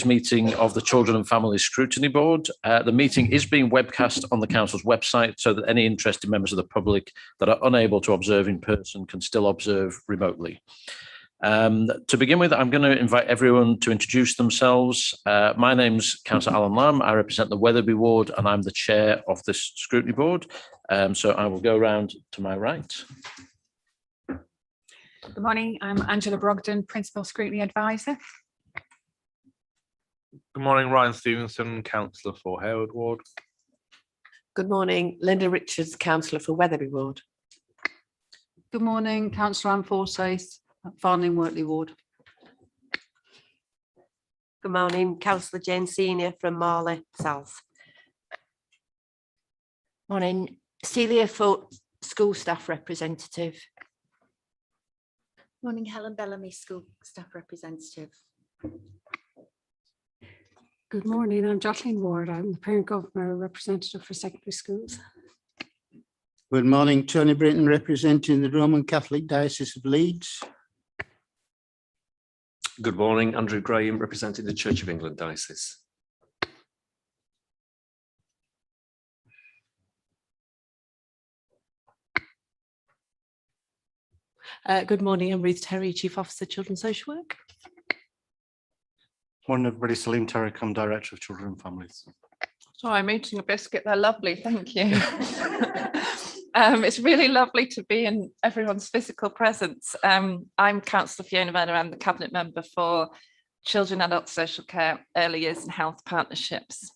next meeting of the Children and Families Scrutiny Board. The meeting is being webcast on the Council's website so that any interested members of the public that are unable to observe in person can still observe remotely. To begin with, I'm going to invite everyone to introduce themselves. My name's Councillor Alan Lamb. I represent the Wetherby Ward and I'm the chair of this Scrutiny Board. So I will go around to my right. Good morning, I'm Angela Brogden, Principal Scrutiny Advisor. Good morning, Ryan Stevenson, Councillor for Harewood Ward. Good morning, Linda Richards, Councillor for Wetherby Ward. Good morning, Councillor Anne Forsyth, Farnham Wortley Ward. Good morning, Councillor Jane Senior from Morley South. Morning, Celia Foot, School Staff Representative. Morning, Helen Bellamy, School Staff Representative. Good morning, I'm Jocelyn Ward. I'm the Parent Governor Representative for Secondary Schools. Good morning, Tony Britton, representing the Roman Catholic Diocese of Leeds. Good morning, Andrew Graham, representing the Church of England Diocese. Good morning, I'm Ruth Terry, Chief Officer, Children's Social Work. Morning, everybody. Salim Tarek, I'm Director of Children and Families. So I'm eating a biscuit, they're lovely, thank you. It's really lovely to be in everyone's physical presence. I'm Councillor Fiona Venner, I'm the Cabinet Member for Children, Adult Social Care, Early Years and Health Partnerships.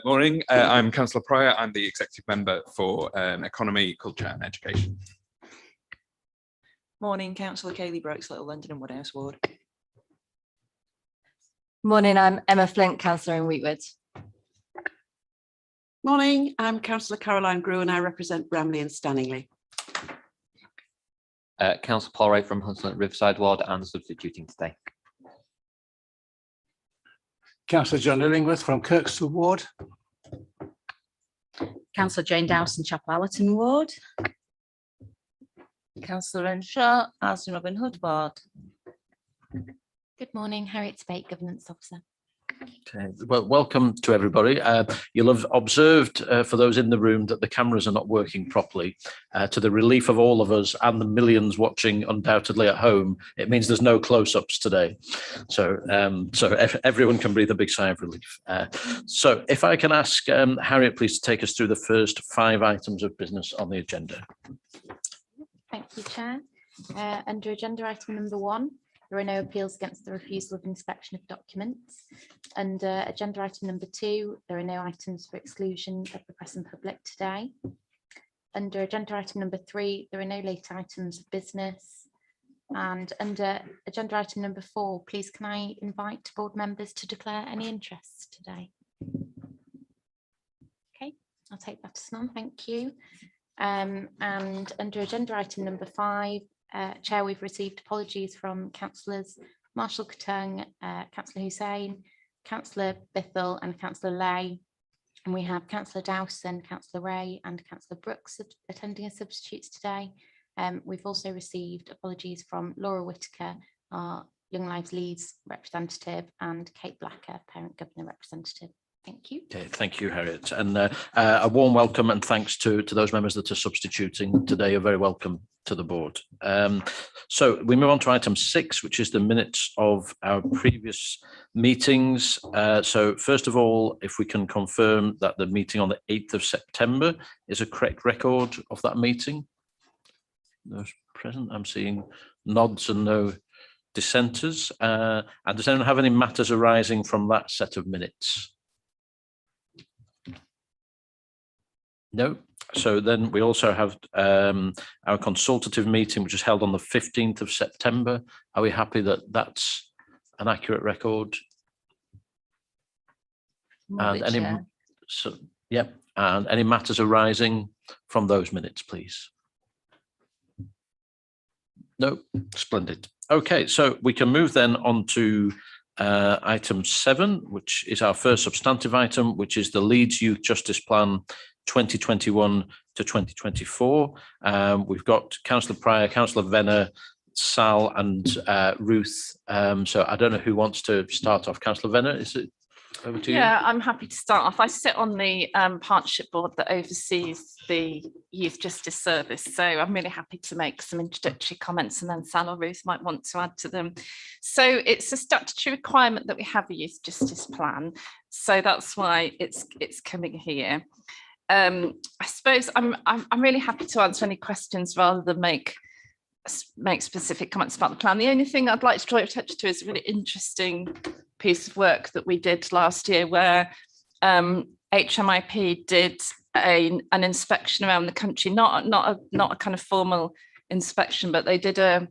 Morning, I'm Councillor Pryor. I'm the Executive Member for Economy, Culture and Education. Morning, Councillor Kaylee Brooks, Little London and Woodhouse Ward. Morning, I'm Emma Flint, Councillor in Wheatwood. Morning, I'm Councillor Caroline Grew and I represent Bramley and Stanningley. Councillor Paul Wright from Huntsland Riverside Ward and substituting today. Councillor John Illingworth from Kirkstall Ward. Councillor Jane Dowson, Chapel Allerton Ward. Councillor Renshaw, Alison Robin Hood Ward. Good morning, Harriet Spate, Governance Officer. Okay. Well, welcome to everybody. You'll have observed for those in the room that the cameras are not working properly. To the relief of all of us and the millions watching undoubtedly at home, it means there's no close-ups today. So everyone can breathe a big sigh of relief. So if I can ask Harriet, please, to take us through the first 5 items of business on the agenda. Thank you, Chair. Under agenda item number 1, there are no appeals against the refusal of inspection of documents. Under agenda item number 2, there are no items for exclusion of the press and public today. Under agenda item number 3, there are no late items of business. And under agenda item number 4, please can I invite board members to declare any interest today? Okay, I'll take that as none, thank you. And under agenda item number 5, Chair, we've received apologies from Councillors Marshall Katung, Councillor Hussain, Councillor Bithell and Councillor Lay. And we have Councillor Dowson, Councillor Ray and Councillor Brooks attending as substitutes today. We've also received apologies from Laura Whitaker, our Young Lives Leeds representative, and Kate Blacker, Parent Governor representative. Thank you. Okay, thank you, Harriet. And a warm welcome and thanks to those members that are substituting today. You're very welcome to the board. So we move on to item 6, which is the minutes of our previous meetings. So first of all, if we can confirm that the meeting on the 8th of September is a correct record of that meeting. Those present, I'm seeing nods and no dissenters. And does anyone have any matters arising from that set of minutes? No. So then we also have our consultative meeting, which is held on the 15th of September. Are we happy that that's an accurate record? And any, so, yep. And any matters arising from those minutes, please? No. Splendid. Okay, so we can move then on to Item 7, which is our first substantive item, which is the Leeds Youth Justice Plan 2021 to 2024. We've got Councillor Pryor, Councillor Venner, Sal and Ruth. So I don't know who wants to start off. Councillor Venner, is it over to you? Yeah, I'm happy to start off. I sit on the partnership board that oversees the Youth Justice Service, so I'm really happy to make some introductory comments, and then Sal or Ruth might want to add to them. So it's a statutory requirement that we have a Youth Justice Plan, so that's why it's coming here. I suppose I'm really happy to answer any questions rather than make specific comments about the plan. The only thing I'd like to draw your attention to is a really interesting piece of work that we did last year, where HMIP did an inspection around the country, not a kind of formal inspection, but they did a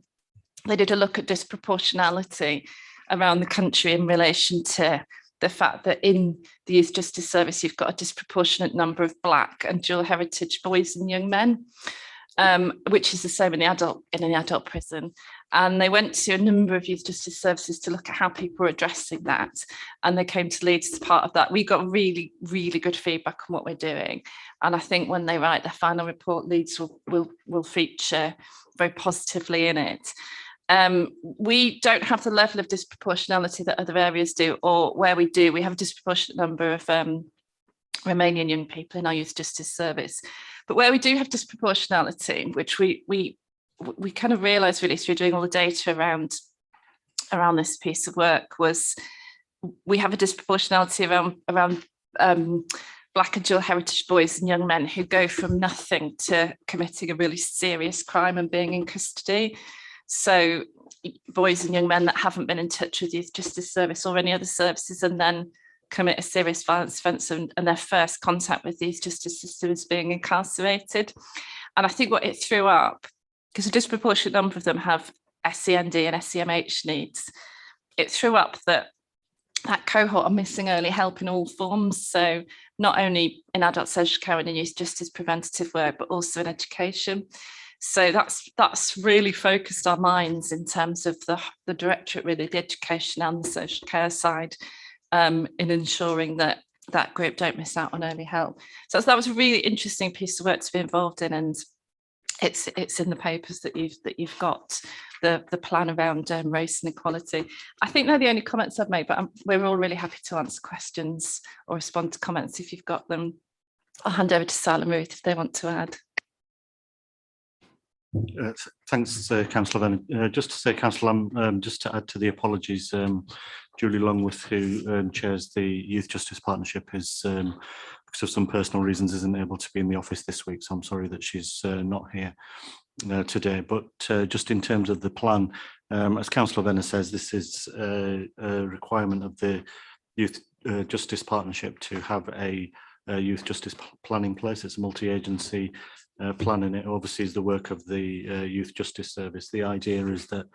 look at disproportionality around the country in relation to the fact that in the Youth Justice Service you've got a disproportionate number of Black and dual heritage boys and young men. Which is the same in an adult prison. And they went to a number of youth justice services to look at how people were addressing that. And they came to Leeds as part of that. We got really, really good feedback on what we're doing. And I think when they write their final report, Leeds will feature very positively in it. We don't have the level of disproportionality that other areas do, or where we do, we have a disproportionate number of Romanian young people in our youth justice service. But where we do have disproportionality, which we kind of realised really through doing all the data around this piece of work, was we have a disproportionality around Black and dual heritage boys and young men who go from nothing to committing a really serious crime and being in custody. So boys and young men that haven't been in touch with Youth Justice Service or any other services, and then commit a serious violence offence, and their first contact with these justice system is being incarcerated. And I think what it threw up, because a disproportionate number of them have SEND and SEMH needs, it threw up that cohort are missing early help in all forms. So not only in adult social care and in youth justice preventative work, but also in education. So that's really focused our minds in terms of the directorate, really, the education and the social care side, in ensuring that group don't miss out on early help. So that was a really interesting piece of work to be involved in, and it's in the papers that you've got the plan around race and equality. I think they're the only comments I've made, but we're all really happy to answer questions or respond to comments if you've got them. I'll hand over to Sal and Ruth if they want to add. Thanks, Councillor Venner. Just to say, Councillor, just to add to the apologies, Julie Longworth, who chairs the Youth Justice Partnership, is because of some personal reasons isn't able to be in the office this week, so I'm sorry that she's not here today. But just in terms of the plan, as Councillor Venner says, this is a requirement of the Youth Justice Partnership to have a youth justice plan in place. It's a multi-agency plan, and it oversees the work of the Youth Justice Service. The idea is that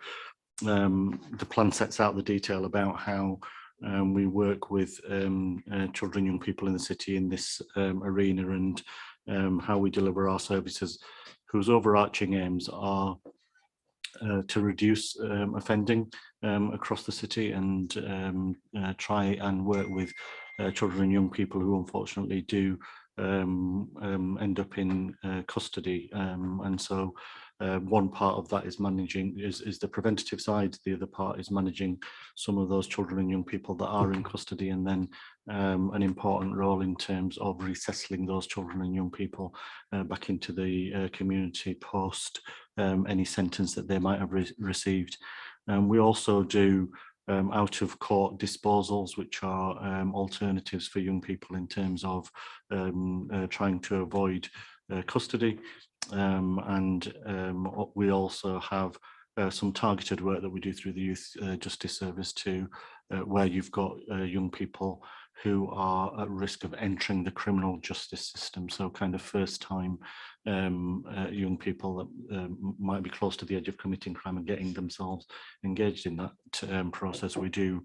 the plan sets out the detail about how we work with children, young people in the city in this arena, and how we deliver our services, whose overarching aims are to reduce offending across the city, and try and work with children and young people who unfortunately do end up in custody. And so one part of that is managing is the preventative side. The other part is managing some of those children and young people that are in custody, and then an important role in terms of resettling those children and young people back into the community post any sentence that they might have received. We also do out of court disposals, which are alternatives for young people in terms of trying to avoid custody. And we also have some targeted work that we do through the Youth Justice Service too, where you've got young people who are at risk of entering the criminal justice system. So kind of first time young people that might be close to the edge of committing crime and getting themselves engaged in that process. We do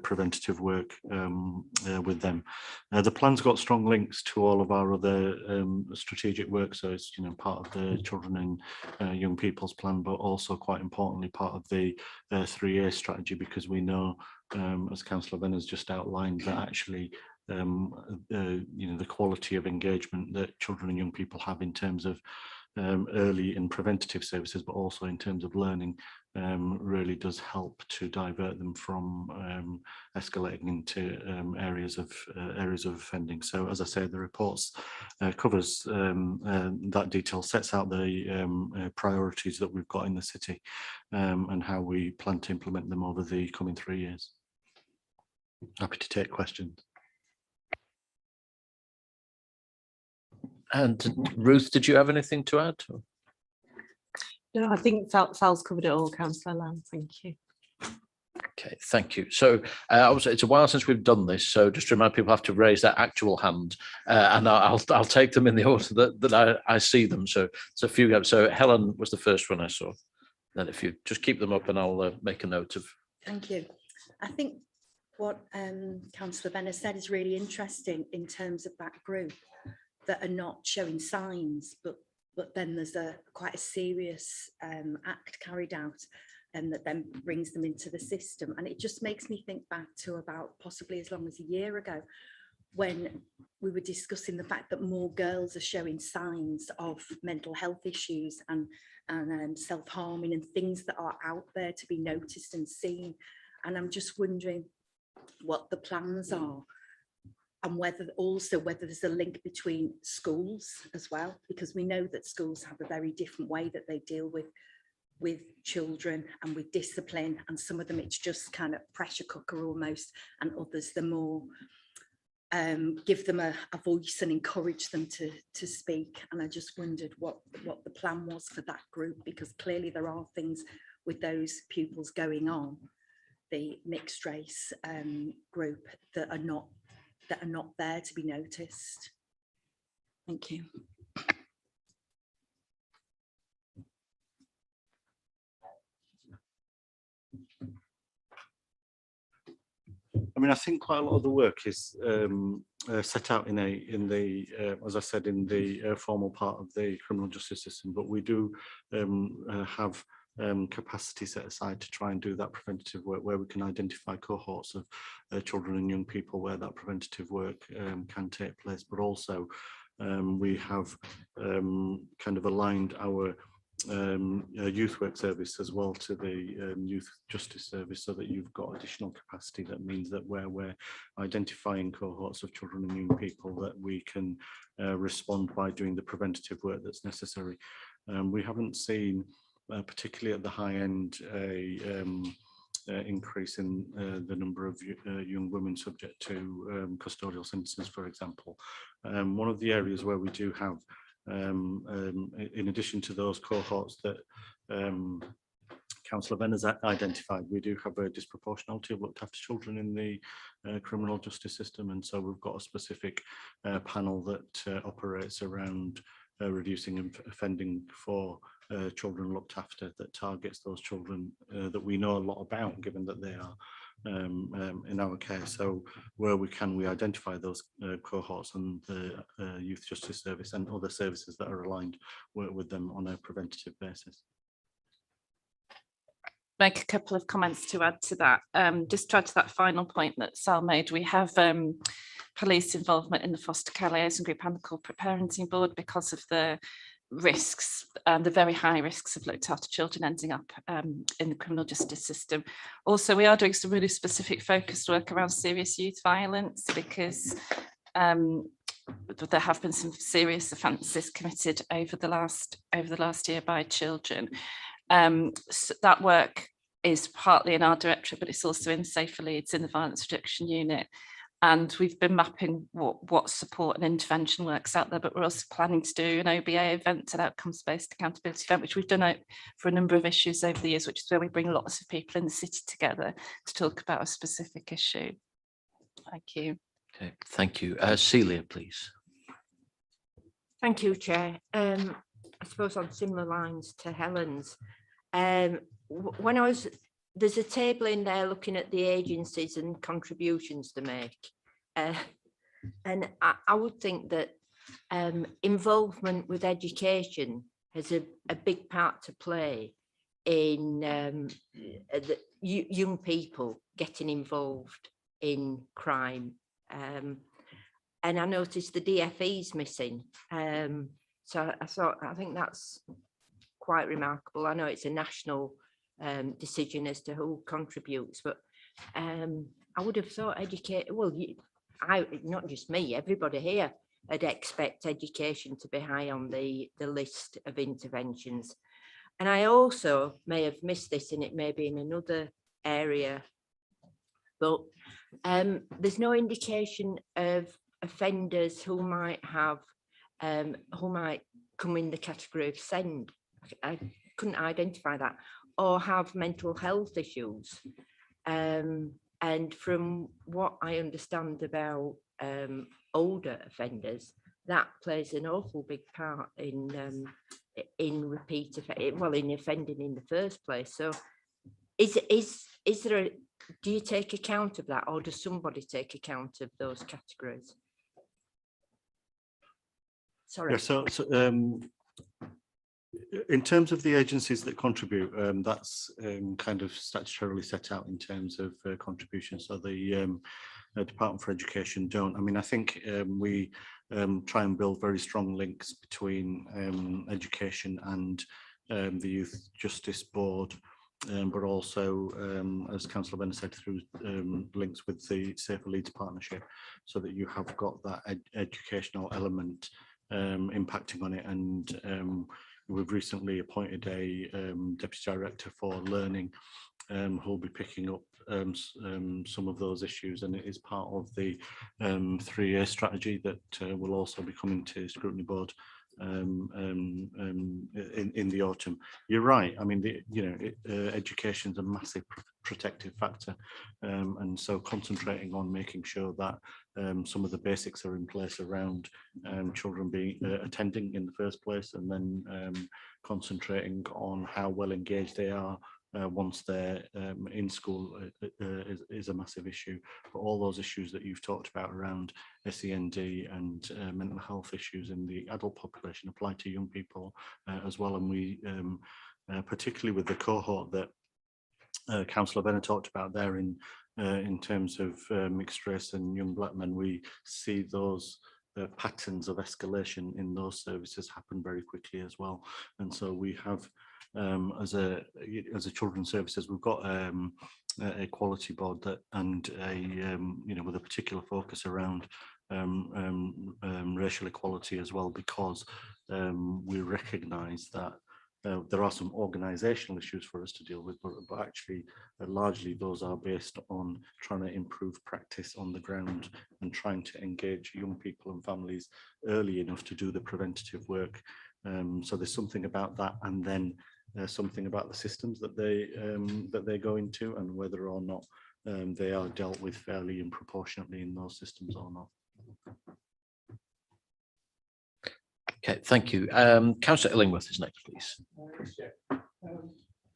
preventative work with them. The plan's got strong links to all of our other strategic work, so it's part of the children and young people's plan, but also quite importantly part of the 3A strategy, because we know, as Councillor Venn has just outlined, that actually the quality of engagement that children and young people have in terms of early and preventative services, but also in terms of learning, really does help to divert them from escalating into areas of offending. So, as I say, the reports covers that detail, sets out the priorities that we've got in the city and how we plan to implement them over the coming 3 years. Happy to take questions. And Ruth, did you have anything to add? No, I think Sal's covered it all, Councillor Lamb. Thank you. Okay, thank you. So obviously it's a while since we've done this, so just to remind people, have to raise their actual hand, and I'll take them in the order that I see them. So it's a few. So Helen was the first one I saw. Then if you just keep them up, and I'll make a note of. Thank you. I think what Councillor Venn has said is really interesting in terms of that group that are not showing signs, but then there's quite a serious act carried out, and that then brings them into the system. And it just makes me think back to about possibly as long as a year ago, when we were discussing the fact that more girls are showing signs of mental health issues and self-harming and things that are out there to be noticed and seen. And I'm just wondering what the plans are, and whether there's a link between schools as well, because we know that schools have a very different way that they deal with children and with discipline, and some of them it's just kind of pressure cooker almost, and others they're more give them a voice and encourage them to speak. And I just wondered what the plan was for that group, because clearly there are things with those pupils going on, the mixed race group, that are not there to be noticed. Thank you. I mean, I think quite a lot of the work is set out in the as I said, in the formal part of the criminal justice system, but we do have capacity set aside to try and do that preventative work, where we can identify cohorts of children and young people where that preventative work can take place. But also we have kind of aligned our youth work service as well to the youth justice service, so that you've got additional capacity. That means that where we're identifying cohorts of children and young people, that we can respond by doing the preventative work that's necessary. We haven't seen particularly at the high end increase in the number of young women subject to custodial sentences, for example. One of the areas where we do have, in addition to those cohorts that Councillor Venn has identified, we do have a disproportionality of looked after children in the criminal justice system, and so we've got a specific panel that operates around reducing offending for children looked after, that targets those children that we know a lot about, given that they are in our care. So where we can, we identify those cohorts, and the Youth Justice Service and other services that are aligned work with them on a preventative basis. Make a couple of comments to add to that. Just to add to that final point that Sal made, we have police involvement in the foster care liaison group and the corporate parenting board because of the risks and the very high risks of looked after children ending up in the criminal justice system. Also, we are doing some really specific focused work around serious youth violence, because there have been some serious offences committed over the last year by children. So that work is partly in our directorate, but it's also in Safer Leeds in the Violence Reduction Unit. And we've been mapping what support and intervention works out there, but we're also planning to do an OBA event, an outcomes-based accountability event, which we've done out for a number of issues over the years, which is where we bring lots of people in the city together to talk about a specific issue. Thank you. Okay, thank you. Celia, please. Thank you, Chair. I suppose on similar lines to Helen's, when there's a table in there looking at the agencies and contributions to make. And I would think that involvement with education has a big part to play in the young people getting involved in crime. And I noticed the DFE is missing. So I think that's quite remarkable. I know it's a national decision as to who contributes, but I would have thought not just me, everybody here would expect education to be high on the list of interventions. And I also may have missed this, and it may be in another area, but there's no indication of offenders who might come in the category of SEND. I couldn't identify that, or have mental health issues. And from what I understand about older offenders, that plays an awful big part in repeat in offending in the first place. So is there do you take account of that, or does somebody take account of those categories? Sorry. Yeah, so in terms of the agencies that contribute, that's kind of statutorily set out in terms of contributions. So the Department for Education don't. I mean, I think we try and build very strong links between education and the Youth Justice Board, but also, as Councillor Bennett said, through links with the Safer Leeds Partnership, so that you have got that educational element impacting on it. And we've recently appointed a Deputy Director for Learning who'll be picking up some of those issues, and it is part of the 3-year strategy that will also be coming to Scrutiny Board in the autumn. You're right. I mean, education is a massive protective factor, and so concentrating on making sure that some of the basics are in place around children being attending in the first place, and then concentrating on how well engaged they are once they're in school is a massive issue. But all those issues that you've talked about around SEND and mental health issues in the adult population apply to young people as well. And we, particularly with the cohort that Councillor Bennett talked about there in terms of mixed race and young black men, we see those patterns of escalation in those services happen very quickly as well. And so we have, as a children's services, we've got a quality board that, and a with a particular focus around racial equality as well, because we recognise that there are some organisational issues for us to deal with, but actually largely those are based on trying to improve practice on the ground and trying to engage young people and families early enough to do the preventative work. So there's something about that, and then something about the systems that they go into, and whether or not they are dealt with fairly and proportionately in those systems or not. Okay, thank you. Councillor Illingworth is next, please.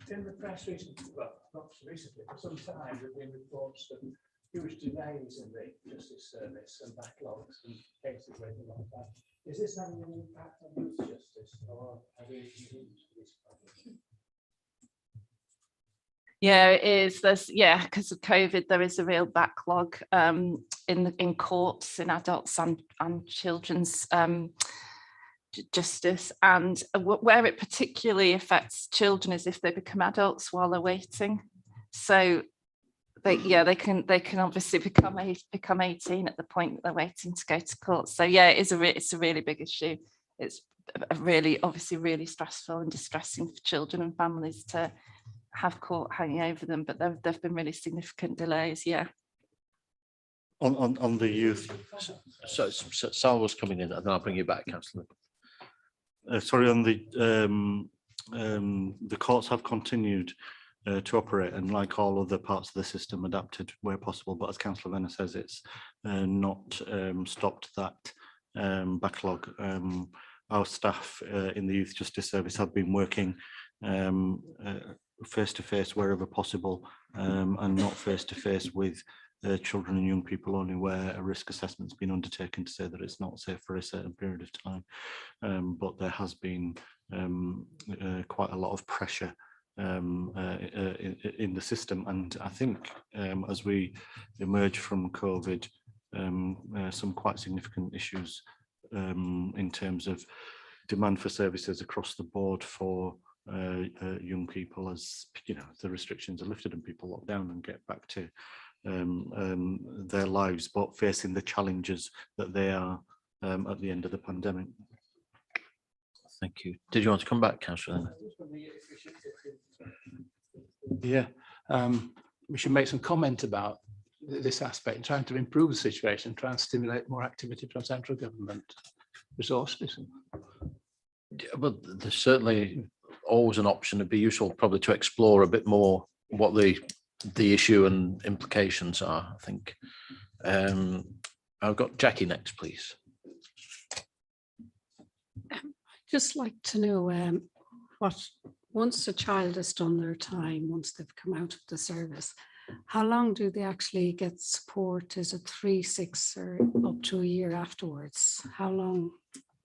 In the press recently, well, not recently, for some time, there have been reports of huge delays in the justice service and backlogs and cases waiting like that. Is this having an impact on youth justice, or have you used this problem? Yeah, it is. Because of COVID, there is a real backlog in courts, in adults and children's justice, and where it particularly affects children is if they become adults while they're waiting. So they can obviously become 18 at the point that they're waiting to go to court. So yeah, it's a really big issue. It's obviously really stressful and distressing for children and families to have court hanging over them, but there've been really significant delays. Yeah. On the youth. So Sal was coming in, and then I'll bring you back, Councillor. Sorry, on the courts have continued to operate, and like all other parts of the system, adapted where possible. But as Councillor Venner says, it's not stopped that backlog. our staff in the Youth Justice Service have been working face to face wherever possible, and not face to face with children and young people only where a risk assessment's been undertaken to say that it's not safe for a certain period of time. But there has been quite a lot of pressure in the system, and I think as we emerge from COVID, some quite significant issues in terms of demand for services across the board for young people, as you know, the restrictions are lifted and people lock down and get back to their lives, but facing the challenges that they are at the end of the pandemic. Thank you. Did you want to come back, Councillor? Yeah, we should make some comment about this aspect, trying to improve the situation, try and stimulate more activity from central government resources. Yeah, well, there's certainly always an option. It'd be useful probably to explore a bit more what the issue and implications are, I think. I've got Jackie next, please. Just like to know what, once a child has done their time, once they've come out of the service, how long do they actually get support? Is it 3, 6 or up to a year afterwards? How long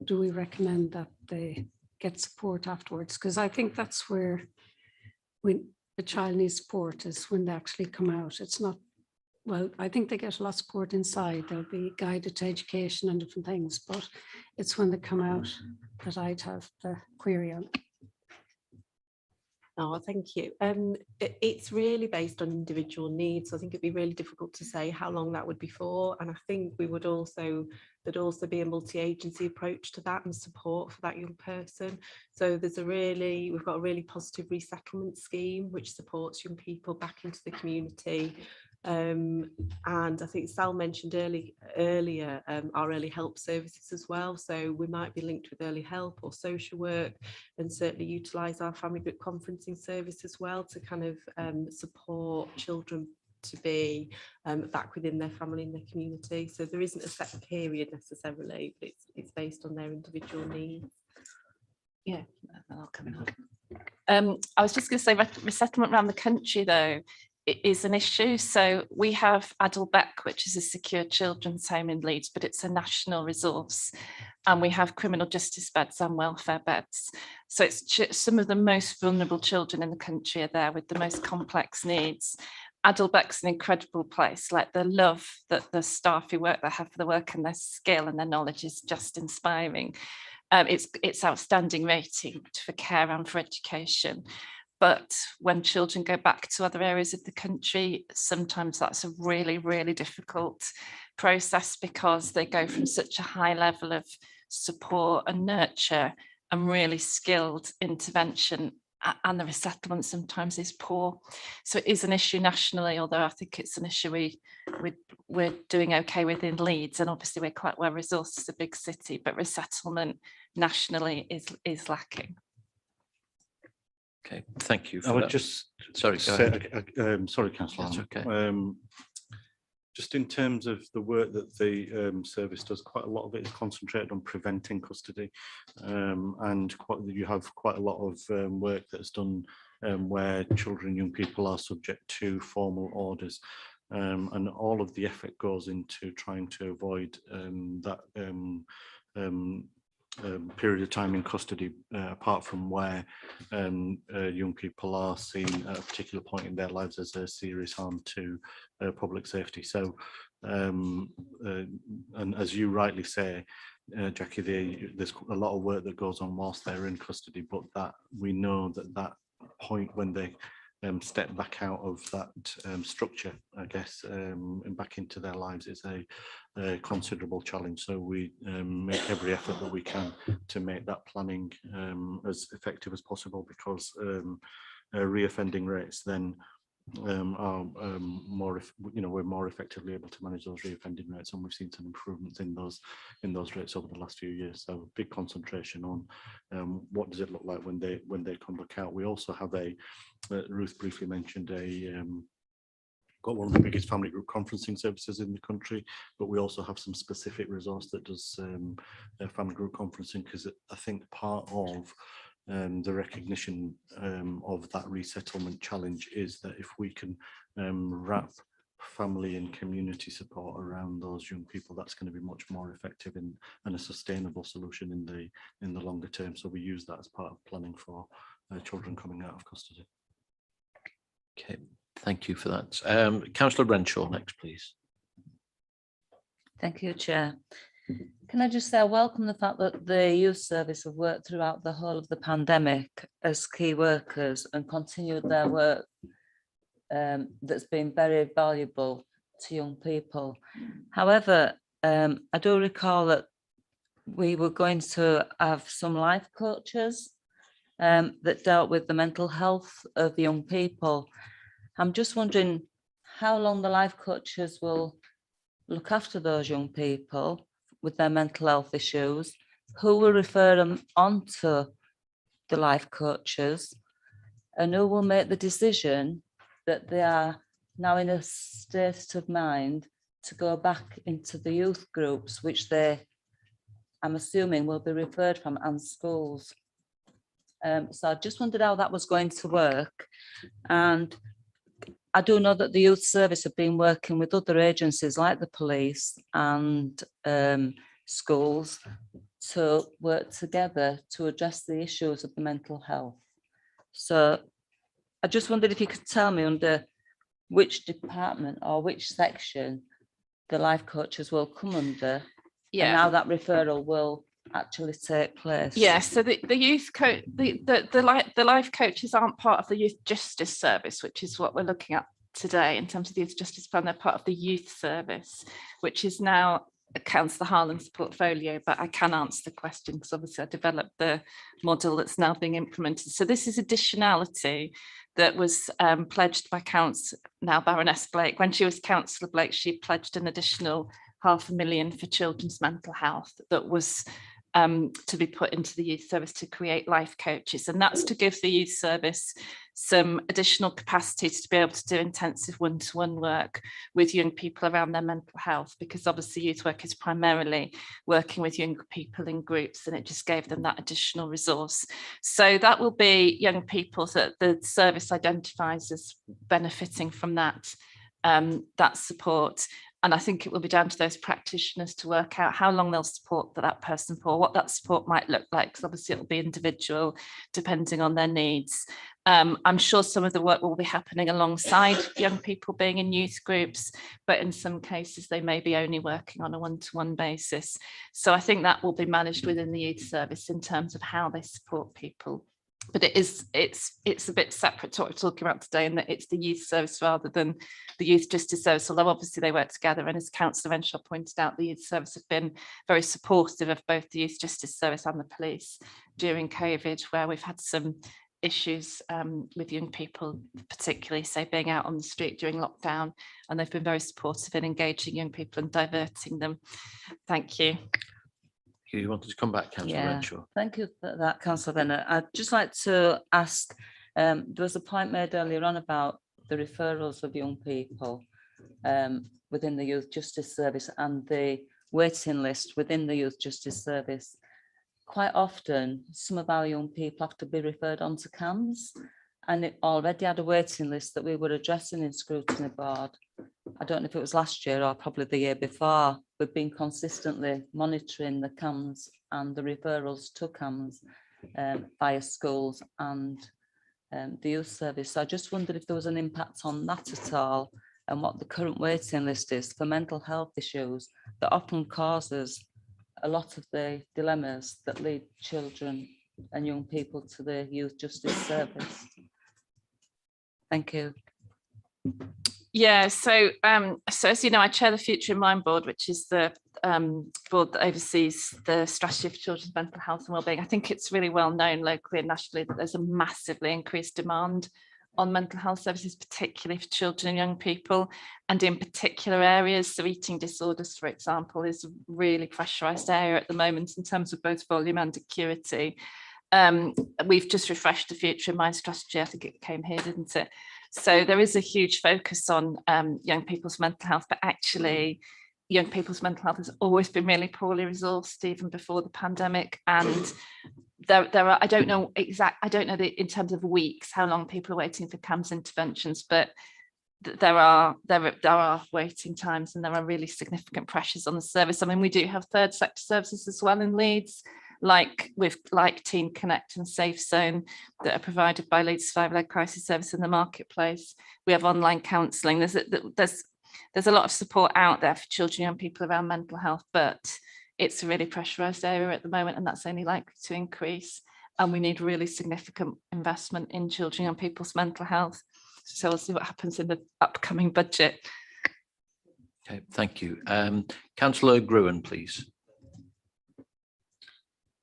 do we recommend that they get support afterwards? Because I think that's where when a child needs support is when they actually come out. It's not, well, I think they get a lot of support inside. There'll be guided to education and different things, but it's when they come out that I'd have the query on. Oh, thank you. It's really based on individual needs. I think it'd be really difficult to say how long that would be for. And I think we would also, there'd also be a multi-agency approach to that and support for that young person. So there's we've got a really positive resettlement scheme which supports young people back into the community. And I think Sal mentioned earlier our early help services as well. So we might be linked with early help or social work, and certainly utilise our family group conferencing service as well to kind of support children to be back within their family and their community. So there isn't a set period necessarily, but it's based on their individual needs. Yeah, I'll come in. I was just going to say resettlement around the country though, it is an issue. So we have Adelbeck, which is a secure children's home in Leeds, but it's a national resource. And we have criminal justice beds and welfare beds. So it's some of the most vulnerable children in the country are there with the most complex needs. Adelbeck's an incredible place, like the love that the staff who work there have for the work and their skill and their knowledge is just inspiring. It's outstanding rating for care and for education. But when children go back to other areas of the country, sometimes that's a really, really difficult process because they go from such a high level of support and nurture and really skilled intervention, and the resettlement sometimes is poor. So it is an issue nationally, although I think it's an issue we're doing okay with in Leeds, and obviously we're quite well resourced as a big city, but resettlement nationally is lacking. Okay, thank you. I would just sorry, sorry, Councillor. That's okay. Just in terms of the work that the service does, quite a lot of it is concentrated on preventing custody, and you have quite a lot of work that's done where children and young people are subject to formal orders, and all of the effort goes into trying to avoid that period of time in custody, apart from where young people are seen at a particular point in their lives as a serious harm to public safety. So, and as you rightly say, Jackie, there's a lot of work that goes on whilst they're in custody, but that we know that point when they step back out of that structure, I guess, and back into their lives is a considerable challenge. So we make every effort that we can to make that planning as effective as possible, because reoffending rates then are more, we're more effectively able to manage those reoffending rates, and we've seen some improvements in those rates over the last few years. So big concentration on what does it look like when they come back out. We also have Ruth briefly mentioned a got one of the biggest family group conferencing services in the country, but we also have some specific resource that does family group conferencing, because I think part of the recognition of that resettlement challenge is that if we can wrap family and community support around those young people, that's going to be much more effective and a sustainable solution in the longer term. So we use that as part of planning for children coming out of custody. Okay, thank you for that. Councillor Renshaw next, please. Thank you, Chair. Can I just say I welcome the fact that the youth service have worked throughout the whole of the pandemic as key workers and continued their work that's been very valuable to young people. However, I do recall that we were going to have some life coaches that dealt with the mental health of young people. I'm just wondering how long the life coaches will look after those young people with their mental health issues, who will refer them on to the life coaches, and who will make the decision that they are now in a state of mind to go back into the youth groups, which they, I'm assuming, will be referred from, and schools. So I just wondered how that was going to work. And I do know that the youth service have been working with other agencies like the police and schools to work together to address the issues of the mental health. So I just wondered if you could tell me under which department or which section the life coaches will come under, and how that referral will actually take place. Yeah, so the youth coach, the life coaches aren't part of the youth justice service, which is what we're looking at today in terms of the youth justice plan. They're part of the youth service, which is now Councillor Harlan's portfolio, but I can answer the question because obviously I developed the model that's now being implemented. So this is additionality that was pledged by now Baroness Blake. When she was Councillor Blake, she pledged an additional £500,000 for children's mental health that was to be put into the youth service to create life coaches, and that's to give the youth service some additional capacity to be able to do intensive one-to-one work with young people around their mental health, because obviously youth work is primarily working with young people in groups, and it just gave them that additional resource. So that will be young people that the service identifies as benefiting from that support. And I think it will be down to those practitioners to work out how long they'll support that person for, what that support might look like, because obviously it'll be individual depending on their needs. I'm sure some of the work will be happening alongside young people being in youth groups, but in some cases they may be only working on a one-to-one basis. So I think that will be managed within the youth service in terms of how they support people. But it's a bit separate to what we're talking about today, in that it's the youth service rather than the youth justice service, although obviously they work together. And as Councillor Renshaw pointed out, the youth service have been very supportive of both the youth justice service and the police during COVID, where we've had some issues with young people, particularly say being out on the street during lockdown, and they've been very supportive in engaging young people and diverting them. Thank you. You wanted to come back, Councillor Renshaw. Thank you for that, Councillor Bennett. I'd just like to ask, there was a point made earlier on about the referrals of young people within the Youth Justice Service and the waiting list within the Youth Justice Service. Quite often, some of our young people have to be referred on to CAMS, and it already had a waiting list that we were addressing in Scrutiny Board. I don't know if it was last year or probably the year before. We've been consistently monitoring the CAMS and the referrals to CAMS via schools and the youth service. So I just wondered if there was an impact on that at all, and what the current waiting list is for mental health issues that often causes a lot of the dilemmas that lead children and young people to the youth justice service. Thank you. Yeah, so as you know, I chair the Future in Mind board, which is the board that oversees the strategy for children's mental health and wellbeing. I think it's really well known locally and nationally that there's a massively increased demand on mental health services, particularly for children and young people, and in particular areas. So eating disorders, for example, is a really pressurised area at the moment in terms of both volume and acuity. We've just refreshed the Future in Mind strategy. I think it came here, didn't it? So there is a huge focus on young people's mental health, but actually young people's mental health has always been really poorly resourced, even before the pandemic. And there are, I don't know in terms of weeks how long people are waiting for CAMHS interventions, but there are waiting times, and there are really significant pressures on the service. I mean, we do have third sector services as well in Leeds, like Team Connect and Safe Zone, that are provided by Leeds Survival-led Crisis Service in the marketplace. We have online counselling. There's a lot of support out there for children and people around mental health, but it's a really pressurised area at the moment, and that's only likely to increase. And we need really significant investment in children and people's mental health. So we'll see what happens in the upcoming budget. Okay, thank you. Councillor Gruen, please.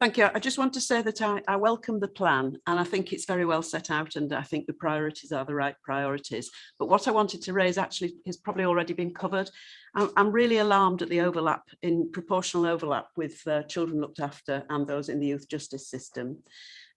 Thank you. I just want to say that I welcome the plan, and I think it's very well set out, and I think the priorities are the right priorities. But what I wanted to raise actually has probably already been covered. I'm really alarmed at the overlap, proportional overlap with children looked after and those in the youth justice system.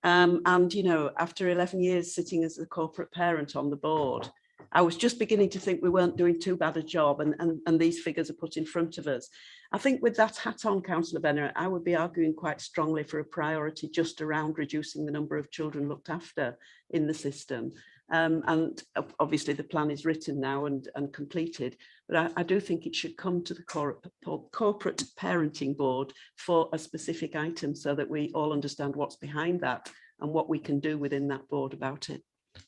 And, you know, after 11 years sitting as the corporate parent on the board, I was just beginning to think we weren't doing too bad a job, and these figures are put in front of us. I think with that hat on, Councillor Benner, I would be arguing quite strongly for a priority just around reducing the number of children looked after in the system. And obviously the plan is written now and completed, but I do think it should come to the corporate parenting board for a specific item so that we all understand what's behind that and what we can do within that board about it.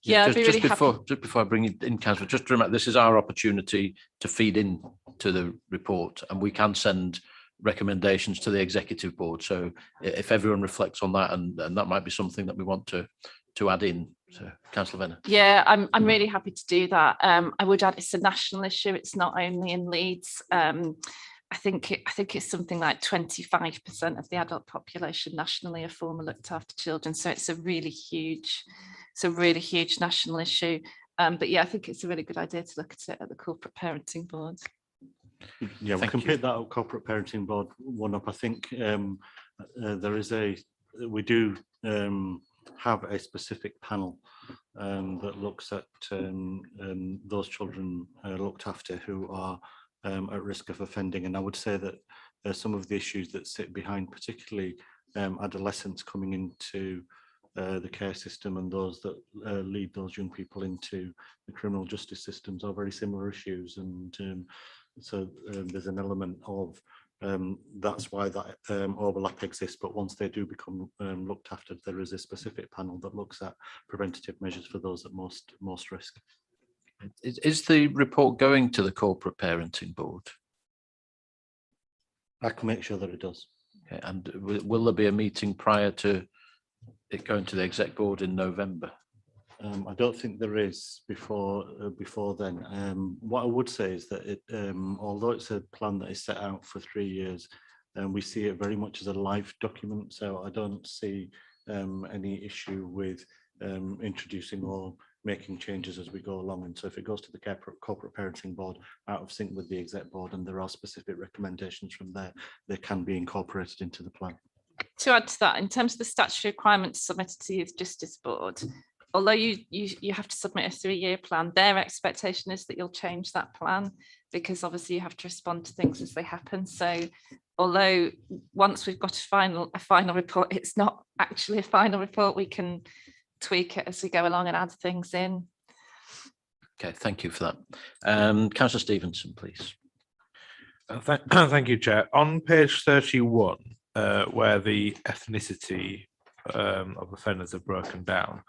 Yeah, just before I bring it in, Councillor, just to remember, this is our opportunity to feed in to the report, and we can send recommendations to the executive board. So if everyone reflects on that, and that might be something that we want to add in. So, Councillor Venner. Yeah, I'm really happy to do that. I would add it's a national issue. It's not only in Leeds. I think it's something like 25% of the adult population nationally are former looked after children. So it's a really huge national issue. But yeah, I think it's a really good idea to look at it at the corporate parenting board. Yeah, we can pick that corporate parenting board one up. I think we do have a specific panel that looks at those children looked after who are at risk of offending. And I would say that some of the issues that sit behind, particularly adolescents coming into the care system and those that lead those young people into the criminal justice systems, are very similar issues. And so there's an element of that's why that overlap exists. But once they do become looked after, there is a specific panel that looks at preventative measures for those at most risk. Is the report going to the corporate parenting board? I can make sure that it does. Okay, and will there be a meeting prior to it going to the exec board in November? I don't think there is before then. What I would say is that it, although it's a plan that is set out for 3 years, we see it very much as a live document. So I don't see any issue with introducing or making changes as we go along. And so if it goes to the corporate parenting board out of sync with the exec board, and there are specific recommendations from there, they can be incorporated into the plan. To add to that, in terms of the statutory requirements submitted to the Youth Justice Board, although you have to submit a 3-year plan, their expectation is that you'll change that plan, because obviously you have to respond to things as they happen. So although once we've got a final report, it's not actually a final report, we can tweak it as we go along and add things in. Okay, thank you for that. Councillor Stevenson, please. Thank you, Chair. On page 31, where the ethnicity of offenders are broken down,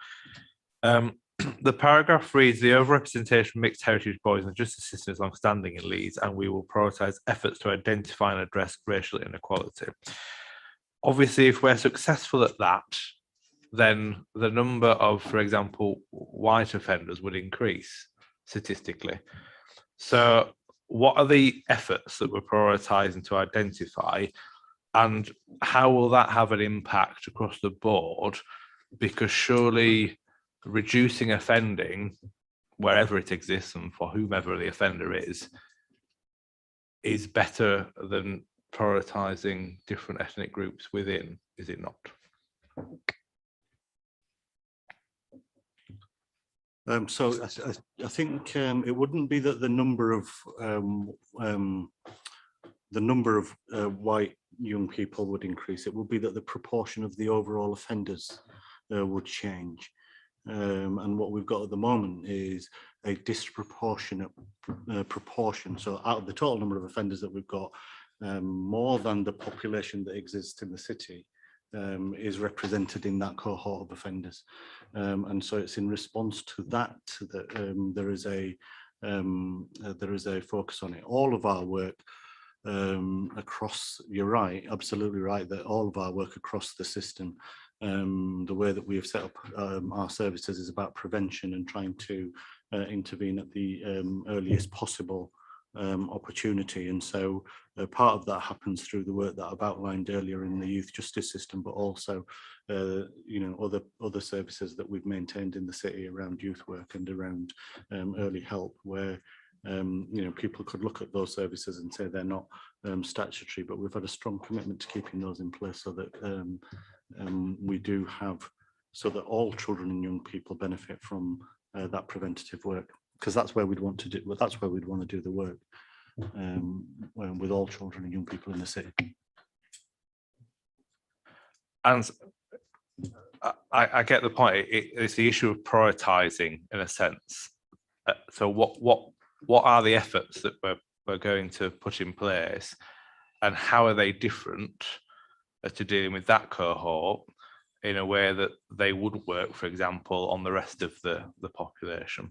the paragraph reads, the overrepresentation of mixed heritage boys in the justice system is long-standing in Leeds, and we will prioritise efforts to identify and address racial inequality. Obviously, if we're successful at that, then the number of, for example, white offenders would increase statistically. So what are the efforts that we're prioritising to identify, and how will that have an impact across the board? Because surely reducing offending, wherever it exists and for whomever the offender is better than prioritising different ethnic groups within, is it not? So I think it wouldn't be that the number of white young people would increase. It would be that the proportion of the overall offenders would change. And what we've got at the moment is a disproportionate proportion. So out of the total number of offenders that we've got, more than the population that exists in the city is represented in that cohort of offenders. And so it's in response to that that there is a focus on it. All of our work across, you're right, absolutely right, that all of our work across the system, the way that we have set up our services is about prevention and trying to intervene at the earliest possible opportunity. And so part of that happens through the work that I've outlined earlier in the youth justice system, but also you know, other services that we've maintained in the city around youth work and around early help, where you know, people could look at those services and say they're not statutory, but we've had a strong commitment to keeping those in place so that we do have, so that all children and young people benefit from that preventative work, because that's where we'd want to do, that's where we'd want to do the work with all children and young people in the city. And I get the point. It's the issue of prioritising in a sense. So what are the efforts that we're going to put in place, and how are they different to dealing with that cohort in a way that they would work, for example, on the rest of the population?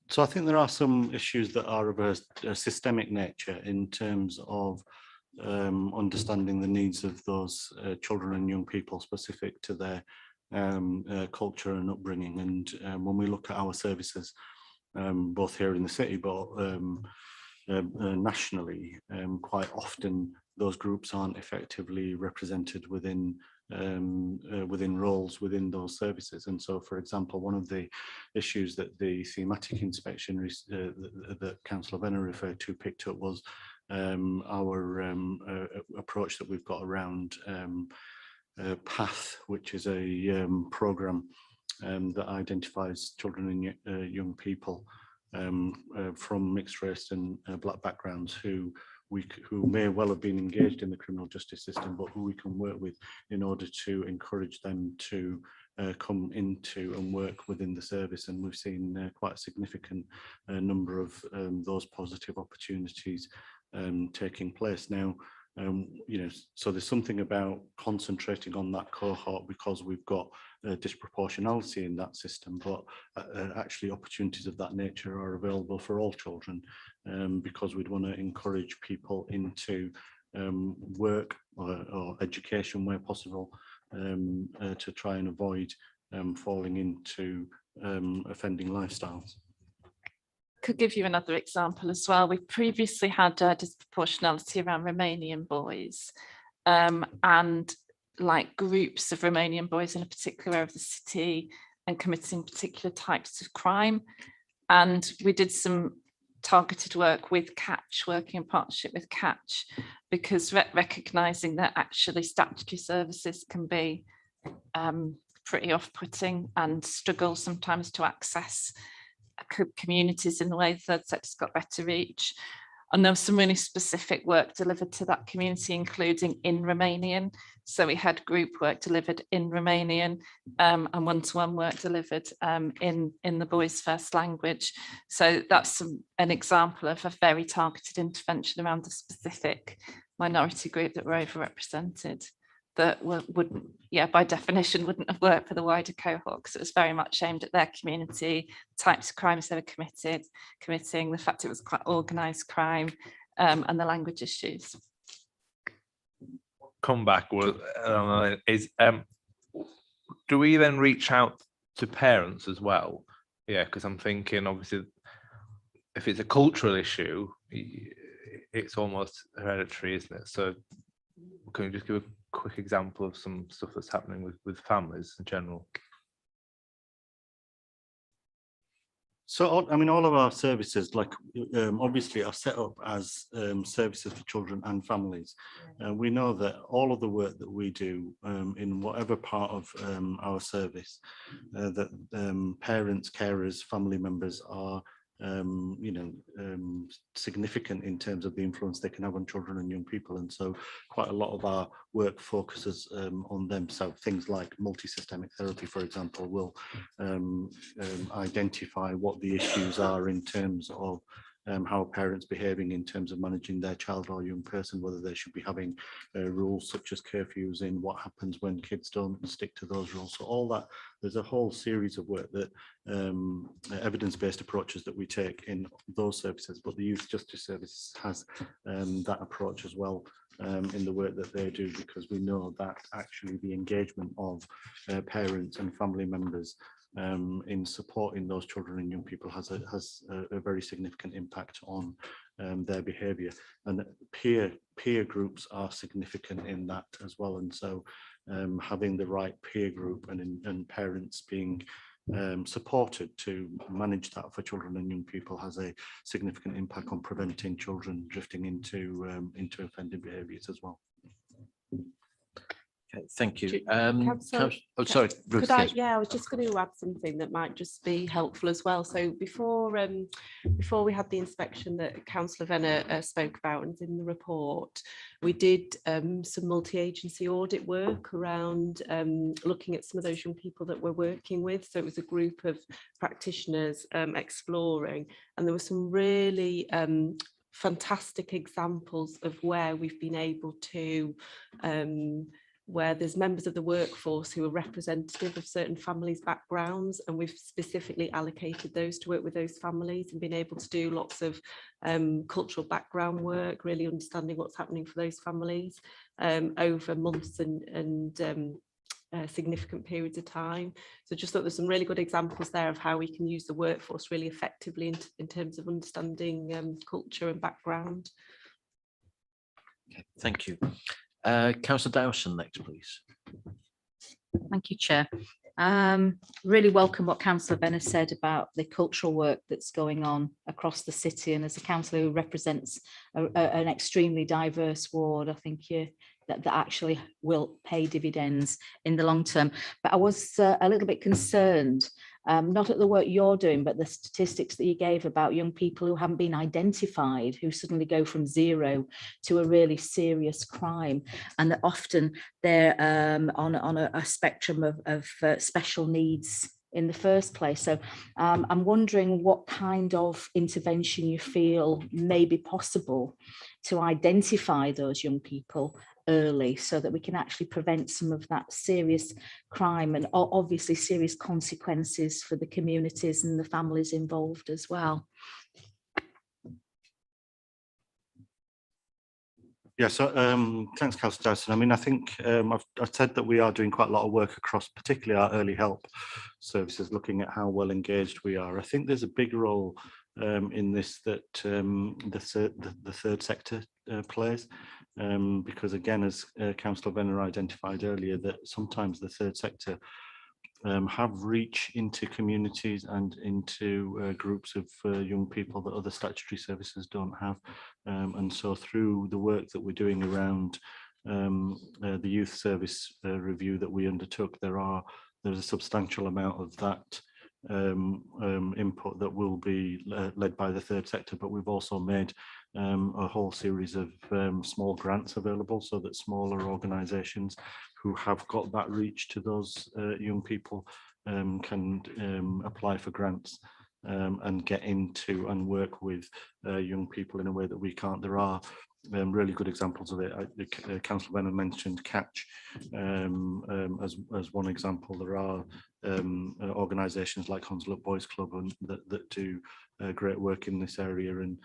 So I think there are some issues that are of a systemic nature in terms of understanding the needs of those children and young people specific to their culture and upbringing. And when we look at our services, both here in the city, but nationally, quite often those groups aren't effectively represented within roles within those services. And so, for example, one of the issues that the thematic inspection that Councillor Venner referred to picked up was our approach that we've got around PATH, which is a programme that identifies children and young people from mixed race and black backgrounds who may well have been engaged in the criminal justice system, but who we can work with in order to encourage them to come into and work within the service. And we've seen quite a significant number of those positive opportunities taking place now. You know, so there's something about concentrating on that cohort because we've got disproportionality in that system, but actually opportunities of that nature are available for all children, because we'd want to encourage people into work or education where possible, to try and avoid falling into offending lifestyles. Could give you another example as well. We previously had disproportionality around Romanian boys, and like groups of Romanian boys in a particular area of the city and committing particular types of crime. And we did some targeted work with Catch, working in partnership with Catch, because recognising that actually statutory services can be pretty off-putting and struggle sometimes to access communities in the way the third sector's got better reach. And there was some really specific work delivered to that community, including in Romanian. So we had group work delivered in Romanian and one-to-one work delivered in the boys' first language. So that's an example of a very targeted intervention around a specific minority group that were overrepresented, that wouldn't, yeah, by definition, wouldn't have worked for the wider cohort, because it was very much aimed at their community, the types of crimes they were committing, the fact it was quite organised crime, and the language issues. Come back is do we then reach out to parents as well? Yeah, because I'm thinking obviously if it's a cultural issue, it's almost hereditary, isn't it? So can you just give a quick example of some stuff that's happening with families in general? So, I mean, all of our services, like obviously, are set up as services for children and families. We know that all of the work that we do in whatever part of our service, that parents, carers, family members are significant in terms of the influence they can have on children and young people. And so quite a lot of our work focuses on them. So things like multi-systemic therapy, for example, will identify what the issues are in terms of how a parent's behaving in terms of managing their child or young person, whether they should be having rules such as curfews in, what happens when kids don't stick to those rules. So all that, there's a whole series of work that evidence-based approaches that we take in those services, but the Youth Justice Service has that approach as well in the work that they do, because we know that actually the engagement of parents and family members in supporting those children and young people has a very significant impact on their behaviour, and peer groups are significant in that as well. And so having the right peer group and parents being supported to manage that for children and young people has a significant impact on preventing children drifting into offending behaviours as well. Okay, thank you. Sorry, Ruth, could I? yes. Yeah, I was just going to add something that might just be helpful as well. So before we had the inspection that Councillor Venner spoke about and in the report, we did some multi-agency audit work around looking at some of those young people that we're working with. So it was a group of practitioners exploring, and there were some really fantastic examples of where we've been able to where there's members of the workforce who are representative of certain families' backgrounds, and we've specifically allocated those to work with those families and been able to do lots of cultural background work, really understanding what's happening for those families over months and significant periods of time. So just thought there's some really good examples there of how we can use the workforce really effectively in terms of understanding culture and background. Okay, thank you. Councillor Dowson next, please. Thank you, Chair. Really welcome what Councillor Venner said about the cultural work that's going on across the city, and as a councillor who represents an extremely diverse ward, I think that actually will pay dividends in the long term. But I was a little bit concerned, not at the work you're doing, but the statistics that you gave about young people who haven't been identified, who suddenly go from zero to a really serious crime, and that often they're on a spectrum of special needs in the first place. So I'm wondering what kind of intervention you feel may be possible to identify those young people early, so that we can actually prevent some of that serious crime and obviously serious consequences for the communities and the families involved as well. Yeah, so thanks, Councillor Dowson. I mean, I think I've said that we are doing quite a lot of work across particularly our early help services, looking at how well engaged we are. I think there's a big role in this that the third sector plays, because again, as Councillor Venner identified earlier, that sometimes the third sector have reach into communities and into groups of young people that other statutory services don't have. And so through the work that we're doing around the youth service review that we undertook, there's a substantial amount of that input that will be led by the third sector, but we've also made a whole series of small grants available so that smaller organisations who have got that reach to those young people can apply for grants and get into and work with young people in a way that we can't. There are really good examples of it. Councillor Venner mentioned Catch as one example. There are organisations like Hunslow Boys Club that do great work in this area, and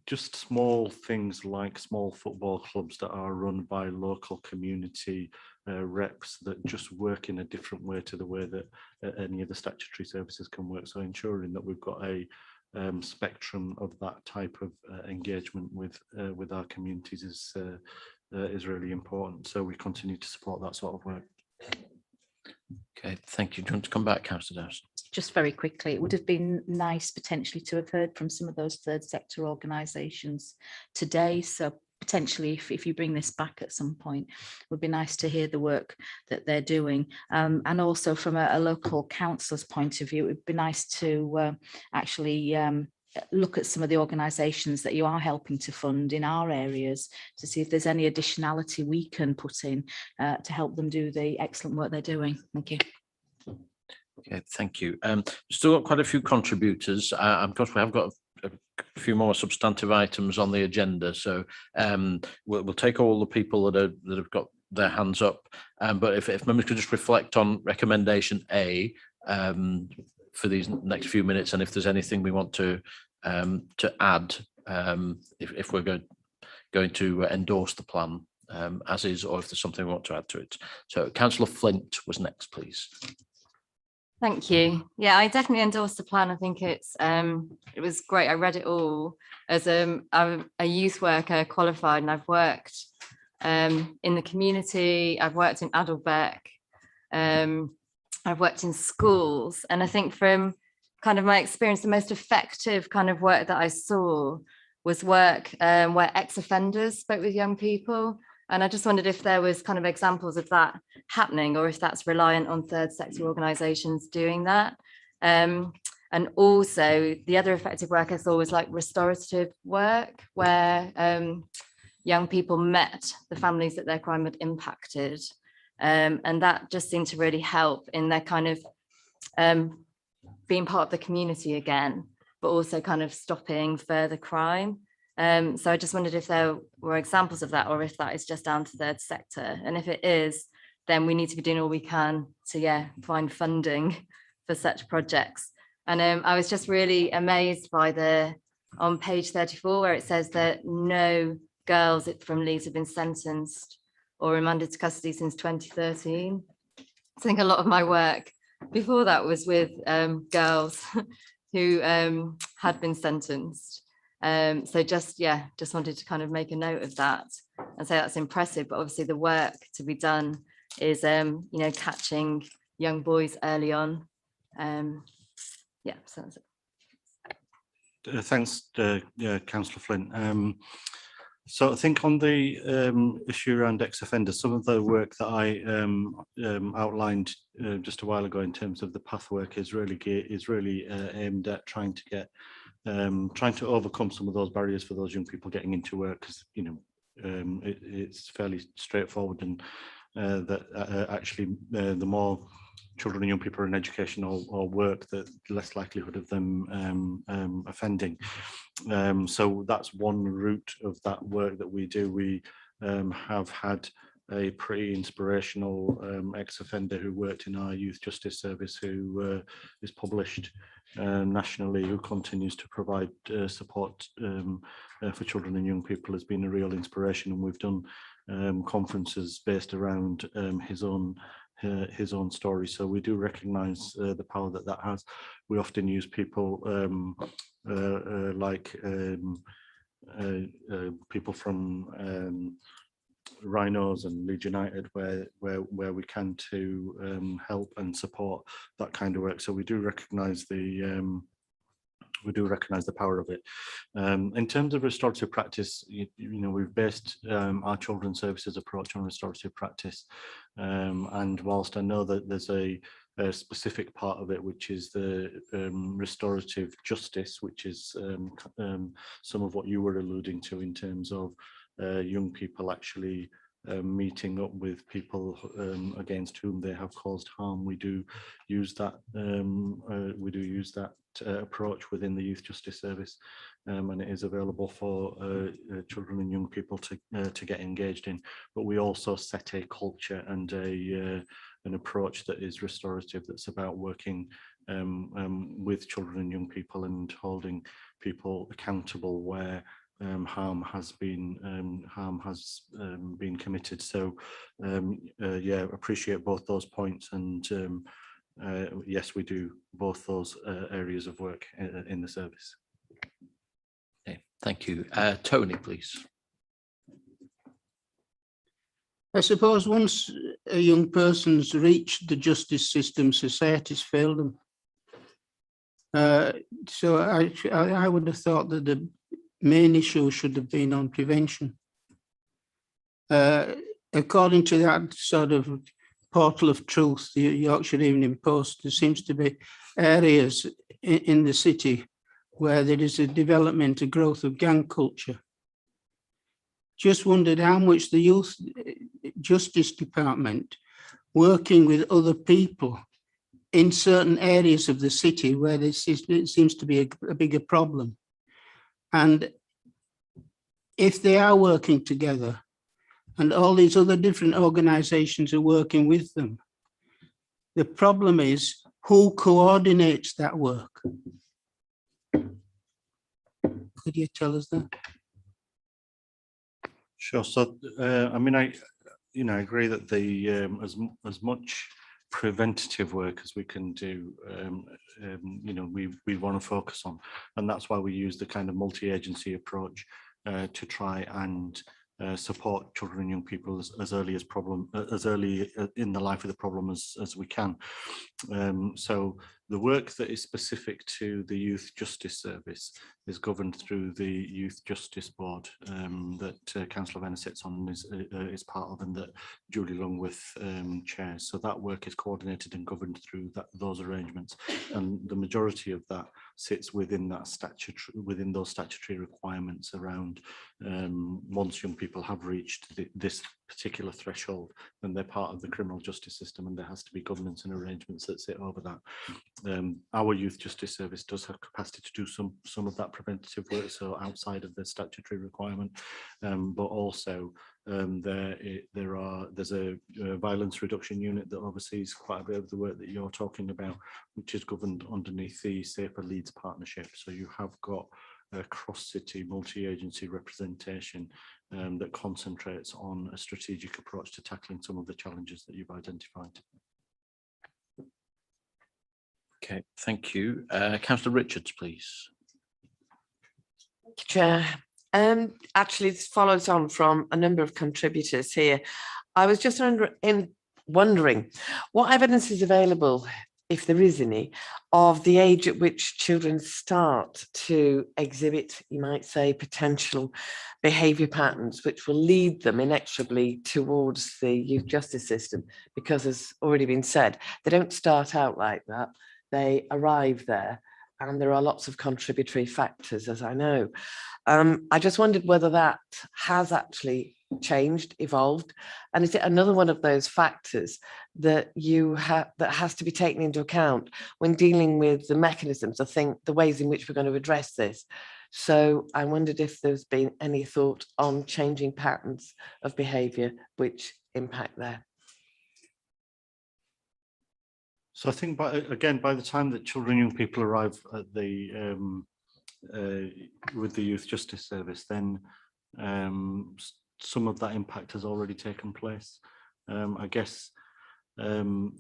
just small things like small football clubs that are run by local community reps that just work in a different way to the way that any of the statutory services can work. So ensuring that we've got a spectrum of that type of engagement with our communities is really important. So we continue to support that sort of work. Okay, thank you. Do you want to come back, Councillor Dowson? just very quickly, it would have been nice potentially to have heard from some of those third sector organisations today. So potentially, if you bring this back at some point, it would be nice to hear the work that they're doing. And also from a local council's point of view, it would be nice to actually look at some of the organisations that you are helping to fund in our areas to see if there's any additionality we can put in to help them do the excellent work they're doing. Thank you. Okay, thank you. Still got quite a few contributors. Of course, we have got a few more substantive items on the agenda, so we'll take all the people that have got their hands up. But if members could just reflect on recommendation A for these next few minutes, and if there's anything we want to add, if we're going to endorse the plan as is, or if there's something we want to add to it. So, Councillor Flint was next, please. Thank you. Yeah, I definitely endorse the plan. I think it was great. I read it all. As I'm a youth worker qualified, and I've worked in the community. I've worked in Adelbeck. I've worked in schools, and I think from kind of my experience, the most effective kind of work that I saw was work where ex-offenders spoke with young people. And I just wondered if there was kind of examples of that happening, or if that's reliant on third sector organisations doing that. And also the other effective work I saw was like restorative work, where young people met the families that their crime had impacted. And that just seemed to really help in their kind of being part of the community again, but also kind of stopping further crime. So I just wondered if there were examples of that, or if that is just down to third sector. And if it is, then we need to be doing all we can to find funding for such projects. And I was just really amazed by on page 34, where it says that no girls from Leeds have been sentenced or remanded to custody since 2013. I think a lot of my work before that was with girls who had been sentenced. So just wanted to kind of make a note of that and say that's impressive, but obviously the work to be done is catching young boys early on. So that's it. Thanks, Councillor Flint. So I think on the issue around ex-offenders, some of the work that I outlined just a while ago in terms of the path work is really aimed at trying to overcome some of those barriers for those young people getting into work, because it's fairly straightforward, and that actually the more children and young people are in education or work, the less likelihood of them offending. So that's one route of that work that we do. We have had a pretty inspirational ex-offender who worked in our youth justice service, who is published nationally, who continues to provide support for children and young people, has been a real inspiration. And we've done conferences based around his own story. So we do recognise the power that has. We often use people like people from Rhinos and Leeds United, where we can to help and support that kind of work. So we do recognise the power of it. In terms of restorative practice, we've based our children's services approach on restorative practice, and whilst I know that there's a specific part of it, which is the restorative justice, which is some of what you were alluding to in terms of young people actually meeting up with people against whom they have caused harm. We do use that approach within the youth justice service, and it is available for children and young people to get engaged in. But we also set a culture and an approach that is restorative, that's about working with children and young people and holding people accountable where harm has been committed. So appreciate both those points, and yes, we do both those areas of work in the service. Okay, thank you. Tony, please. I suppose once a young person's reached the justice system, society's failed them. So I would have thought that the main issue should have been on prevention. According to that sort of portal of truth, the Yorkshire Evening Post, there seems to be areas in the city where there is a development, a growth of gang culture. Just wondered how much the Youth Justice Department, working with other people in certain areas of the city where this is, it seems to be a bigger problem. And if they are working together and all these other different organizations are working with them, the problem is who coordinates that work? Could you tell us that? Sure. So, I mean, I agree that the as much preventative work as we can do, we want to focus on, and that's why we use the kind of multi-agency approach to try and support children and young people as early in the life of the problem as we can. So the work that is specific to the Youth Justice Service is governed through the Youth Justice Board that Councillor Venner sits on and is part of, and that Julie Longworth chairs. So that work is coordinated and governed through those arrangements, and the majority of that sits within those statutory requirements around once young people have reached this particular threshold, then they're part of the criminal justice system, and there has to be governance and arrangements that sit over that. Our Youth Justice Service does have capacity to do some of that preventative work, so outside of the statutory requirement, but also there's a violence reduction unit that oversees quite a bit of the work that you're talking about, which is governed underneath the Safer Leeds partnership. So you have got a cross-city multi-agency representation that concentrates on a strategic approach to tackling some of the challenges that you've identified. Okay, thank you. Councillor Richards, please. Thank you, Chair. Actually, this follows on from a number of contributors here. I was just wondering what evidence is available, if there is any, of the age at which children start to exhibit, you might say, potential behaviour patterns which will lead them inexorably towards the youth justice system, because as already been said, they don't start out like that, they arrive there, and there are lots of contributory factors, as I know. I just wondered whether that has actually changed, evolved, and is it another one of those factors that that has to be taken into account when dealing with the mechanisms, I think, the ways in which we're going to address this. So I wondered if there's been any thought on changing patterns of behaviour which impact there. So I think, by the time that children and young people arrive at the with the Youth Justice Service, then some of that impact has already taken place. I guess, from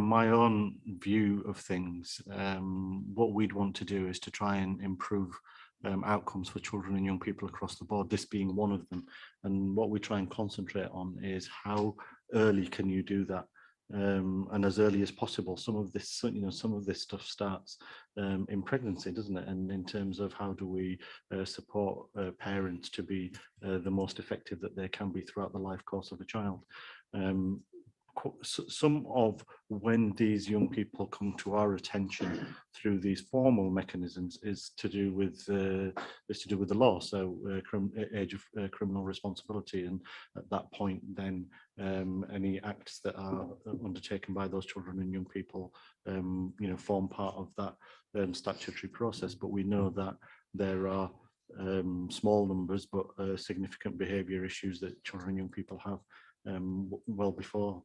my own view of things, what we'd want to do is to try and improve outcomes for children and young people across the board, this being one of them. And what we try and concentrate on is how early can you do that? And as early as possible. Some of this stuff starts in pregnancy, doesn't it? And in terms of how do we support parents to be the most effective that they can be throughout the life course of a child. Some of when these young people come to our attention through these formal mechanisms is to do with the law, so age of criminal responsibility, and at that point then any acts that are undertaken by those children and young people form part of that statutory process. But we know that there are small numbers but significant behaviour issues that children and young people have well before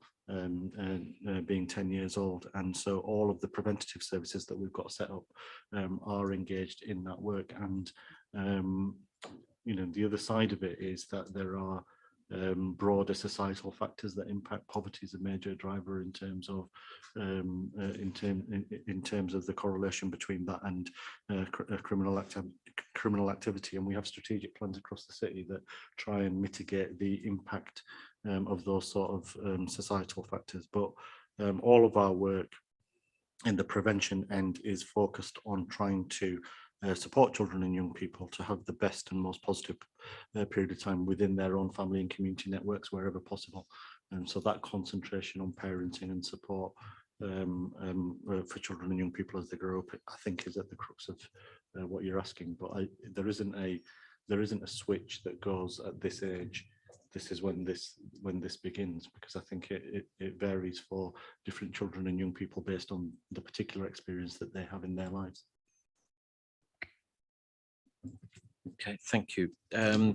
being 10 years old, and so all of the preventative services that we've got set up are engaged in that work. And the other side of it is that there are broader societal factors that impact. Poverty is a major driver in terms of in terms of the correlation between that and criminal activity, and we have strategic plans across the city that try and mitigate the impact of those sort of societal factors. But all of our work in the prevention end is focused on trying to support children and young people to have the best and most positive period of time within their own family and community networks wherever possible. And so that concentration on parenting and support for children and young people as they grow up, I think, is at the crux of what you're asking. But there isn't a switch that goes at this age. This is when this begins, because I think it varies for different children and young people based on the particular experience that they have in their lives. Okay, thank you.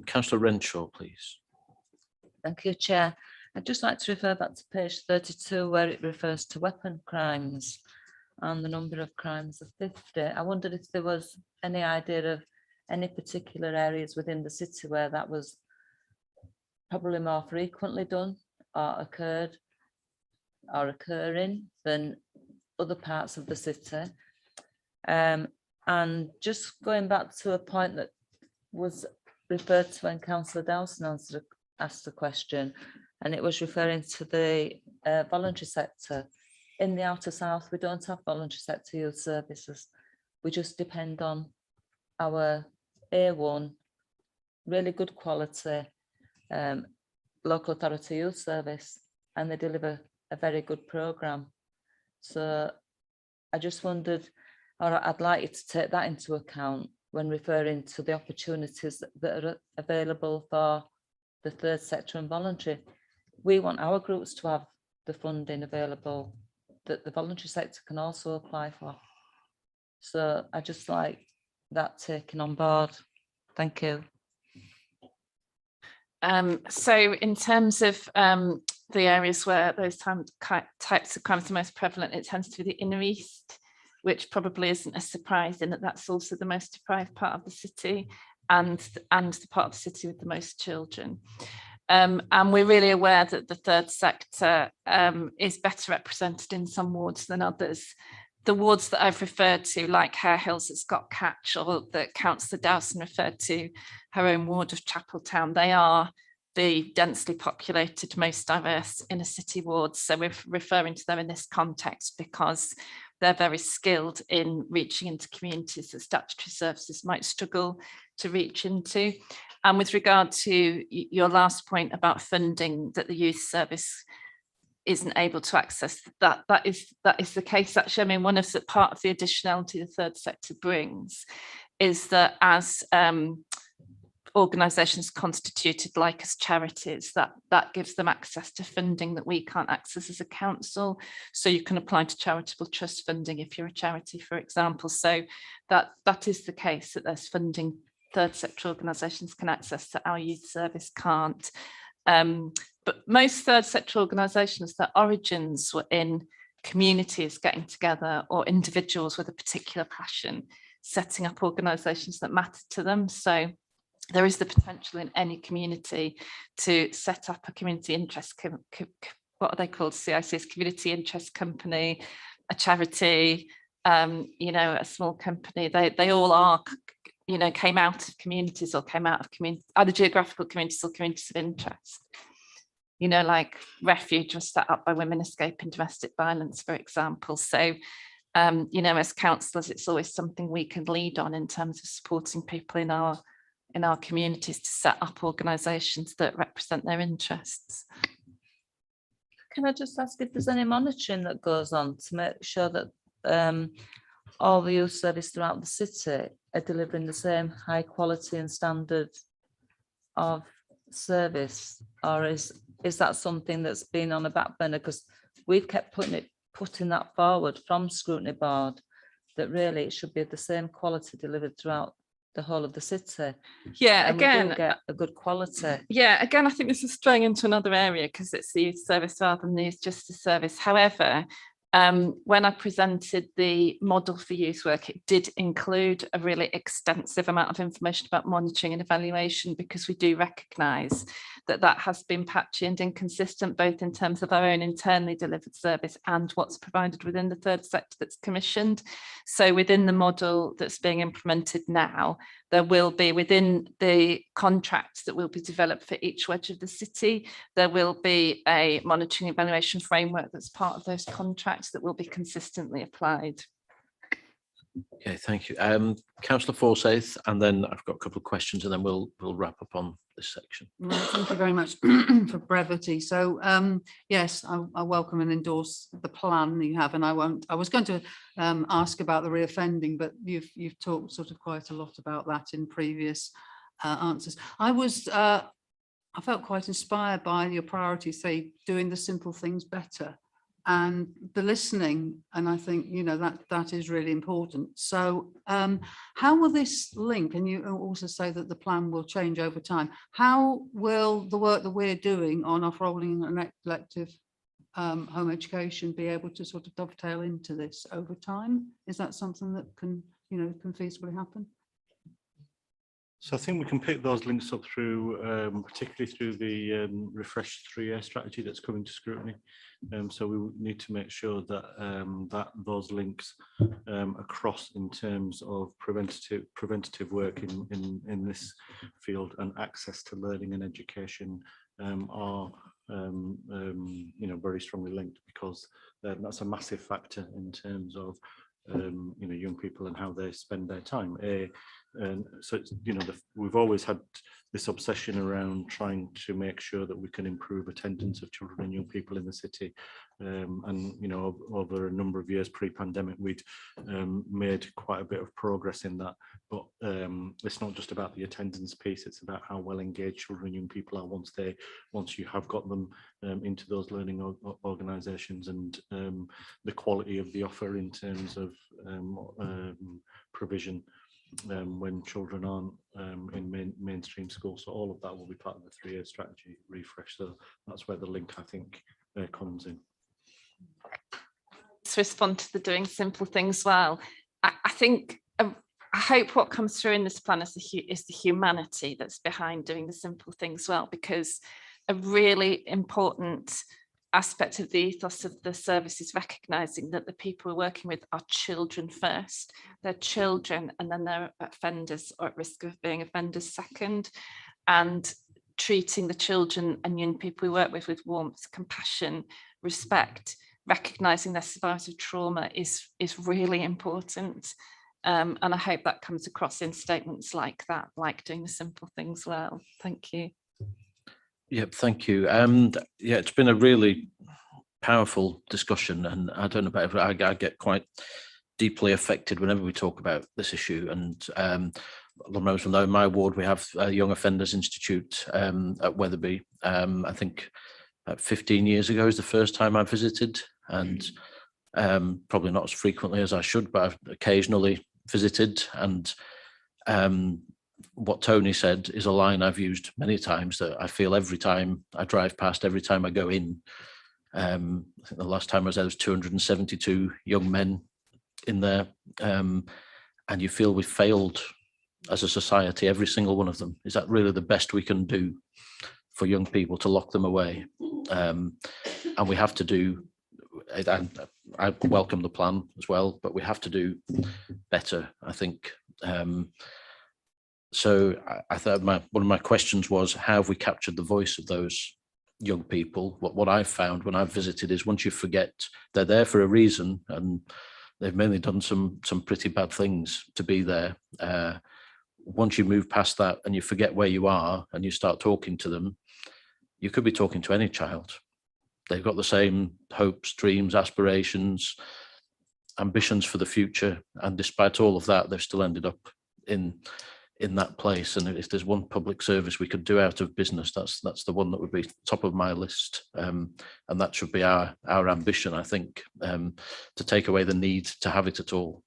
Councillor Renshaw, please. Thank you, Chair. I'd just like to refer back to page 32 where it refers to weapon crimes and the number of crimes of 50. I wondered if there was any idea of any particular areas within the city where that was probably more frequently done or occurred or occurring than other parts of the city. And just going back to a point that was referred to when Councillor Dowson asked the question, and it was referring to the voluntary sector. In the outer south, we don't have voluntary sector youth services. We just depend on our A1, really good quality local authority youth service, and they deliver a very good programme. So I just wondered, or I'd like you to take that into account when referring to the opportunities that are available for the third sector and voluntary. We want our groups to have the funding available that the voluntary sector can also apply for. So I just like that taken on board. Thank you. So in terms of the areas where those types of crimes are most prevalent, it tends to be the inner east, which probably isn't a surprise in that that's also the most deprived part of the city and the part of the city with the most children. And we're really aware that the third sector is better represented in some wards than others. The wards that I've referred to, like Hare Hills at Scott Catch, or that Councillor Dowson referred to, her own ward of Chapeltown, they are the densely populated, most diverse inner city wards. So we're referring to them in this context because they're very skilled in reaching into communities that statutory services might struggle to reach into. And with regard to your last point about funding that the youth service isn't able to access, that is the case. Actually, I mean, one of the part of the additionality the third sector brings is that as organisations constituted like as charities, that gives them access to funding that we can't access as a council. So you can apply to charitable trust funding if you're a charity, for example. So that is the case, that there's funding third sector organisations can access that our youth service can't. But most third sector organisations, their origins were in communities getting together or individuals with a particular passion, setting up organisations that matter to them. So there is the potential in any community to set up a community interest, what are they called? CIC's community interest company, a charity, you know, a small company. They all are, you know, came out of communities or came out of either geographical communities or communities of interest. You know, like Refuge was set up by women escaping domestic violence, for example. So, you know, as councillors, it's always something we can lead on in terms of supporting people in our communities to set up organisations that represent their interests. Can I just ask if there's any monitoring that goes on to make sure that all the youth service throughout the city are delivering the same high quality and standard of service, or is that something that's been on a back burner? Because we've kept putting that forward from Scrutiny Board, that really it should be the same quality delivered throughout the whole of the city. Yeah, and again, we do get a good quality. Yeah, again, I think this is straying into another area because it's the youth service rather than the youth justice service. However, when I presented the model for youth work, it did include a really extensive amount of information about monitoring and evaluation, because we do recognise that that has been patchy and inconsistent, both in terms of our own internally delivered service and what's provided within the third sector that's commissioned. So within the model that's being implemented now, There will be, within the contracts that will be developed for each wedge of the city, there will be a monitoring evaluation framework that's part of those contracts that will be consistently applied. Okay, thank you. Councillor Forsyth, and then I've got a couple of questions, and then we'll wrap up on this section. Right, thank you very much for brevity. So yes, I welcome and endorse the plan you have, and I was going to ask about the reoffending, but you've talked sort of quite a lot about that in previous answers. I felt quite inspired by your priorities, say doing the simple things better and the listening, and I think that is really important. So how will this link, and you also say that the plan will change over time, how will the work that we're doing on off-rolling and elective home education be able to sort of dovetail into this over time? Is that something that can feasibly happen? So I think we can pick those links up through, particularly through the refreshed 3-year strategy that's coming to scrutiny. So we need to make sure that those links across in terms of preventative work in this field and access to learning and education are very strongly linked, because that's a massive factor in terms of young people and how they spend their time. And so it's, we've always had this obsession around trying to make sure that we can improve attendance of children and young people in the city. And over a number of years pre-pandemic, we'd made quite a bit of progress in that. But it's not just about the attendance piece; it's about how well engaged children and young people are once you have got them into those learning organisations, and the quality of the offer in terms of provision when children aren't in mainstream schools. So all of that will be part of the 3-year strategy refresh. So that's where the link, I think, comes in. To respond to the doing simple things well, I think I hope what comes through in this plan is the humanity that's behind doing the simple things well, because a really important aspect of the ethos of the service is recognising that the people we're working with are children first. They're children, and then they're offenders, or at risk of being offenders second, and treating the children and young people we work with warmth, compassion, respect, recognising their survivors of trauma is really important. And I hope that comes across in statements like that, like doing the simple things well. Thank you. Yeah, thank you. Yeah, it's been a really powerful discussion, and I don't know about everyone, I get quite deeply affected whenever we talk about this issue. And a lot of members will know in my ward we have a Young Offenders Institute at Wetherby. I think about 15 years ago is the first time I visited, and probably not as frequently as I should, but I've occasionally visited. And what Tony said is a line I've used many times, that I feel every time I drive past, every time I go in. I think the last time I was there was 272 young men in there, and you feel we've failed as a society, every single one of them. Is that really the best we can do for young people, to lock them away? And we have to do, I welcome the plan as well, but we have to do better, I think. So I thought one of my questions was, how have we captured the voice of those young people? What I've found when I've visited is, once you forget they're there for a reason, and they've mainly done some pretty bad things to be there. Once you move past that and you forget where you are and you start talking to them, you could be talking to any child. They've got the same hopes, dreams, aspirations, ambitions for the future. And despite all of that, they've still ended up in that place. And if there's one public service we could do out of business, that's the one that would be top of my list. And that should be our ambition, I think, to take away the need to have it at all.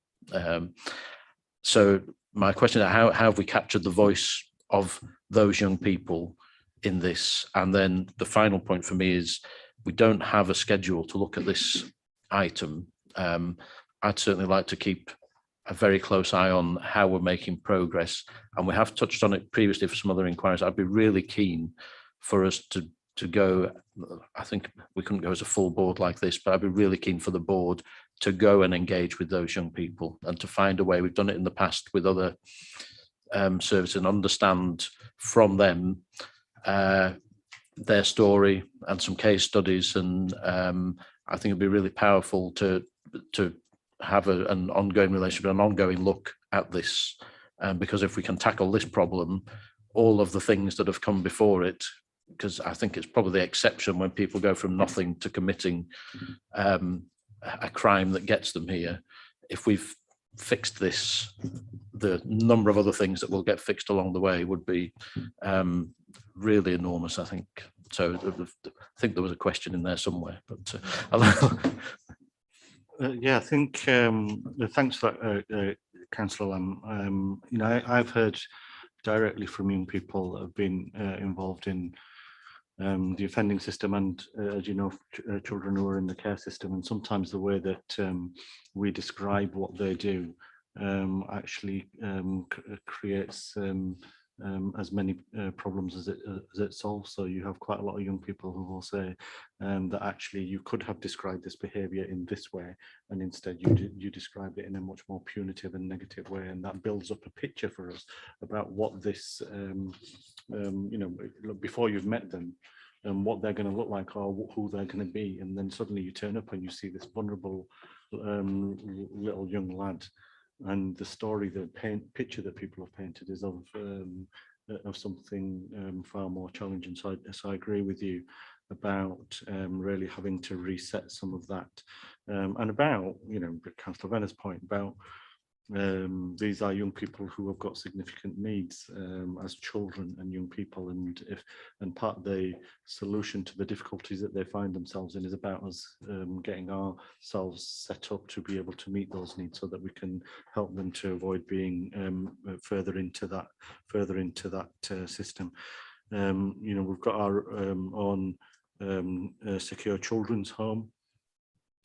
So my question is, how have we captured the voice of those young people in this? And then the final point for me is, we don't have a schedule to look at this item. I'd certainly like to keep a very close eye on how we're making progress, and we have touched on it previously for some other inquiries. I'd be really keen for us to go. I think we couldn't go as a full board like this, but I'd be really keen for the board to go and engage with those young people and to find a way. We've done it in the past with other service and understand from them their story and some case studies. And I think it'd be really powerful to have an ongoing relationship, an ongoing look at this, because if we can tackle this problem, all of the things that have come before it, because I think it's probably the exception when people go from nothing to committing a crime that gets them here. If we've fixed this, the number of other things that will get fixed along the way would be really enormous, I think. So I think there was a question in there somewhere, but yeah, I think thanks for that, Councillor Lamb. You know, I've heard directly from young people that have been involved in the offending system, and as you know, children who are in the care system, and sometimes the way that we describe what they do actually creates as many problems as it solves. So you have quite a lot of young people who will say that actually you could have described this behaviour in this way, and instead you described it in a much more punitive and negative way, and that builds up a picture for us about what this, you know, before you've met them, and what they're going to look like or who they're going to be, and then suddenly you turn up and you see this vulnerable little young lad. And the story, the picture that people have painted is of something far more challenging. So I agree with you about really having to reset some of that, and about, you know, Councillor Venner's point about these are young people who have got significant needs as children and young people, and part of the solution to the difficulties that they find themselves in is about us getting ourselves set up to be able to meet those needs, so that we can help them to avoid being further into that system. You know, we've got our own secure children's home,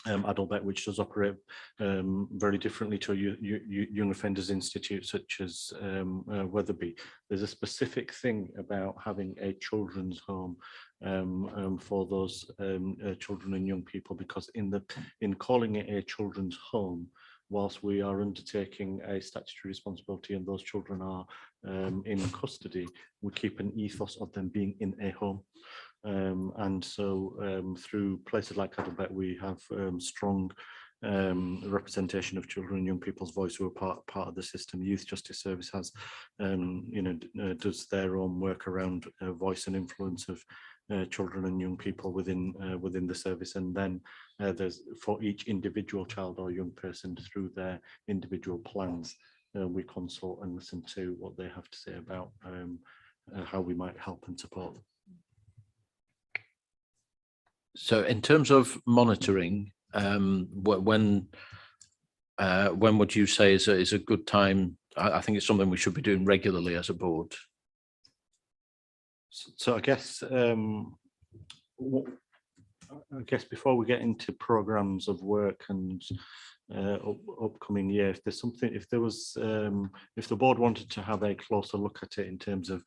Adalbert, which does operate very differently to a young offenders institute such as Wetherby. There's a specific thing about having a children's home for those children and young people, because in calling it a children's home, whilst we are undertaking a statutory responsibility and those children are in custody, we keep an ethos of them being in a home. And so through places like Adalbert, we have strong representation of children and young people's voice who are part of the system. The Youth Justice Service has, you know, does their own work around voice and influence of children and young people within the service, and then there's for each individual child or young person through their individual plans, we consult and listen to what they have to say about how we might help and support them. So in terms of monitoring, when would you say is a good time? I think it's something we should be doing regularly as a board. So I guess before we get into programs of work and upcoming year, if there's something, if the board wanted to have a closer look at it in terms of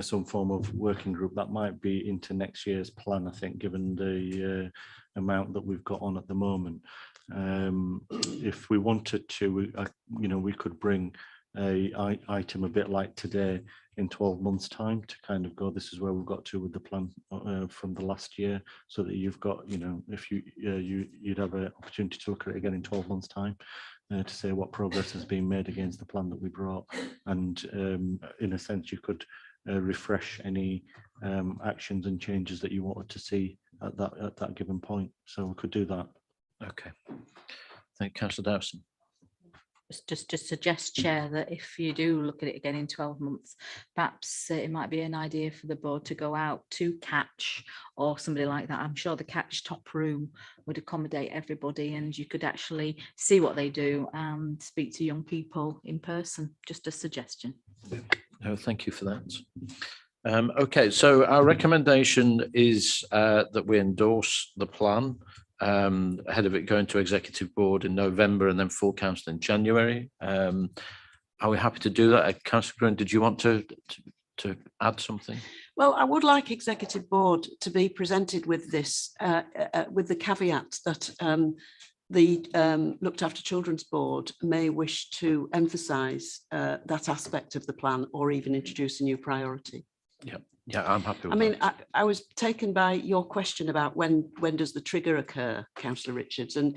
some form of working group, that might be into next year's plan, I think, given the amount that we've got on at the moment. If we wanted to, you know, we could bring a item a bit like today in 12 months time to kind of go, this is where we've got to with the plan from the last year, so that you've got, you know, if you'd have an opportunity to look at it again in 12 months time to say what progress has been made against the plan that we brought, and in a sense you could refresh any actions and changes that you wanted to see at that given point. So we could do that. Okay, thank you, Councillor Dowson. Just suggest, Chair, that if you do look at it again in 12 months, perhaps it might be an idea for the board to go out to Catch or somebody like that. I'm sure the Catch top room would accommodate everybody, and you could actually see what they do and speak to young people in person. Just a suggestion. No, thank you for that. Okay, so our recommendation is that we endorse the plan ahead of it going to executive board in November and then full council in January. Are we happy to do that? Councillor Green, did you want to add something? Well, I would like executive board to be presented with this, with the caveat that the Looked After Children's Board may wish to emphasise that aspect of the plan or even introduce a new priority. Yeah, I'm happy with I mean, that. I was taken by your question about when does the trigger occur, Councillor Richards, and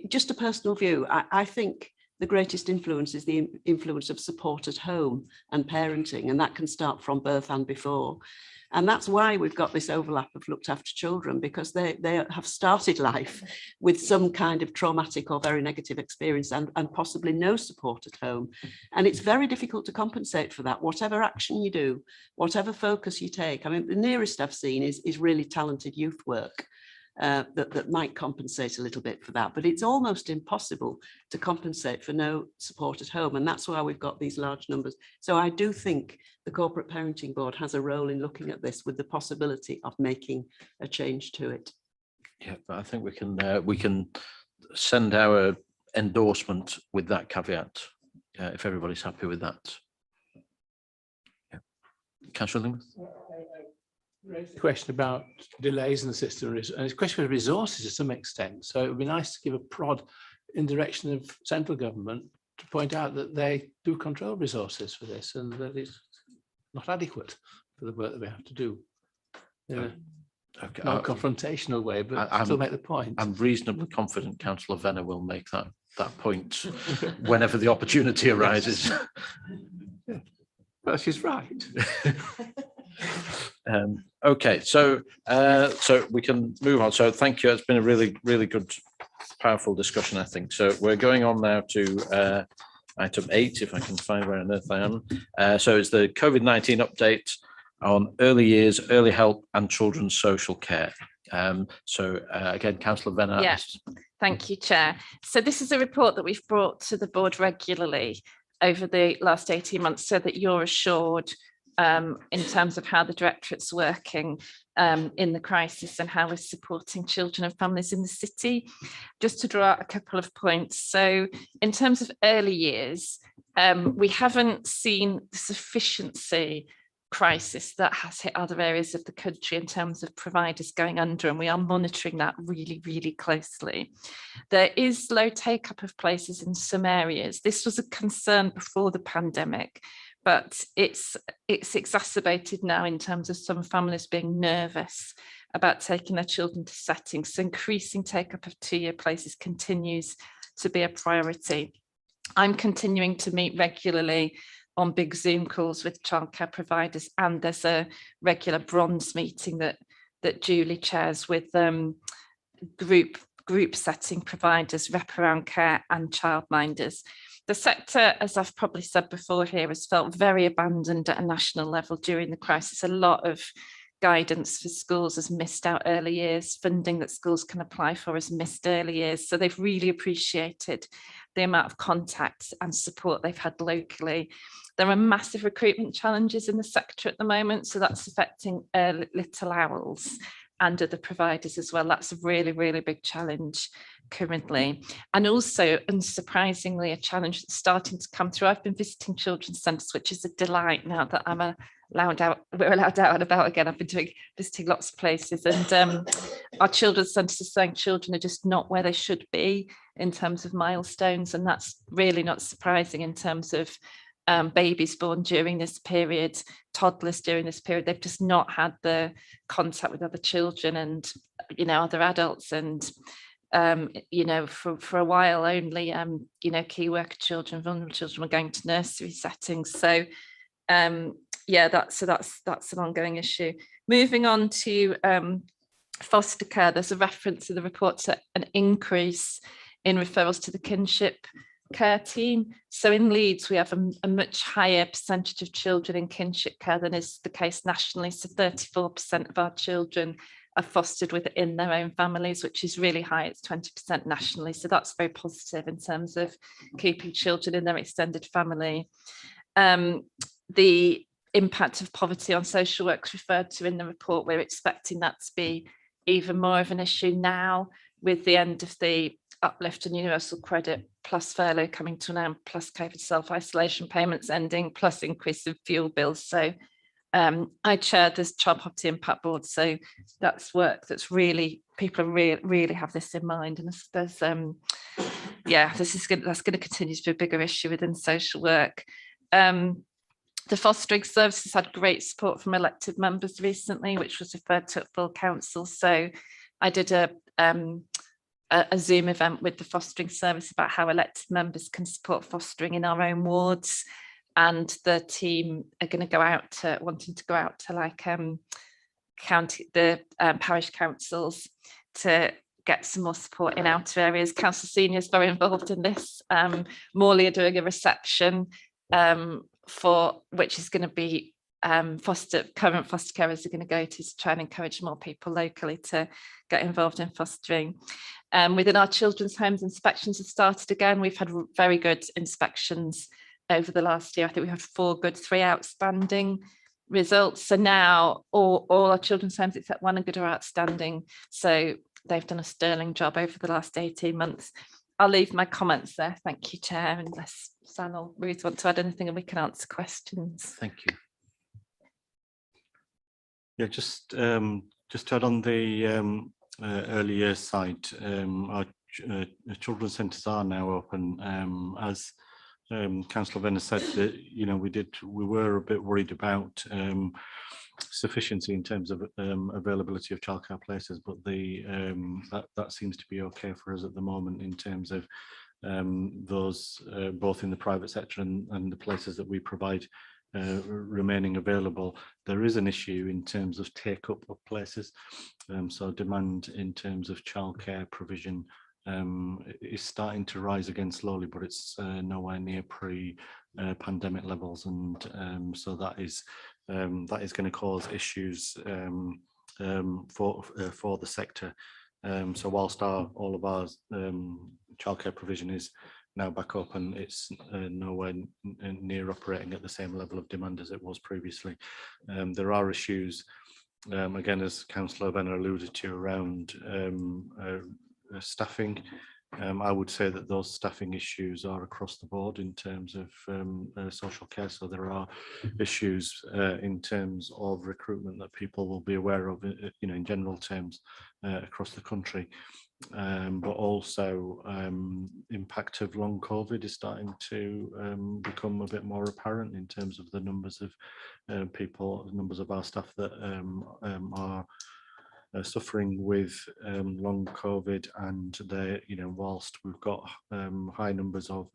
just a personal view, I think the greatest influence is the influence of support at home and parenting, and that can start from birth and before. And that's why we've got this overlap of looked after children, because they have started life with some kind of traumatic or very negative experience and possibly no support at home. And it's very difficult to compensate for that, whatever action you do, whatever focus you take. I mean, the nearest I've seen is really talented youth work. That might compensate a little bit for that, but it's almost impossible to compensate for no support at home, and that's why we've got these large numbers. So I do think the Corporate Parenting Board has a role in looking at this with the possibility of making a change to it. Yeah, but I think we can send our endorsement with that caveat, if everybody's happy with that. Yeah. Councillor Lingworth? Raised the question about delays in the system, and it's a question of resources to some extent. So it would be nice to give a prod in direction of central government to point out that they do control resources for this and that it's not adequate for the work that we have to do. In a non-confrontational way, but still make the point. I'm reasonably confident Councillor Venner will make that point whenever the opportunity arises. Yeah. Well, she's right. Okay, so we can move on. So thank you. It's been a really good, powerful discussion, I think. So we're going on now to item 8, if I can find where on earth I am. So it's the COVID-19 update on early years, early help and children's social care. Again, Councillor Venner. Yes, thank you, Chair. So this is a report that we've brought to the board regularly over the last 18 months so that you're assured in terms of how the Directorate's working in the crisis and how we're supporting children and families in the city. Just to draw out a couple of points. So in terms of early years, we haven't seen the sufficiency crisis that has hit other areas of the country in terms of providers going under, and we are monitoring that really closely. There is low take-up of places in some areas. This was a concern before the pandemic, but it's exacerbated now in terms of some families being nervous about taking their children to settings. So increasing take-up of 2-year places continues to be a priority. I'm continuing to meet regularly on big Zoom calls with childcare providers, and there's a regular bronze meeting that Julie chairs with group setting providers, wraparound care and childminders. The sector, as I've probably said before here, has felt very abandoned at a national level during the crisis. A lot of guidance for schools has missed out early years, funding that schools can apply for has missed early years. So they've really appreciated the amount of contact and support they've had locally. There are massive recruitment challenges in the sector at the moment, so that's affecting little owls and other providers as well. That's a really big challenge currently. And also, unsurprisingly, a challenge that's starting to come through. I've been visiting children's centres, which is a delight now that we're allowed out and about again. I've been visiting lots of places, and our children's centres are saying children are just not where they should be in terms of milestones, and that's really not surprising in terms of babies born during this period, toddlers during this period. They've just not had the contact with other children and other adults, and for a while only key worker children, vulnerable children were going to nursery settings. So that's an ongoing issue. Moving on to foster care, there's a reference in the report to an increase in referrals to the kinship care team. So in Leeds, we have a much higher percentage of children in kinship care than is the case nationally. So 34% of our children are fostered within their own families, which is really high. It's 20% nationally. So that's very positive in terms of keeping children in their extended family. The impact of poverty on social work's referred to in the report. We're expecting that to be even more of an issue now with the end of the uplift in universal credit, plus furlough coming to an end, plus COVID self-isolation payments ending, plus increase in fuel bills. So I chair this Child Poverty Impact Board, so that's work that's really, people are really have this in mind, and there's yeah, that's going to continue to be a bigger issue within social work. The fostering services had great support from elected members recently, which was referred to at full council. So I did a Zoom event with the fostering service about how elected members can support fostering in our own wards. And the team are going to go out to, wanting to go out to like parish councils to get some more support in outer areas. Council Senior is very involved in this. Morley are doing a reception for which is going to be current foster carers are going to go to try and encourage more people locally to get involved in fostering. Within our children's homes, inspections have started again. We've had very good inspections over the last year. I think we had 4 good, 3 outstanding results. So now all our children's homes except one are good or outstanding. So they've done a sterling job over the last 18 months. I'll leave my comments there. Thank you, Chair, unless San or Ruth want to add anything and we can answer questions. Thank you. Yeah, just to add on the earlier side, our children's centres are now open. As Councillor Venner said, that we were a bit worried about sufficiency in terms of availability of childcare places, but that seems to be okay for us at the moment in terms of those both in the private sector and the places that we provide remaining available. There is an issue in terms of take up of places, so demand in terms of childcare provision is starting to rise again slowly, but it's nowhere near pre-pandemic levels, and so that is going to cause issues for the sector. So whilst all of our childcare provision is now back up, and it's nowhere near operating at the same level of demand as it was previously, there are issues, again, as Councillor Venner alluded to, around staffing. I would say that those staffing issues are across the board in terms of social care. So there are issues in terms of recruitment that people will be aware of, in general terms across the country. But also impact of long COVID is starting to become a bit more apparent in terms of the numbers of numbers of our staff that are suffering with long COVID, and they, whilst we've got high numbers of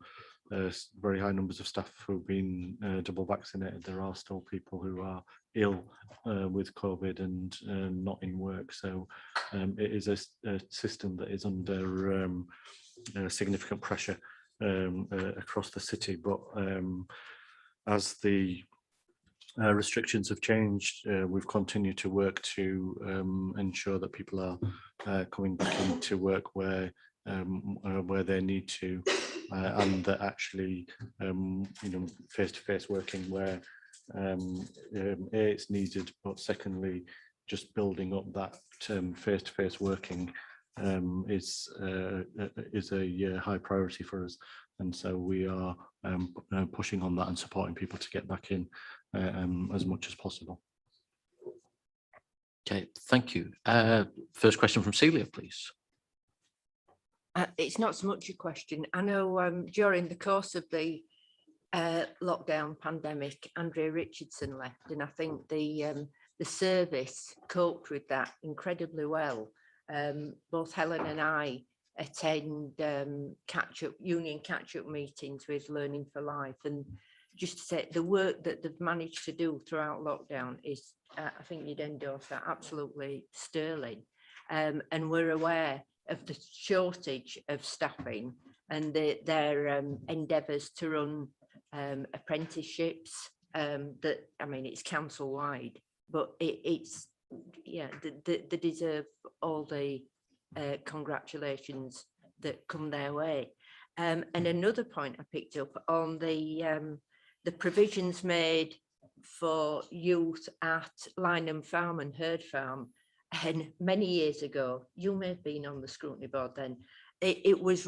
very high numbers of staff who've been double vaccinated, there are still people who are ill with COVID and not in work. So it is a system that is under significant pressure across the city. But as the restrictions have changed, we've continued to work to ensure that people are coming back into work where they need to, and that actually face-to-face working where it's needed, but secondly, just building up that face-to-face working is a high priority for us, and so we are pushing on that and supporting people to get back in as much as possible. Okay, thank you. First question from Celia, please. It's not so much a question. I know during the course of the lockdown pandemic, Andrea Richardson left, and I think the service coped with that incredibly well. Both Helen and I attend union catch-up meetings with Learning for Life, and just to say the work that they've managed to do throughout lockdown is, I think you'd endorse that, absolutely sterling. And we're aware of the shortage of staffing and their endeavours to run apprenticeships. That, I mean, it's council-wide, but it's they deserve all the congratulations that come their way. And another point I picked up on the provisions made for youth at Lynham Farm and Herd Farm, and many years ago, you may have been on the scrutiny board then, there was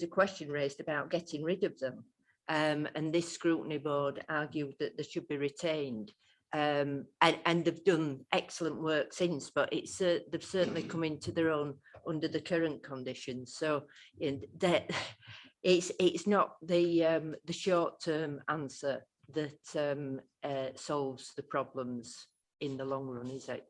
a question raised about getting rid of them, and this scrutiny board argued that they should be retained. and they've done excellent work since, but they've certainly come into their own under the current conditions. So that it's not the short-term answer that solves the problems in the long run, is it?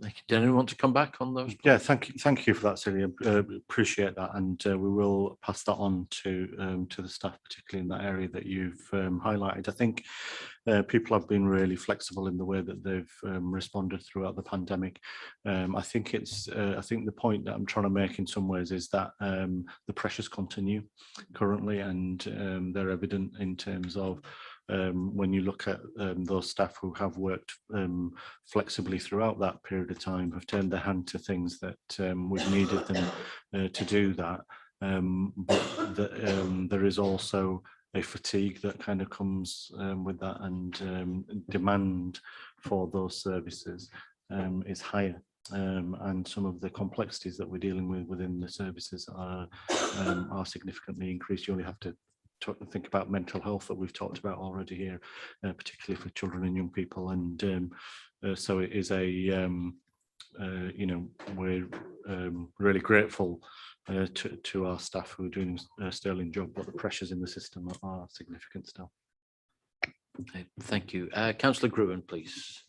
Thank you. Did anyone want to come back on those? Yeah, thank you for that, Celia. Appreciate that, and we will pass that on to the staff, particularly in that area that you've highlighted. I think people have been really flexible in the way that they've responded throughout the pandemic. I think the point that I'm trying to make in some ways is that the pressures continue currently, and they're evident in terms of when you look at those staff who have worked flexibly throughout that period of time, have turned their hand to things that we've needed them to do that. But there is also a fatigue that kind of comes with that, and demand for those services is higher. And some of the complexities that we're dealing with within the services are significantly increased. You only have to think about mental health that we've talked about already here, particularly for children and young people. And so it is we're really grateful to our staff who are doing a sterling job, but the pressures in the system are significant still. Okay, thank you. Councillor Gruen, please.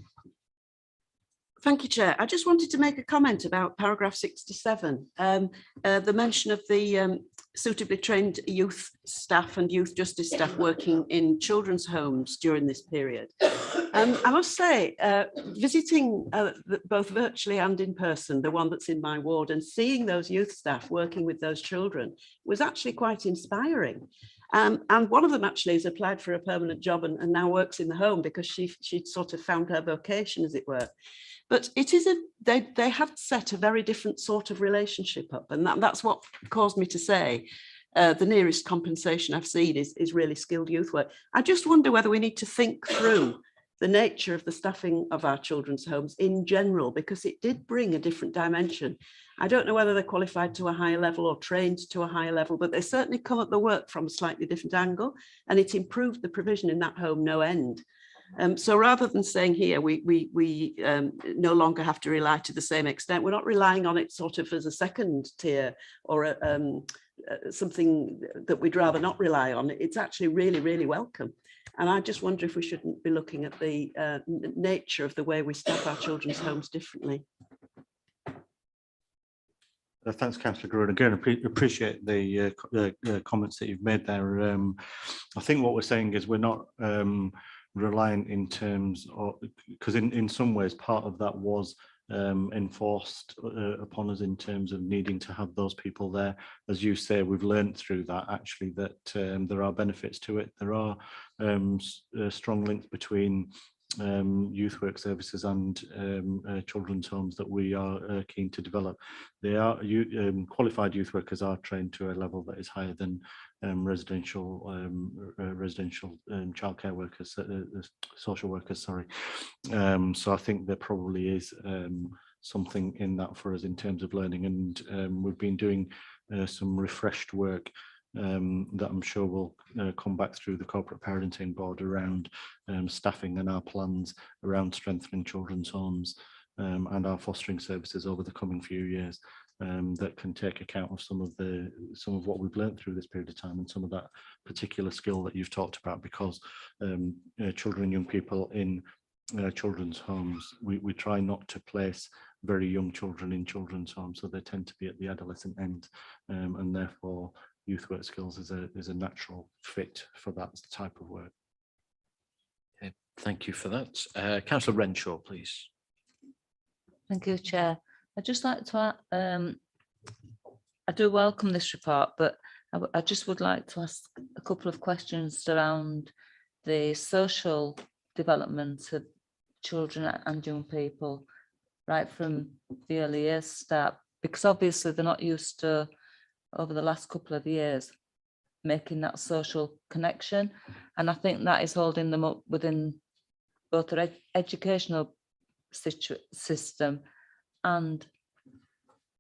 Thank you, Chair. I just wanted to make a comment about paragraph 67, the mention of the suitably trained youth staff and youth justice staff working in children's homes during this period. I must say, visiting both virtually and in person, the one that's in my ward, and seeing those youth staff working with those children was actually quite inspiring. And one of them actually has applied for a permanent job and now works in the home because she'd sort of found her vocation, as it were. But it is they have set a very different sort of relationship up, and that's what caused me to say the nearest compensation I've seen is really skilled youth work. I just wonder whether we need to think through the nature of the staffing of our children's homes in general, because it did bring a different dimension. I don't know whether they're qualified to a higher level or trained to a higher level, but they certainly come at the work from a slightly different angle, and it improved the provision in that home no end. So rather than saying here we no longer have to rely to the same extent, we're not relying on it sort of as a second tier or something that we'd rather not rely on. It's actually really, really welcome. And I just wonder if we shouldn't be looking at the nature of the way we staff our children's homes differently. Thanks, Councillor Gruen. Again, appreciate the comments that you've made there. I think what we're saying is we're not reliant in terms of, because in some ways part of that was enforced upon us in terms of needing to have those people there. As you say, we've learned through that actually that there are benefits to it. There are strong links between youth work services and children's homes that we are keen to develop. They are qualified youth workers are trained to a level that is higher than residential childcare workers, social workers, sorry. So I think there probably is something in that for us in terms of learning, and we've been doing some refreshed work that I'm sure will come back through the corporate parenting board around staffing and our plans around strengthening children's homes and our fostering services over the coming few years, that can take account of some of what we've learned through this period of time and some of that particular skill that you've talked about, because children and young people in children's homes, we try not to place very young children in children's homes, so they tend to be at the adolescent end, and therefore youth work skills is a natural fit for that type of work. Okay, thank you for that. Councillor Renshaw, please. Thank you, Chair. I'd just like to, I do welcome this report, but I just would like to ask a couple of questions around the social development of children and young people right from the early years start, because obviously they're not used to, over the last couple of years, making that social connection. And I think that is holding them up within both their educational system and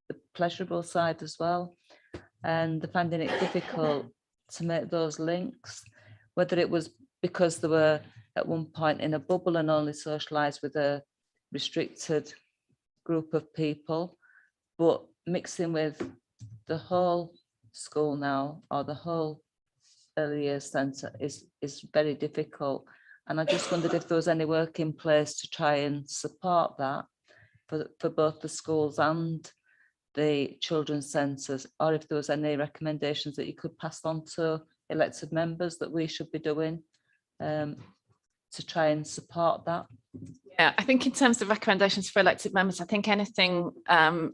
the pleasurable side as well. And they're finding it difficult to make those links, whether it was because they were at one point in a bubble and only socialised with a restricted group of people, but mixing with the whole school now or the whole early years centre is very difficult. And I just wondered if there was any work in place to try and support that for both the schools and the children's centres, or if there was any recommendations that you could pass on to elected members that we should be doing to try and support that. Yeah, I think in terms of recommendations for elected members, I think anything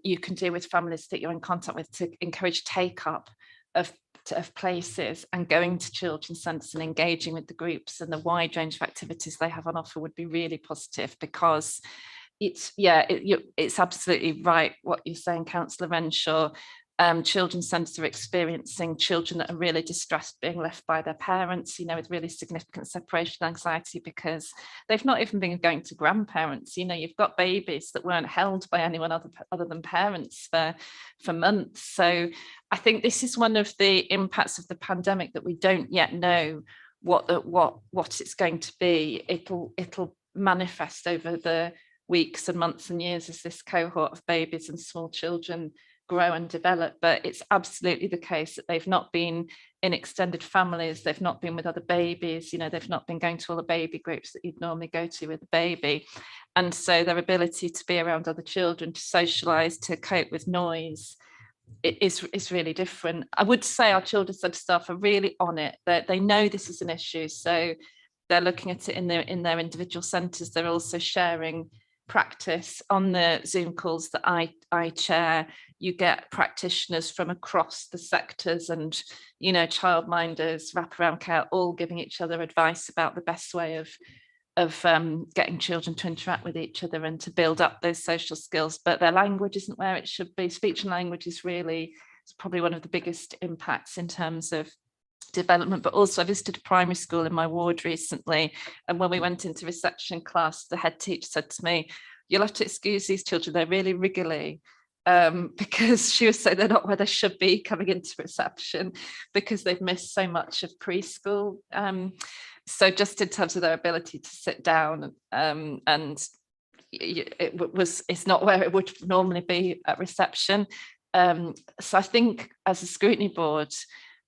you can do with families that you're in contact with to encourage take up of places and going to children's centres and engaging with the groups and the wide range of activities they have on offer would be really positive, because it's absolutely right what you're saying, Councillor Renshaw. Children's centres are experiencing children that are really distressed being left by their parents, with really significant separation anxiety because they've not even been going to grandparents. You've got babies that weren't held by anyone other than parents for months. So I think this is one of the impacts of the pandemic that we don't yet know what it's going to be. It'll manifest over the weeks and months and years as this cohort of babies and small children grow and develop. But it's absolutely the case that they've not been in extended families, they've not been with other babies, they've not been going to all the baby groups that you'd normally go to with a baby. And so their ability to be around other children, to socialise, to cope with noise, is really different. I would say our children's centre staff are really on it. They know this is an issue, so they're looking at it in their individual centres. They're also sharing practice on the Zoom calls that I chair. You get practitioners from across the sectors and childminders, wraparound care, all giving each other advice about the best way of getting children to interact with each other and to build up those social skills. But their language isn't where it should be. Speech and language is probably one of the biggest impacts in terms of development. But also I visited a primary school in my ward recently, and when we went into reception class, the head teacher said to me, "You'll have to excuse these children, they're really wriggly," because she was saying they're not where they should be coming into reception because they've missed so much of preschool. So just in terms of their ability to sit down, and it's not where it would normally be at reception. So I think as a scrutiny board,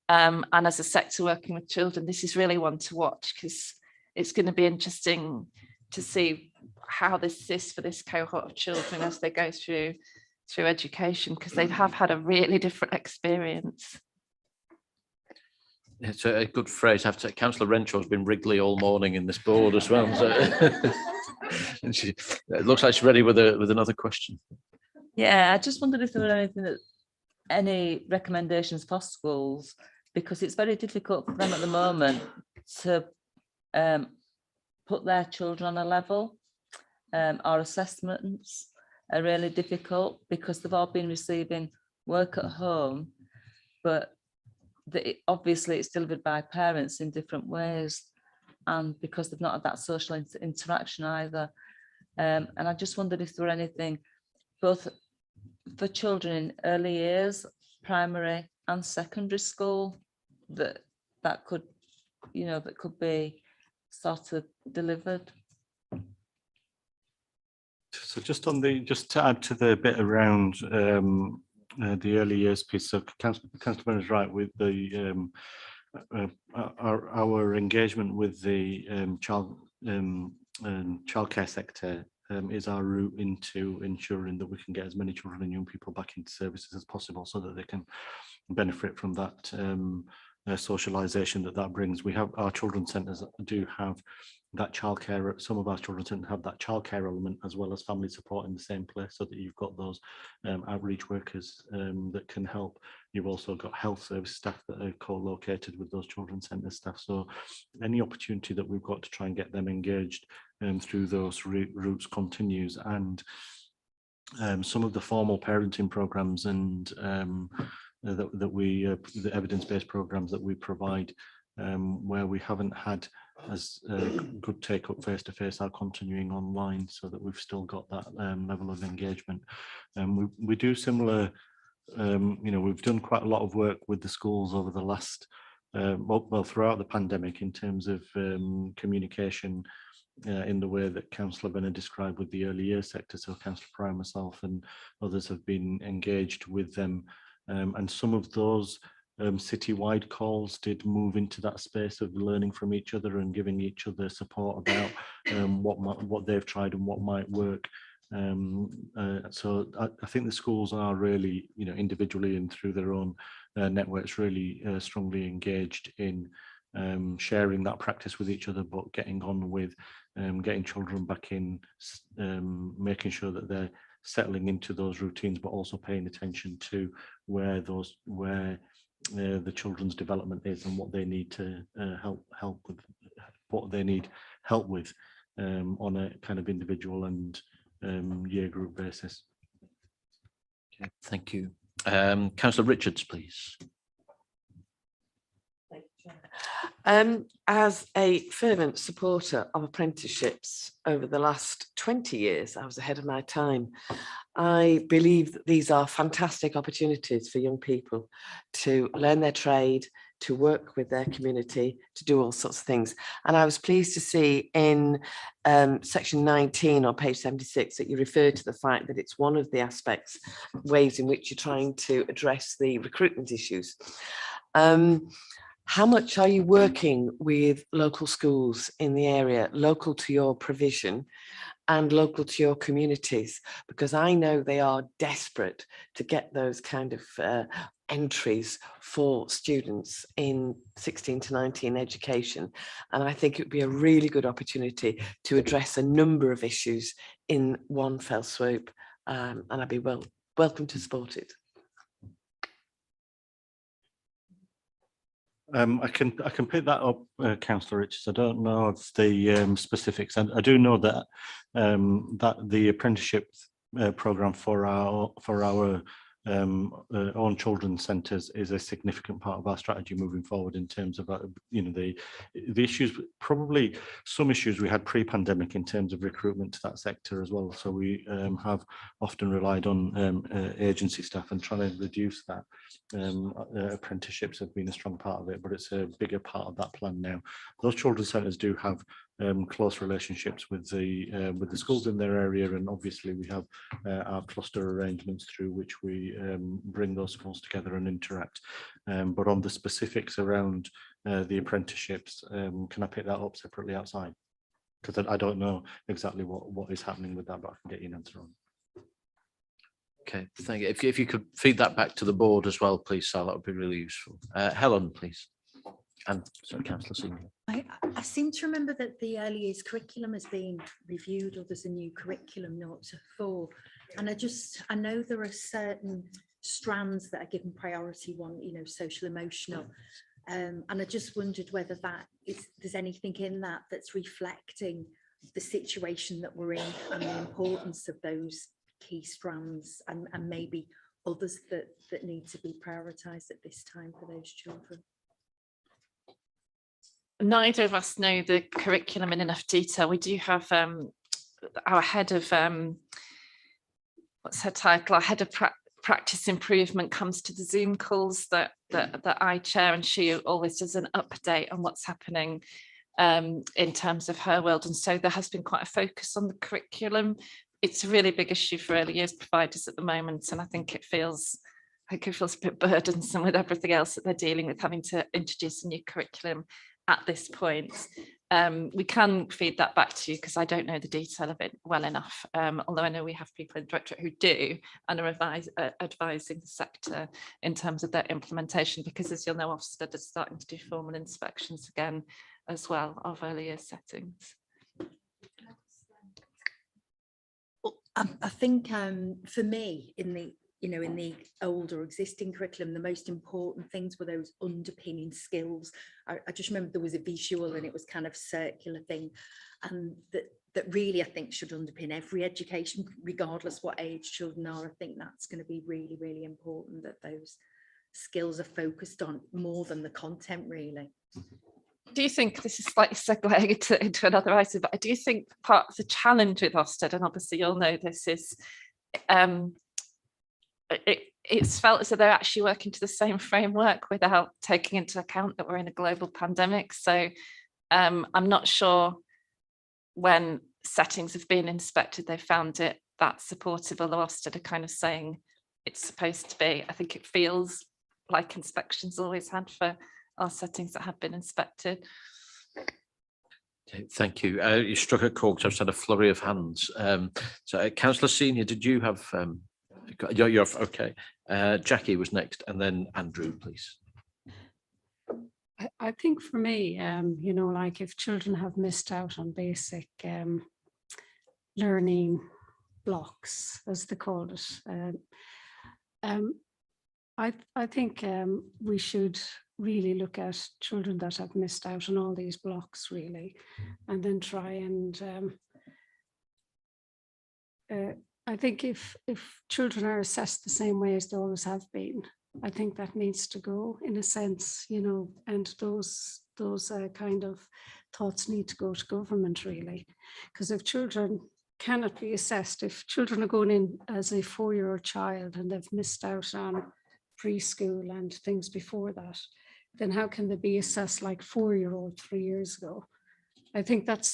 and as a sector working with children, this is really one to watch, because it's going to be interesting to see how this is for this cohort of children as they go through education, because they have had a really different experience. It's a good phrase. I have to. Councillor Renshaw has been wriggly all morning in this board as well. So and it looks like she's ready with another question. Yeah, I just wondered if there were any recommendations for schools, because it's very difficult for them at the moment to put their children on a level. Our assessments are really difficult because they've all been receiving work at home, but obviously it's delivered by parents in different ways, and because they've not had that social interaction either. And I just wondered if there were anything both for children in early years, primary and secondary school, that could be sort of delivered. So just to add to the bit around the early years piece, so Councillor Bennett is right with the our engagement with the childcare sector is our route into ensuring that we can get as many children and young people back into services as possible, so that they can benefit from that socialisation that brings. We have our children's centres do have that childcare. Some of our children's centres have that childcare element as well as family support in the same place, so that you've got those outreach workers that can help. You've also got health service staff that are co-located with those children's centre staff. So any opportunity that we've got to try and get them engaged through those routes continues. And some of the formal parenting programmes and the evidence-based programs that we provide, where we haven't had as good take up face-to-face, are continuing online, so that we've still got that level of engagement. We do similar, we've done quite a lot of work with the schools over the last well, throughout the pandemic in terms of communication in the way that Councillor Bennett described with the early years sector. So Councillor Pryor, myself and others have been engaged with them, and some of those citywide calls did move into that space of learning from each other and giving each other support about what they've tried and what might work. So I think the schools are really, individually and through their own networks, really strongly engaged in sharing that practice with each other, but getting on with getting children back in, making sure that they're settling into those routines, but also paying attention to where the children's development is and what they need to help with, what they need help with on a kind of individual and year group basis. Okay, thank you. Councillor Richards, please. As a fervent supporter of apprenticeships over the last 20 years, I was ahead of my time. I believe that these are fantastic opportunities for young people to learn their trade, to work with their community, to do all sorts of things. And I was pleased to see in section 19 on page 76 that you referred to the fact that it's one of the aspects, ways in which you're trying to address the recruitment issues. How much are you working with local schools in the area, local to your provision and local to your communities? Because I know they are desperate to get those kind of entries for students in 16 to 19 education. And I think it would be a really good opportunity to address a number of issues in one fell swoop. And I'd be welcome to support it. I can pick that up, Councillor Richards. I don't know of the specifics. I do know that that the apprenticeship programme for our own children's centres is a significant part of our strategy moving forward in terms of the issues, probably some issues we had pre-pandemic in terms of recruitment to that sector as well. So we have often relied on agency staff and trying to reduce that. Apprenticeships have been a strong part of it, but it's a bigger part of that plan now. Those children's centres do have close relationships with the schools in their area, and obviously we have our cluster arrangements through which we bring those schools together and interact. But on the specifics around the apprenticeships, can I pick that up separately outside? Because I don't know exactly what is happening with that, but I can get you an answer on. Okay, thank you. If you could feed that back to the board as well, please, Sal, that would be really useful. Helen, please. And sorry, Councillor Senior. I seem to remember that the early years curriculum has been reviewed, or there's a new curriculum 0 to 4. And I know there are certain strands that are given priority, one, social emotional. And I just wondered whether there's anything in that that's reflecting the situation that we're in and the importance of those key strands, and maybe others that need to be prioritised at this time for those children. Neither of us know the curriculum in enough detail. We do have our head of, what's her title? Our head of practice improvement comes to the Zoom calls that I chair, and she always does an update on what's happening in terms of her world. And so there has been quite a focus on the curriculum. It's a really big issue for early years providers at the moment, and I think it feels a bit burdensome with everything else that they're dealing with, having to introduce a new curriculum at this point. We can feed that back to you because I don't know the detail of it well enough, although I know we have people in the Directorate who do and are advising the sector in terms of their implementation, because as you'll know, Ofsted is starting to do formal inspections again as well of early years settings. I think for me, in the older existing curriculum, the most important things were those underpinning skills. I just remember there was a visual and it was kind of circular thing, and that really I think should underpin every education, regardless what age children are. I think that's going to be really, really important, that those skills are focused on more than the content, really. Do you think, this is slightly segueing into another item, but I do think part of the challenge with Ofsted, and obviously you'll know this, is it's felt as though they're actually working to the same framework without taking into account that we're in a global pandemic. So I'm not sure when settings have been inspected, they found it that supportive, although Ofsted are kind of saying it's supposed to be. I think it feels like inspections always had for our settings that have been inspected. Okay, thank you. You struck a chord, so I've just had a flurry of hands. So Councillor Senior, did you have, you're okay. Jackie was next, and then Andrew, please. I think for me, you know, like if children have missed out on basic learning blocks, as they call it, I think we should really look at children that have missed out on all these blocks, really, and then try and I think if children are assessed the same way as they always have been, I think that needs to go, in a sense, you know, and those kind of thoughts need to go to government, really, because if children cannot be assessed, if children are going in as a 4-year-old child and they've missed out on preschool and things before that, then how can they be assessed like 4-year-old 3 years ago? I think that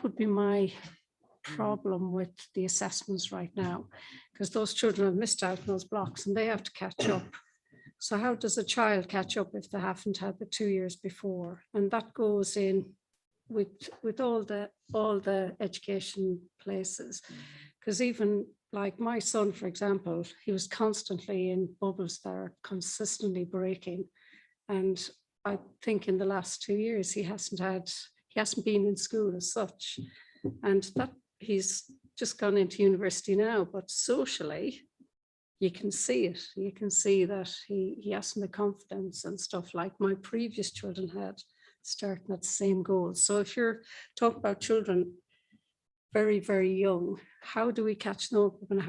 would be my problem with the assessments right now, because those children have missed out on those blocks and they have to catch up. So how does a child catch up if they haven't had the 2 years before? And that goes in with all the education places, because even like my son, for example, he was constantly in bubbles that are consistently breaking, and I think in the last 2 years he hasn't been in school as such, and that he's just gone into university now, but socially you can see it. You can see that he hasn't the confidence and stuff like my previous children had, starting at the same goals. So if you're talking about children very, very young, how do we catch them up, and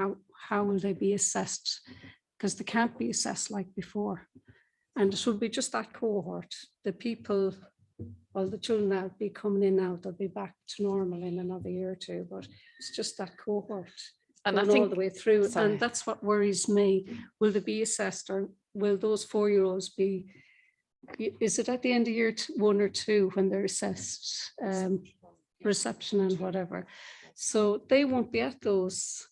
how will they be assessed? Because they can't be assessed like before. And it should be just that cohort. The people, well, the children that will be coming in now, they'll be back to normal in another year or two, but it's just that cohort. And I think all the way through, and that's what worries me. Will they be assessed, or will those 4-year-olds be? Is it at the end of year 1 or 2 when they're assessed reception and whatever? So they won't be at those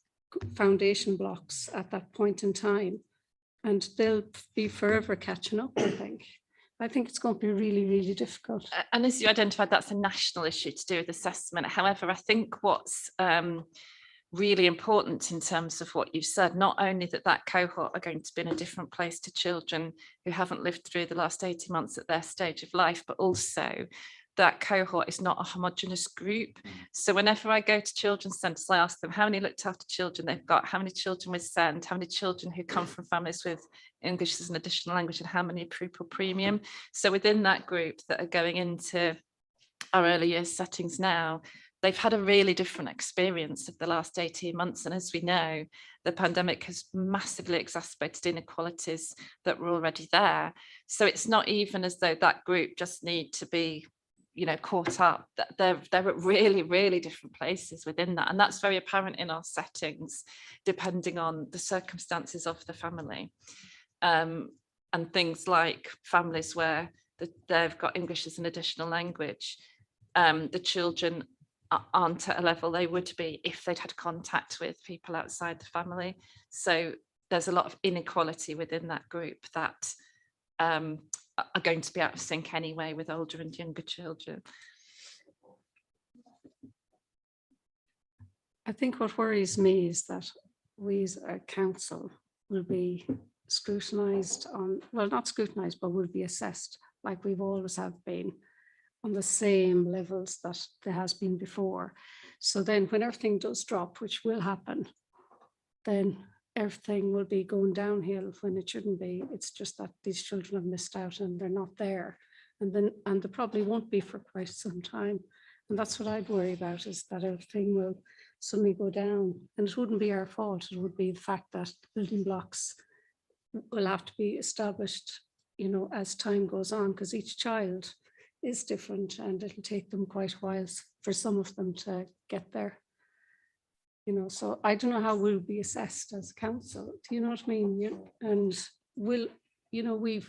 foundation blocks at that point in time, and they'll be forever catching up, I think. I think it's going to be really, really difficult. And as you identified, that's a national issue to do with assessment. However, I think what's really important in terms of what you've said, not only that cohort are going to be in a different place to children who haven't lived through the last 18 months at their stage of life, but also that cohort is not a homogenous group. So whenever I go to children's centres, I ask them how many looked after children they've got, how many children with SEND, how many children who come from families with English as an additional language, and how many pupil premium. So within that group that are going into our early years settings now, they've had a really different experience of the last 18 months. And as we know, the pandemic has massively exacerbated inequalities that were already there. So it's not even as though that group just need to be, you know, caught up. That they're at really, really different places within that. And that's very apparent in our settings, depending on the circumstances of the family. And things like families where they've got English as an additional language, the children aren't at a level they would be if they'd had contact with people outside the family. So there's a lot of inequality within that group that are going to be out of sync anyway with older and younger children. I think what worries me is that we as a council will be scrutinised on, well, not scrutinised, but will be assessed like we've always have been, on the same levels that there has been before. So then when everything does drop, which will happen, then everything will be going downhill when it shouldn't be. It's just that these children have missed out and they're not there. And they probably won't be for quite some time. And that's what I'd worry about, is that everything will suddenly go down. And it wouldn't be our fault. It would be the fact that building blocks will have to be established, you know, as time goes on, because each child is different and it'll take them quite a while for some of them to get there. You know, so I don't know how we'll be assessed as council. Do you know what I mean? And we'll, you know, we've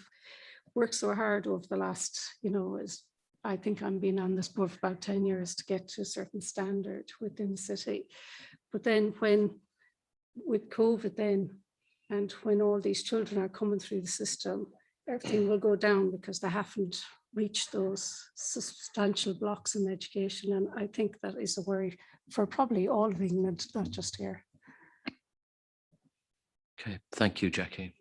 worked so hard over the last, you know, as I think I'm being on this board for about 10 years to get to a certain standard within the city. But then when with COVID then, and when all these children are coming through the system, everything will go down because they haven't reached those substantial blocks in education. And I think that is a worry for probably all of England, not just here. Okay, thank you, Jackie.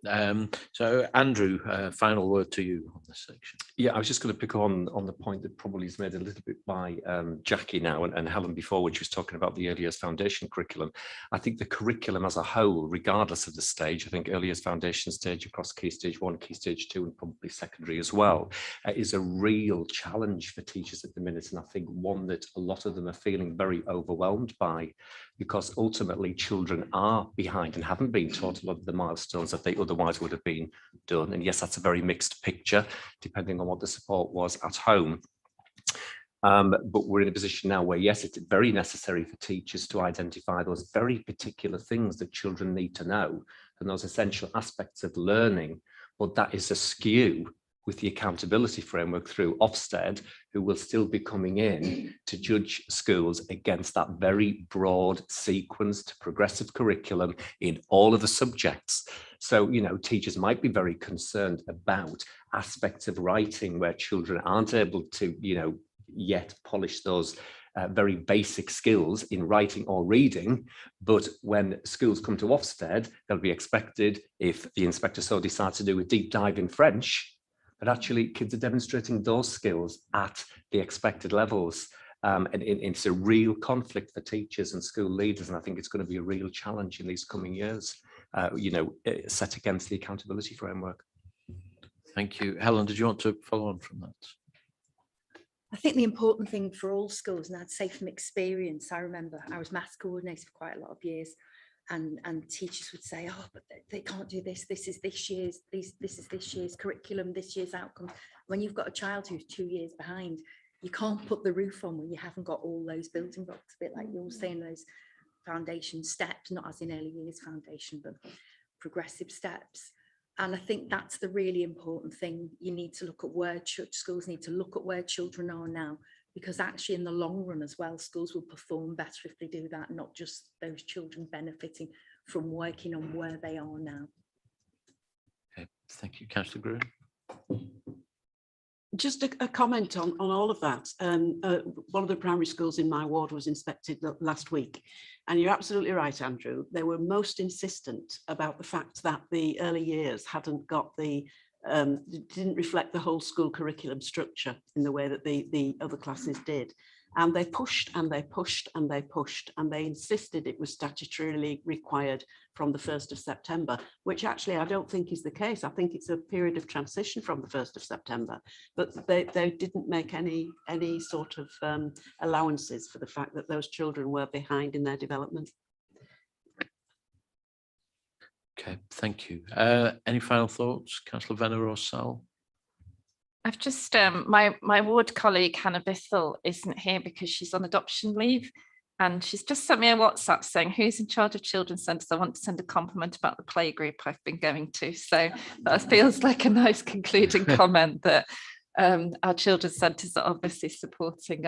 So Andrew, final word to you on this section. Yeah, I was just going to pick on the point that probably is made a little bit by Jackie now and Helen before, when she was talking about the early years foundation curriculum. I think the curriculum as a whole, regardless of the stage, I think early years foundation stage across Key Stage 1, Key Stage 2 and probably secondary as well, is a real challenge for teachers at the minute. And I think one that a lot of them are feeling very overwhelmed by, because ultimately children are behind and haven't been taught a lot of the milestones that they otherwise would have been done. And yes, that's a very mixed picture, depending on what the support was at home. But we're in a position now where, yes, it's very necessary for teachers to identify those very particular things that children need to know and those essential aspects of learning. But that is askew with the accountability framework through Ofsted, who will still be coming in to judge schools against that very broad sequenced progressive curriculum in all of the subjects. So, you know, teachers might be very concerned about aspects of writing where children aren't able to, you know, yet polish those very basic skills in writing or reading. But when schools come to Ofsted, they'll be expected, if the inspector so decides, to do a deep dive in French, but actually kids are demonstrating those skills at the expected levels. And it's a real conflict for teachers and school leaders. And I think it's going to be a real challenge in these coming years, you know, set against the accountability framework. Thank you. Helen, did you want to follow on from that? I think the important thing for all schools, and I'd say from experience, I remember I was maths coordinator for quite a lot of years, and teachers would say, oh, but they can't do this. This is this year's curriculum, this year's outcome. When you've got a child who's 2 years behind, you can't put the roof on when you haven't got all those building blocks, a bit like you're saying, those foundation steps, not as in early years foundation, but progressive steps. And I think that's the really important thing. You need to look at where schools need to look at where children are now, because actually in the long run as well, schools will perform better if they do that, not just those children benefiting from working on where they are now. Okay, thank you, Councillor Gruen. Just a comment on all of that. One of the primary schools in my ward was inspected last week. And you're absolutely right, Andrew. They were most insistent about the fact that the early years hadn't got the, didn't reflect the whole school curriculum structure in the way that the other classes did. And they pushed and they pushed and they pushed, and they insisted it was statutorily required from the 1st of September, which actually I don't think is the case. I think it's a period of transition from the 1st of September, but they didn't make any sort of allowances for the fact that those children were behind in their development. Okay, thank you. Any final thoughts, Councillor Venner or Sal? I've just, my ward colleague, Hannah Bithell, isn't here because she's on adoption leave. And she's just sent me a WhatsApp saying, who's in charge of children's centres? I want to send a compliment about the play group I've been going to. So that feels like a nice concluding comment that our children's centres are obviously supporting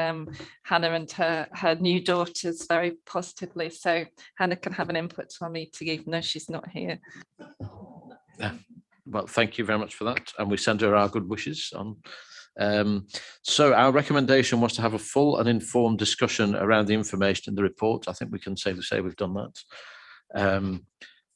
Hannah and her new daughters very positively. So Hannah can have an input to our meeting, even though she's not here. Yeah. Well, thank you very much for that. And we send her our good wishes on. So our recommendation was to have a full and informed discussion around the information in the report. I think we can safely say we've done that.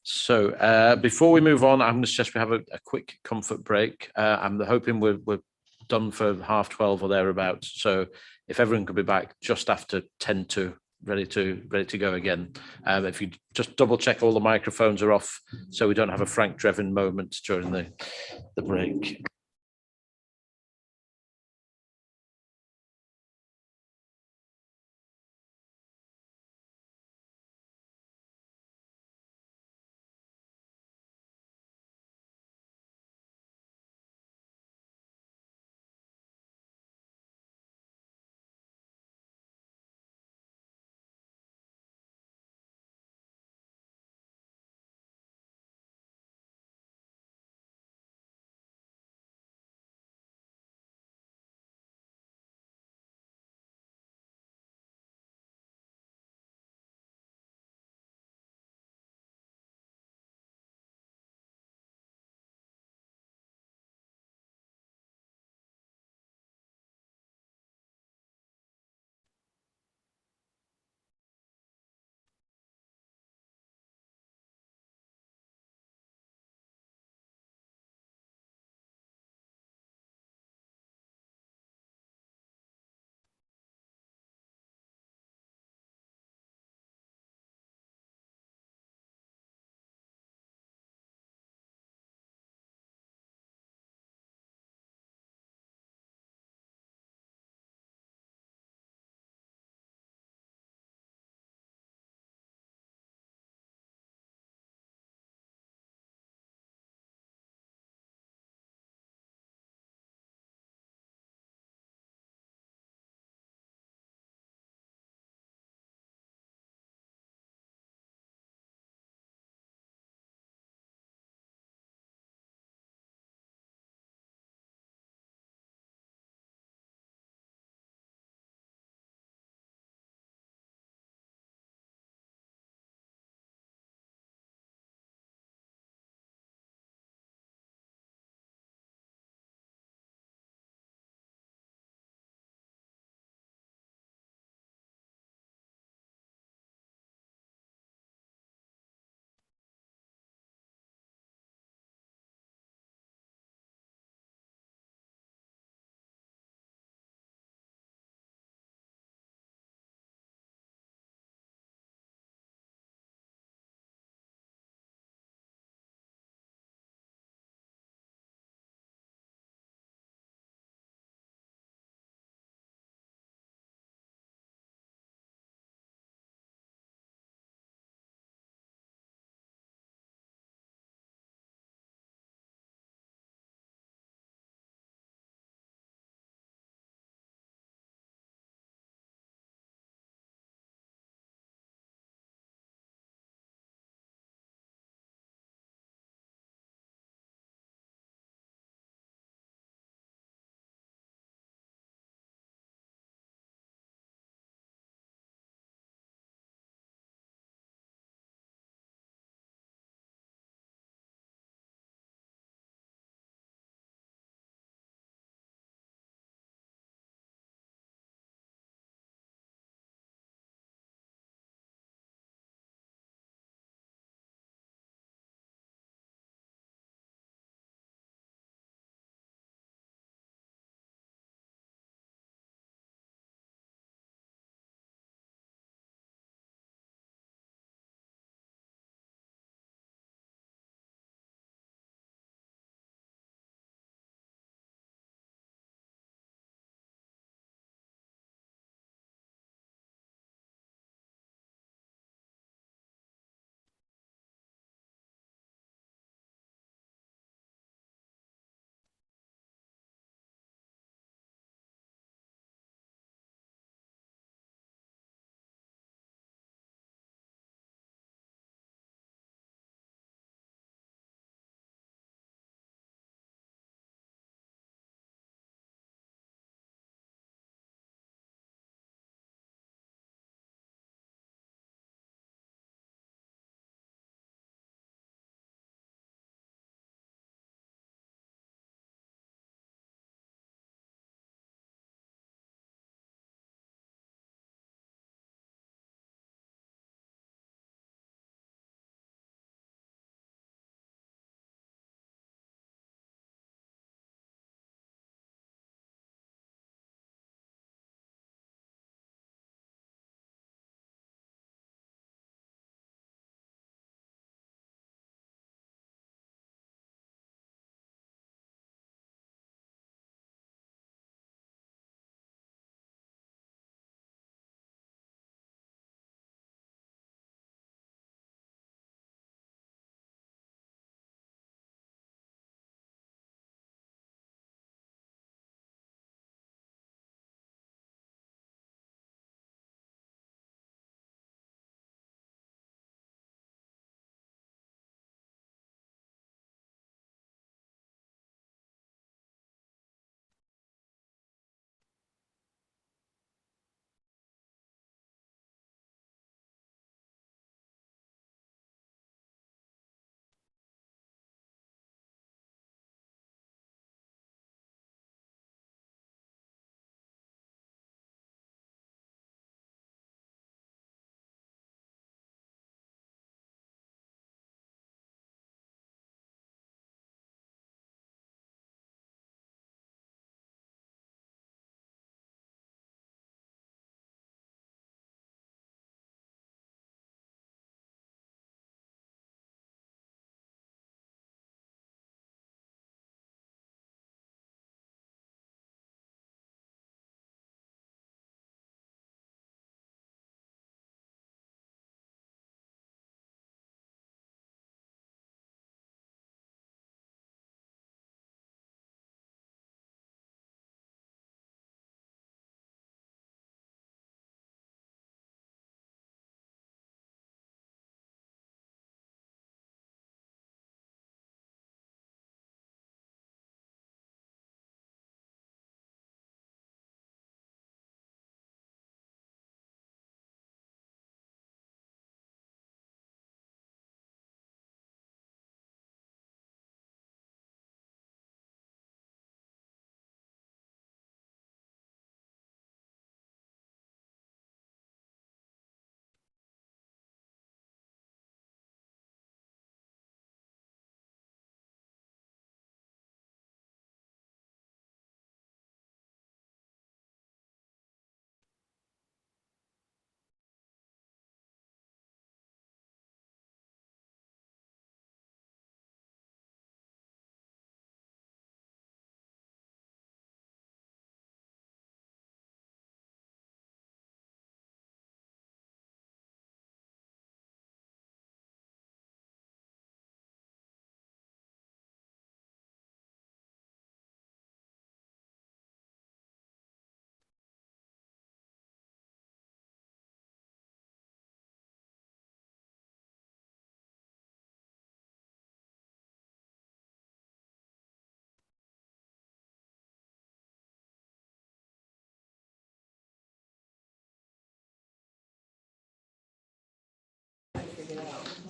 So before we move on, I'm going to suggest we have a quick comfort break. I'm hoping we're done for 12:30 or thereabouts. So if everyone could be back just after 10 to ready to go again. If you just double check all the microphones are off, so we don't have a Frank Drebin moment during the break.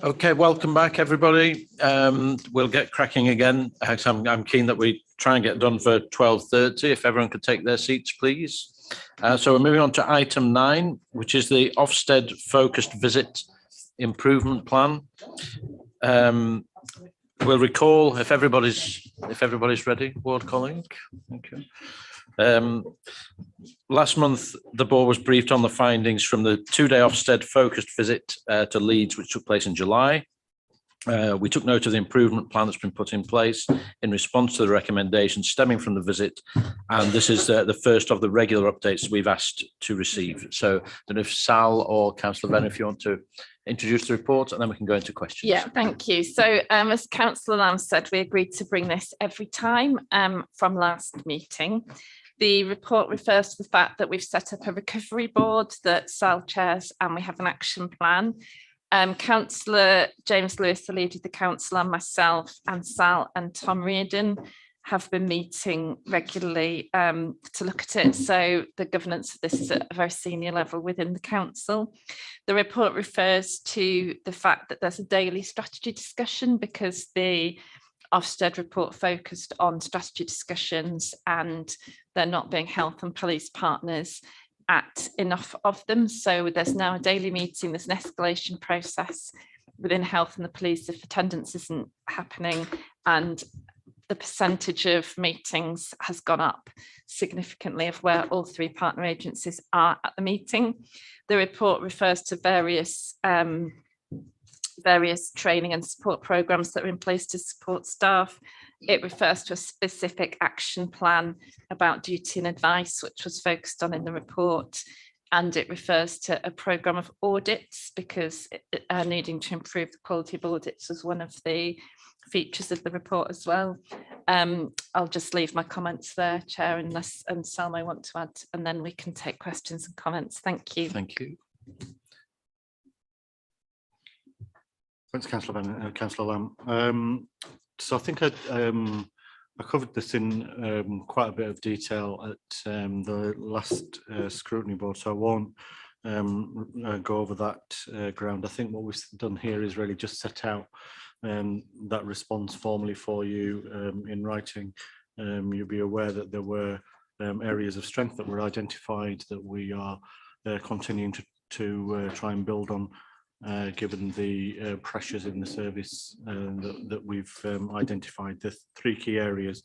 Okay, welcome back, everybody. We'll get cracking again. I'm keen that we try and get done for 12:30. If everyone could take their seats, please. So we're moving on to item 9, which is the Ofsted focused visit improvement plan. We'll recall if everybody's ready, ward colleague. Thank you. Last month, the board was briefed on the findings from the 2-day Ofsted focused visit to Leeds, which took place in July. We took note of the improvement plan that's been put in place in response to the recommendations stemming from the visit, and this is the first of the regular updates we've asked to receive. So I don't know if Sal or Councillor Venn, if you want to introduce the report, and then we can go into questions. Yeah, thank you. So as Councillor Lamb said, we agreed to bring this every time from last meeting. The report refers to the fact that we've set up a recovery board that Sal chairs, and we have an action plan. Councillor James Lewis, the leader of the council, and myself and Sal and Tom Reardon have been meeting regularly to look at it. So the governance of this is at a very senior level within the council. The report refers to the fact that there's a daily strategy discussion because the Ofsted report focused on strategy discussions and there not being health and police partners at enough of them. So there's now a daily meeting, there's an escalation process within health and the police if attendance isn't happening, and the percentage of meetings has gone up significantly of where all 3 partner agencies are at the meeting. The report refers to various training and support programs that are in place to support staff. It refers to a specific action plan about duty and advice, which was focused on in the report. And it refers to a programme of audits because needing to improve the quality of audits was one of the features of the report as well. I'll just leave my comments there, Chair, unless Salma want to add, and then we can take questions and comments. Thank you. Thank you. Thanks, Councillor Van, Councillor Lamb. So I think I covered this in quite a bit of detail at the last scrutiny board, so I won't go over that ground. I think what we've done here is really just set out that response formally for you in writing. You'll be aware that there were areas of strength that were identified that we are continuing to try and build on, given the pressures in the service that we've identified. The 3 key areas,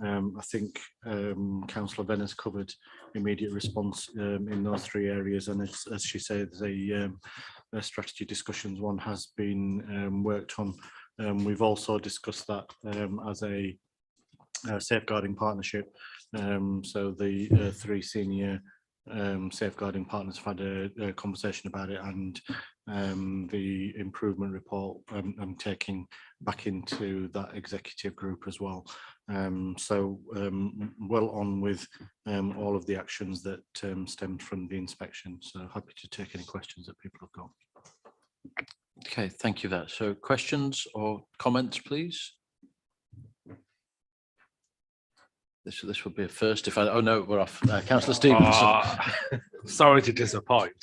I think Councillor Venn has covered immediate response in those 3 areas, and as she said, the strategy discussions one has been worked on. We've also discussed that as a safeguarding partnership. So the 3 senior safeguarding partners have had a conversation about it, and the improvement report I'm taking back into that executive group as well. So well on with all of the actions that stemmed from the inspection. So happy to take any questions that people have got. Okay, thank you for that. So questions or comments, please? This would be a first if I, oh no, we're off. Councillor Stevenson. Sorry to disappoint.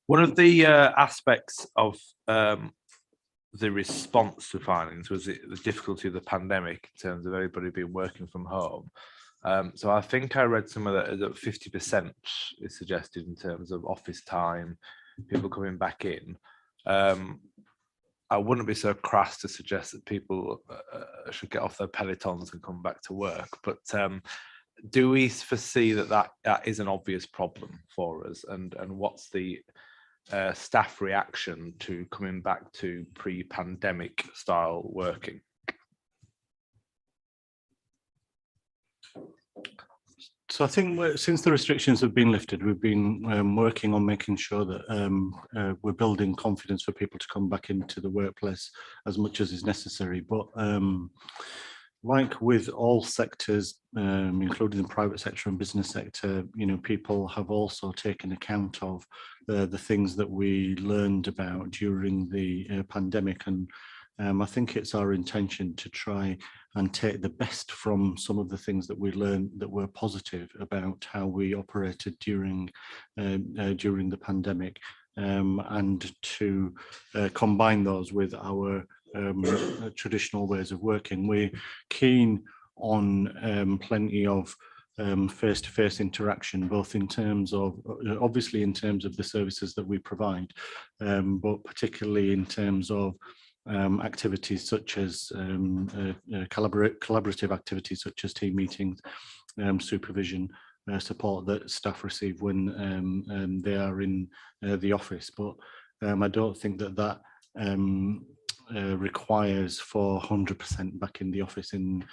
One of the aspects of the response to findings was the difficulty of the pandemic in terms of everybody being working from home. So I think I read somewhere that 50% is suggested in terms of office time, people coming back in. I wouldn't be so crass to suggest that people should get off their pelotons and come back to work, but do we foresee that is an obvious problem for us, and what's the staff reaction to coming back to pre-pandemic style working? So I think since the restrictions have been lifted, we've been working on making sure that we're building confidence for people to come back into the workplace as much as is necessary. But like with all sectors, including the private sector and business sector, you know, people have also taken account of the things that we learned about during the pandemic, and I think it's our intention to try and take the best from some of the things that we learned that were positive about how we operated during the pandemic. and to combine those with our traditional ways of working. We're keen on plenty of face-to-face interaction, both in terms of, obviously in terms of the services that we provide, but particularly in terms of activities such as collaborative activities such as team meetings, supervision, support that staff receive when they are in the office. But I don't think that requires for 100% back in the office in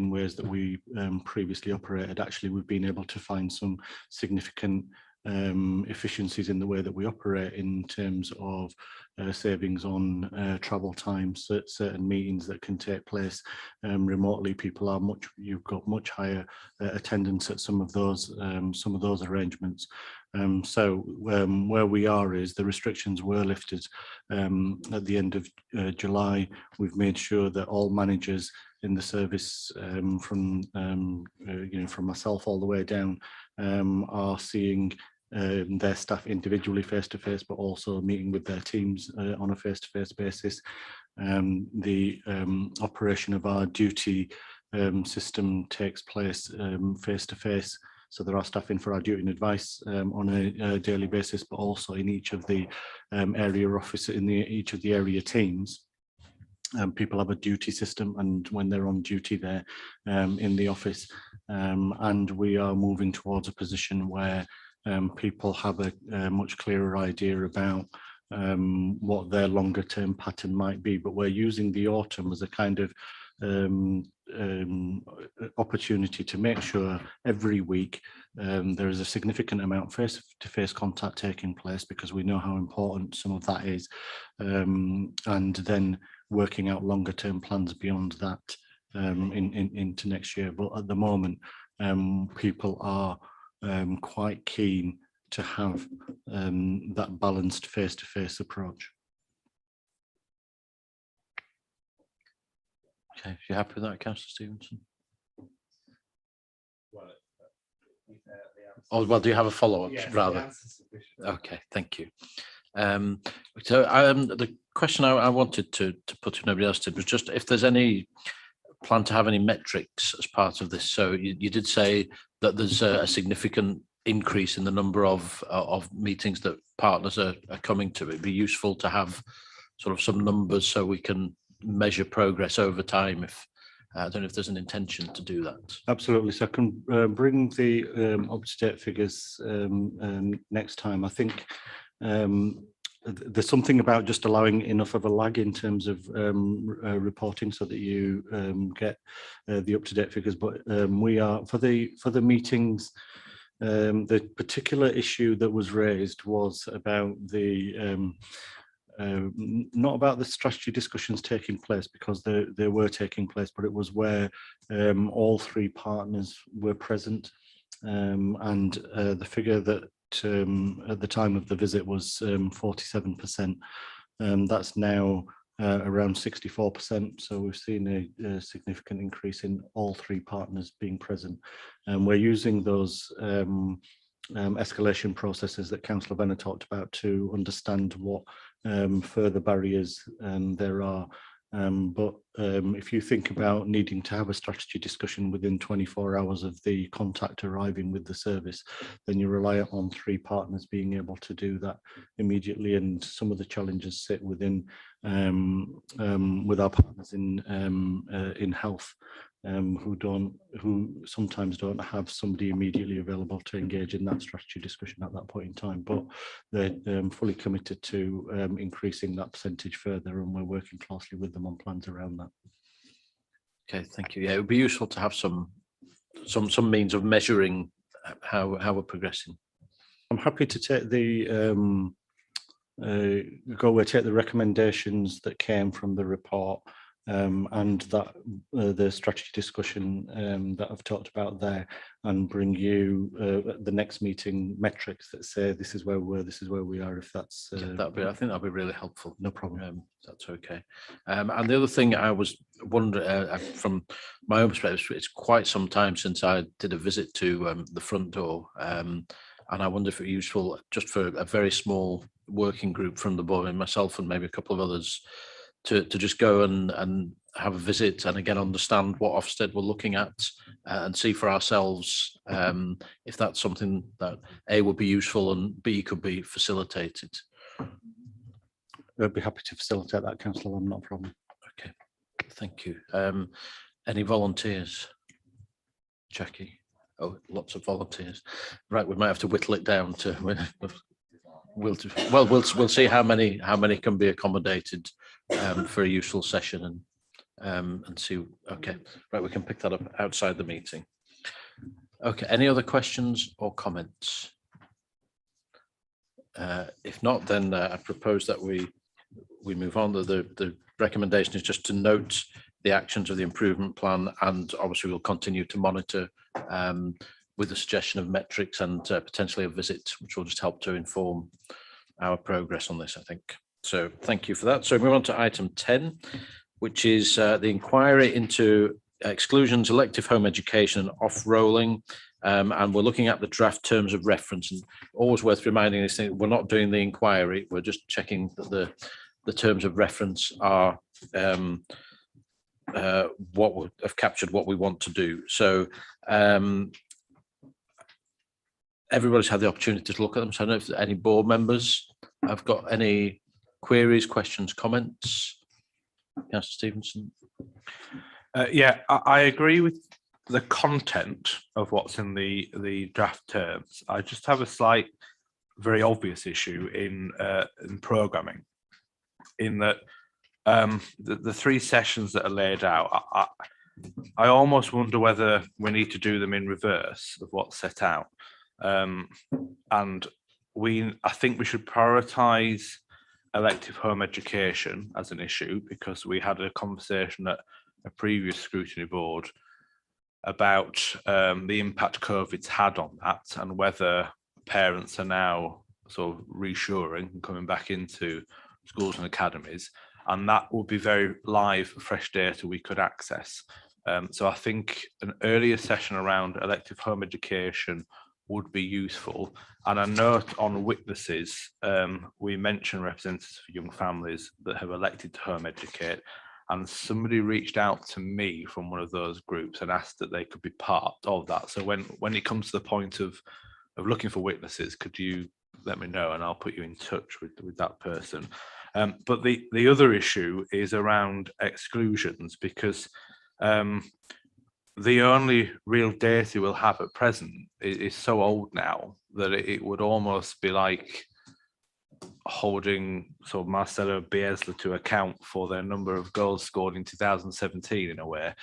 ways that we previously operated. Actually, we've been able to find some significant efficiencies in the way that we operate in terms of savings on travel times. Certain meetings that can take place remotely, you've got much higher attendance at some of those arrangements. So where we are is the restrictions were lifted at the end of July. We've made sure that all managers in the service, from myself all the way down, are seeing their staff individually face-to-face, but also meeting with their teams on a face-to-face basis. The operation of our duty system takes place face-to-face. So there are staff in for our duty and advice on a daily basis, but also in each of the area offices, each of the area teams. People have a duty system, and when they're on duty, they're in the office. And we are moving towards a position where people have a much clearer idea about what their longer term pattern might be. But we're using the autumn as a kind of opportunity to make sure every week there is a significant amount face-to-face contact taking place, because we know how important some of that is, and then working out longer term plans beyond that into next year. But at the moment, people are quite keen to have that balanced face-to-face approach. Okay, if you're happy with that, Councillor Stevenson. Oh, well, do you have a follow-up? Yes, rather? Okay, thank you. The question I wanted to put to nobody else did was just if there's any plan to have any metrics as part of this. So you did say that there's a significant increase in the number of meetings that partners are coming to. It'd be useful to have sort of some numbers so we can measure progress over time. If I don't know if there's an intention to do that. Absolutely. So I can bring the up-to-date figures next time. I think there's something about just allowing enough of a lag in terms of reporting so that you get the up-to-date figures. But we are for the meetings. The particular issue that was raised was about the not about the strategy discussions taking place, because they were taking place, but it was where all three partners were present, and the figure that at the time of the visit was 47%. That's now around 64%. So we've seen a significant increase in all three partners being present, and we're using those escalation processes that Councillor Venner talked about to understand what further barriers there are. But if you think about needing to have a strategy discussion within 24 hours of the contact arriving with the service, then you rely on three partners being able to do that immediately. And some of the challenges sit within with our partners in health, who sometimes don't have somebody immediately available to engage in that strategy discussion at that point in time. But they're fully committed to increasing that percentage further, and we're working closely with them on plans around that. Okay, thank you. Yeah, it would be useful to have some means of measuring how we're progressing. I'm happy to take the take the recommendations that came from the report and that the strategy discussion that I've talked about there, and bring you at the next meeting metrics that say this is where we were, this is where we are. If that's I think that'd be really helpful. No problem. That's okay. And the other thing I was wondering, from my own perspective, it's quite some time since I did a visit to the front door. And I wonder if it's useful just for a very small working group from the board and myself and maybe a couple of others to just go and have a visit and again understand what Ofsted we're looking at and see for ourselves if that's something that A would be useful and B could be facilitated. I'd be happy to facilitate that, Councillor. I'm not a problem. Okay, thank you. Any volunteers? Jackie? Oh, lots of volunteers. Right, we might have to whittle it down to. We'll see how many can be accommodated for a useful session and see. Okay, right, we can pick that up outside the meeting. Okay, any other questions or comments? If not, then I propose that we move on. The recommendation is just to note the actions of the improvement plan, and obviously we'll continue to monitor with the suggestion of metrics and potentially a visit, which will just help to inform our progress on this, I think. So thank you for that. So move on to item 10, which is the inquiry into exclusions, elective home education and off-rolling. And we're looking at the draft terms of reference, and always worth reminding this thing, we're not doing the inquiry, we're just checking that the terms of reference are what would have captured what we want to do. So everybody's had the opportunity to look at them. So I don't know if any board members have got any queries, questions, comments. Councillor Stevenson. Yeah, I agree with the content of what's in the draft terms. I just have a slight, very obvious issue in programming, in that the 3 sessions that are laid out, I almost wonder whether we need to do them in reverse of what's set out. And I think we should prioritise elective home education as an issue, because we had a conversation at a previous scrutiny board about the impact COVID's had on that, and whether parents are now sort of reassuring and coming back into schools and academies, and that would be very live, fresh data we could access. So I think an earlier session around elective home education would be useful. And a note on witnesses, we mentioned representatives for young families that have elected to home educate, and somebody reached out to me from one of those groups and asked that they could be part of that. So when it comes to the point of looking for witnesses, could you let me know and I'll put you in touch with that person. But the other issue is around exclusions, because the only real data we'll have at present is so old now that it would almost be like holding sort of Marcelo Bielsa to account for their number of goals scored in 2017 in a way.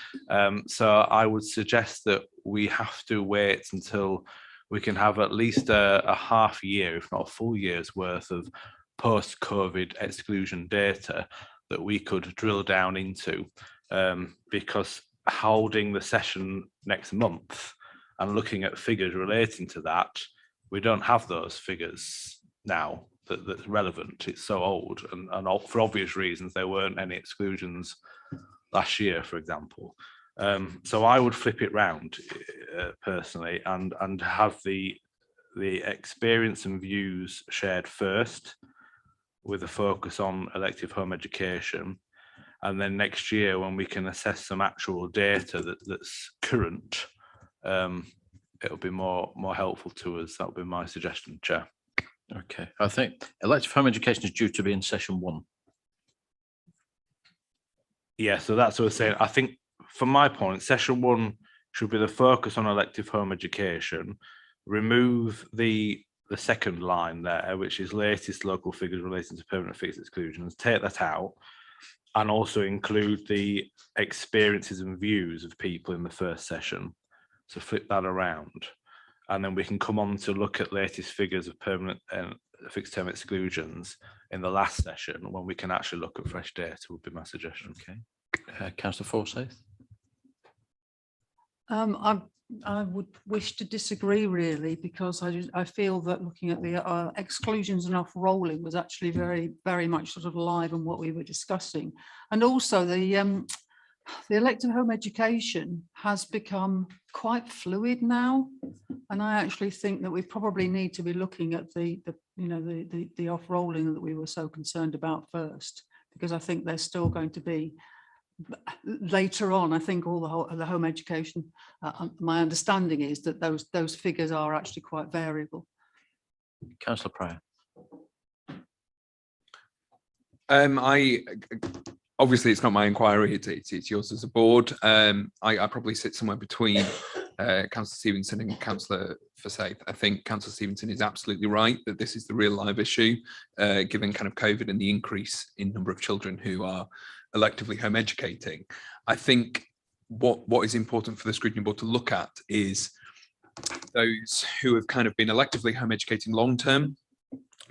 So I would suggest that we have to wait until we can have at least a half year, if not a full year's worth of post-COVID exclusion data that we could drill down into, because holding the session next month and looking at figures relating to that, we don't have those figures now that's relevant. It's so old, and for obvious reasons there weren't any exclusions last year, for example. So I would flip it round personally and have the experience and views shared first, with a focus on elective home education, and then next year when we can assess some actual data that's current, it'll be more helpful to us. That would be my suggestion, Chair. Okay, I think elective home education is due to be in session 1. Yeah, so that's what I was saying. I think from my point, session 1 should be the focus on elective home education. Remove the second line there, which is latest local figures relating to permanent fixed exclusions. Take that out, and also include the experiences and views of people in the first session. So flip that around, and then we can come on to look at latest figures of permanent and fixed term exclusions in the last session, when we can actually look at fresh data, would be my suggestion. Okay, Councillor Forsyth. I would wish to disagree, really, because I feel that looking at the exclusions and off-rolling was actually very much sort of live on what we were discussing, and also the the elective home education has become quite fluid now, and I actually think that we probably need to be looking at the off-rolling that we were so concerned about first, because I think there's still going to be later on. I think all the home education. My understanding is that those figures are actually quite variable. Councillor Pryor. Obviously it's not my inquiry, it's yours as a board. I probably sit somewhere between Councillor Stevenson and Councillor Forsyth. I think Councillor Stevenson is absolutely right that this is the real live issue, given kind of COVID and the increase in number of children who are electively home educating. I think what is important for the Scrutiny Board to look at is those who have kind of been electively home educating long term,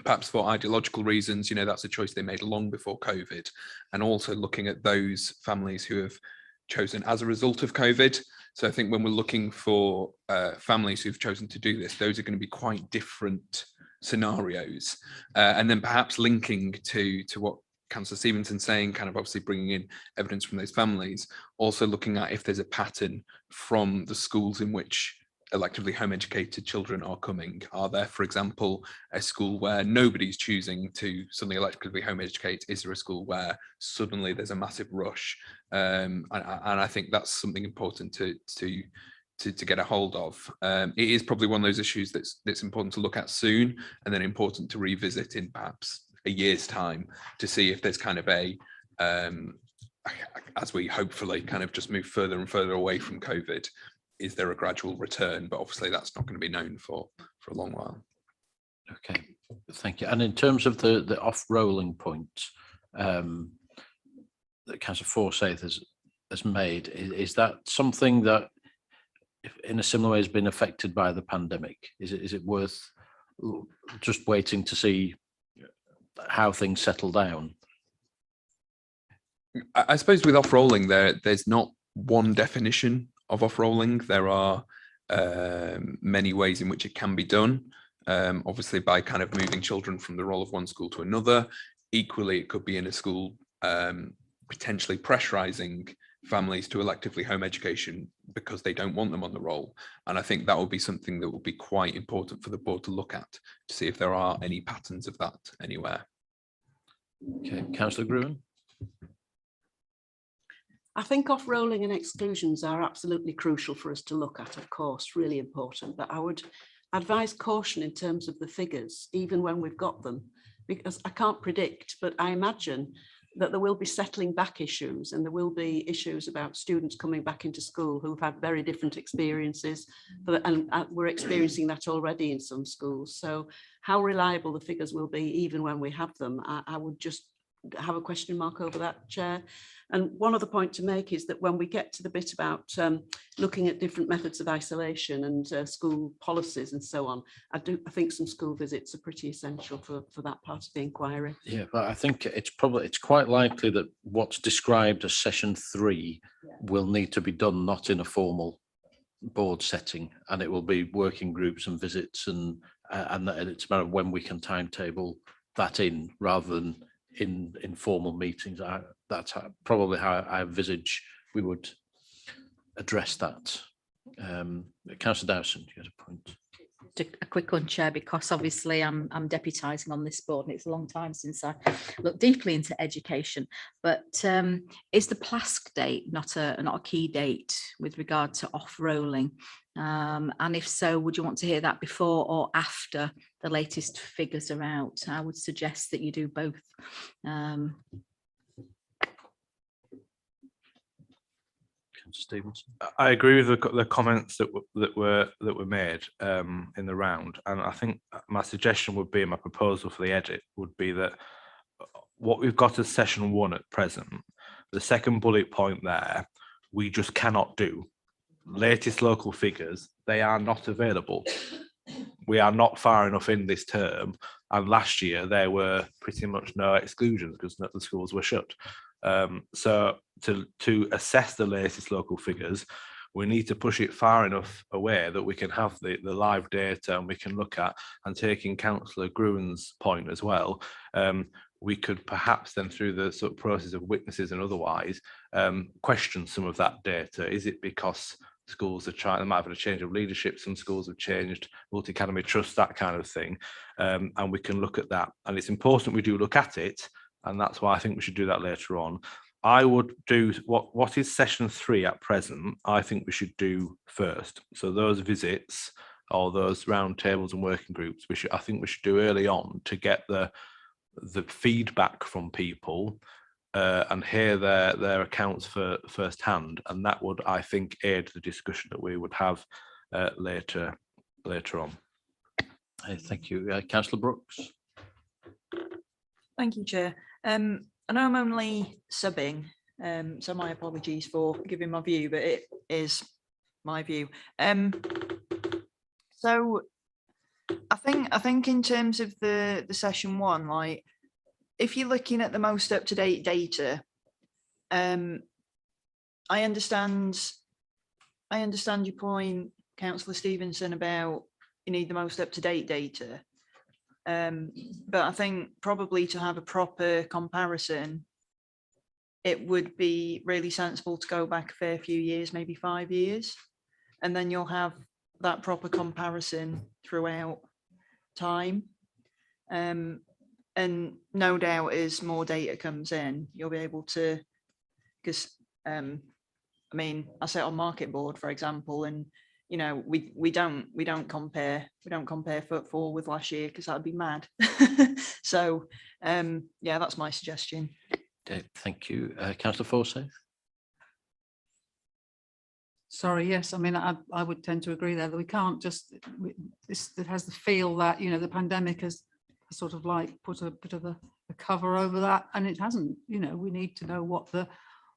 perhaps for ideological reasons. That's a choice they made long before COVID, and also looking at those families who have chosen as a result of COVID. So I think when we're looking for families who've chosen to do this, those are going to be quite different scenarios, and then perhaps linking to what Councillor Stevenson's saying, kind of obviously bringing in evidence from those families, also looking at if there's a pattern from the schools in which electively home educated children are coming. Are there, for example, a school where nobody's choosing to suddenly electively home educate? Is there a school where suddenly there's a massive rush? And I think that's something important to get a hold of. It is probably one of those issues that's important to look at soon, and then important to revisit in perhaps a year's time to see if there's kind of a as we hopefully kind of just move further and further away from COVID, is there a gradual return? But obviously that's not going to be known for a long while. Okay, thank you. And in terms of the off-rolling point that Councillor Forsyth has made, is that something that in a similar way has been affected by the pandemic? Is it worth just waiting to see how things settle down? I suppose with off-rolling, there's not one definition of off-rolling. There are many ways in which it can be done. Obviously by kind of moving children from the role of one school to another. Equally, it could be in a school potentially pressurizing families to electively home education because they don't want them on the roll. And I think that will be something that will be quite important for the board to look at, to see if there are any patterns of that anywhere. Okay, Councillor Gruen. I think off-rolling and exclusions are absolutely crucial for us to look at, of course, really important, but I would advise caution in terms of the figures, even when we've got them, because I can't predict, but I imagine that there will be settling back issues, and there will be issues about students coming back into school who've had very different experiences, and we're experiencing that already in some schools. So how reliable the figures will be, even when we have them, I would just have a question mark over that, Chair. And one other point to make is that when we get to the bit about looking at different methods of isolation and school policies and so on, I think some school visits are pretty essential for that part of the inquiry. Yeah, but I think it's quite likely that what's described as session 3 will need to be done not in a formal board setting, and it will be working groups and visits, and it's a matter of when we can timetable that in rather than in informal meetings. That's probably how I envisage we would address that. Councillor Dowson, you had a point. A quick one, Chair, because obviously I'm deputising on this board, and it's a long time since I looked deeply into education. But is the PLASC date not a key date with regard to off-rolling? And if so, would you want to hear that before or after the latest figures are out? I would suggest that you do both. Stevenson. I agree with the comments that were made in the round, and I think my suggestion would be, and my proposal for the edit would be, that what we've got as session 1 at present, the second bullet point there, we just cannot do. Latest local figures, they are not available. We are not far enough in this term, and last year there were pretty much no exclusions because the schools were shut. So to assess the latest local figures, we need to push it far enough away that we can have the live data, and we can look at, and taking Councillor Gruen's point as well, we could perhaps then, through the sort of process of witnesses and otherwise, question some of that data. Is it because schools are trying, they might have had a change of leadership, some schools have changed, multi-academy trust, that kind of thing, and we can look at that. And it's important we do look at it, and that's why I think we should do that later on. I would do what is session 3 at present, I think we should do first. So those visits or those round tables and working groups, I think we should do early on to get the feedback from people and hear their accounts for firsthand, and that would, I think, aid the discussion that we would have later on. Thank you, Councillor Brooks. Thank you, Chair. I know I'm only subbing, so my apologies for giving my view, but it is my view. So I think in terms of the session 1, like if you're looking at the most up-to-date data, I understand your point, Councillor Stevenson, about you need the most up-to-date data. But I think probably to have a proper comparison, it would be really sensible to go back a fair few years, maybe 5 years, and then you'll have that proper comparison throughout time. And no doubt as more data comes in, you'll be able to, because I mean, I sit on Market Board, for example, and you know, we don't compare footfall with last year because that'd be mad. So yeah, that's my suggestion. Okay, thank you, Councillor Forsyth. Sorry, yes, I mean, I would tend to agree there that we can't just, it has the feel that, you know, the pandemic has sort of like put a bit of a cover over that, and it hasn't. You know, we need to know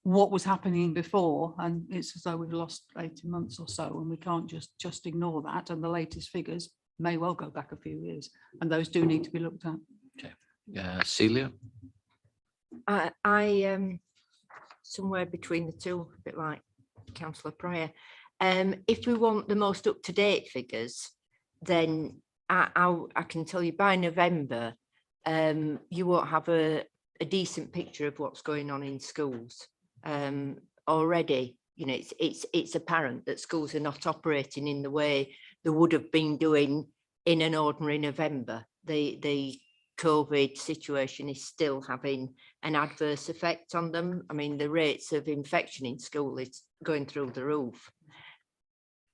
what was happening before, and it's as though we've lost 18 months or so, and we can't just ignore that, and the latest figures may well go back a few years, and those do need to be looked at. Okay, Celia. I somewhere between the two, a bit like Councillor Pryor. If we want the most up-to-date figures, then I can tell you by November, you won't have a decent picture of what's going on in schools. Already, you know, it's apparent that schools are not operating in the way they would have been doing in an ordinary November. The COVID situation is still having an adverse effect on them. I mean, the rates of infection in school is going through the roof.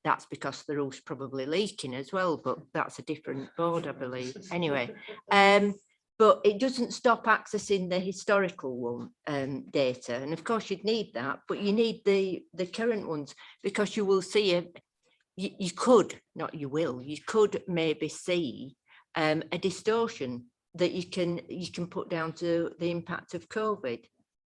That's because the roof's probably leaking as well, but that's a different board, I believe. Anyway, but it doesn't stop accessing the historical one data, and of course you'd need that, but you need the current ones, because you will see you could maybe see a distortion that you can put down to the impact of COVID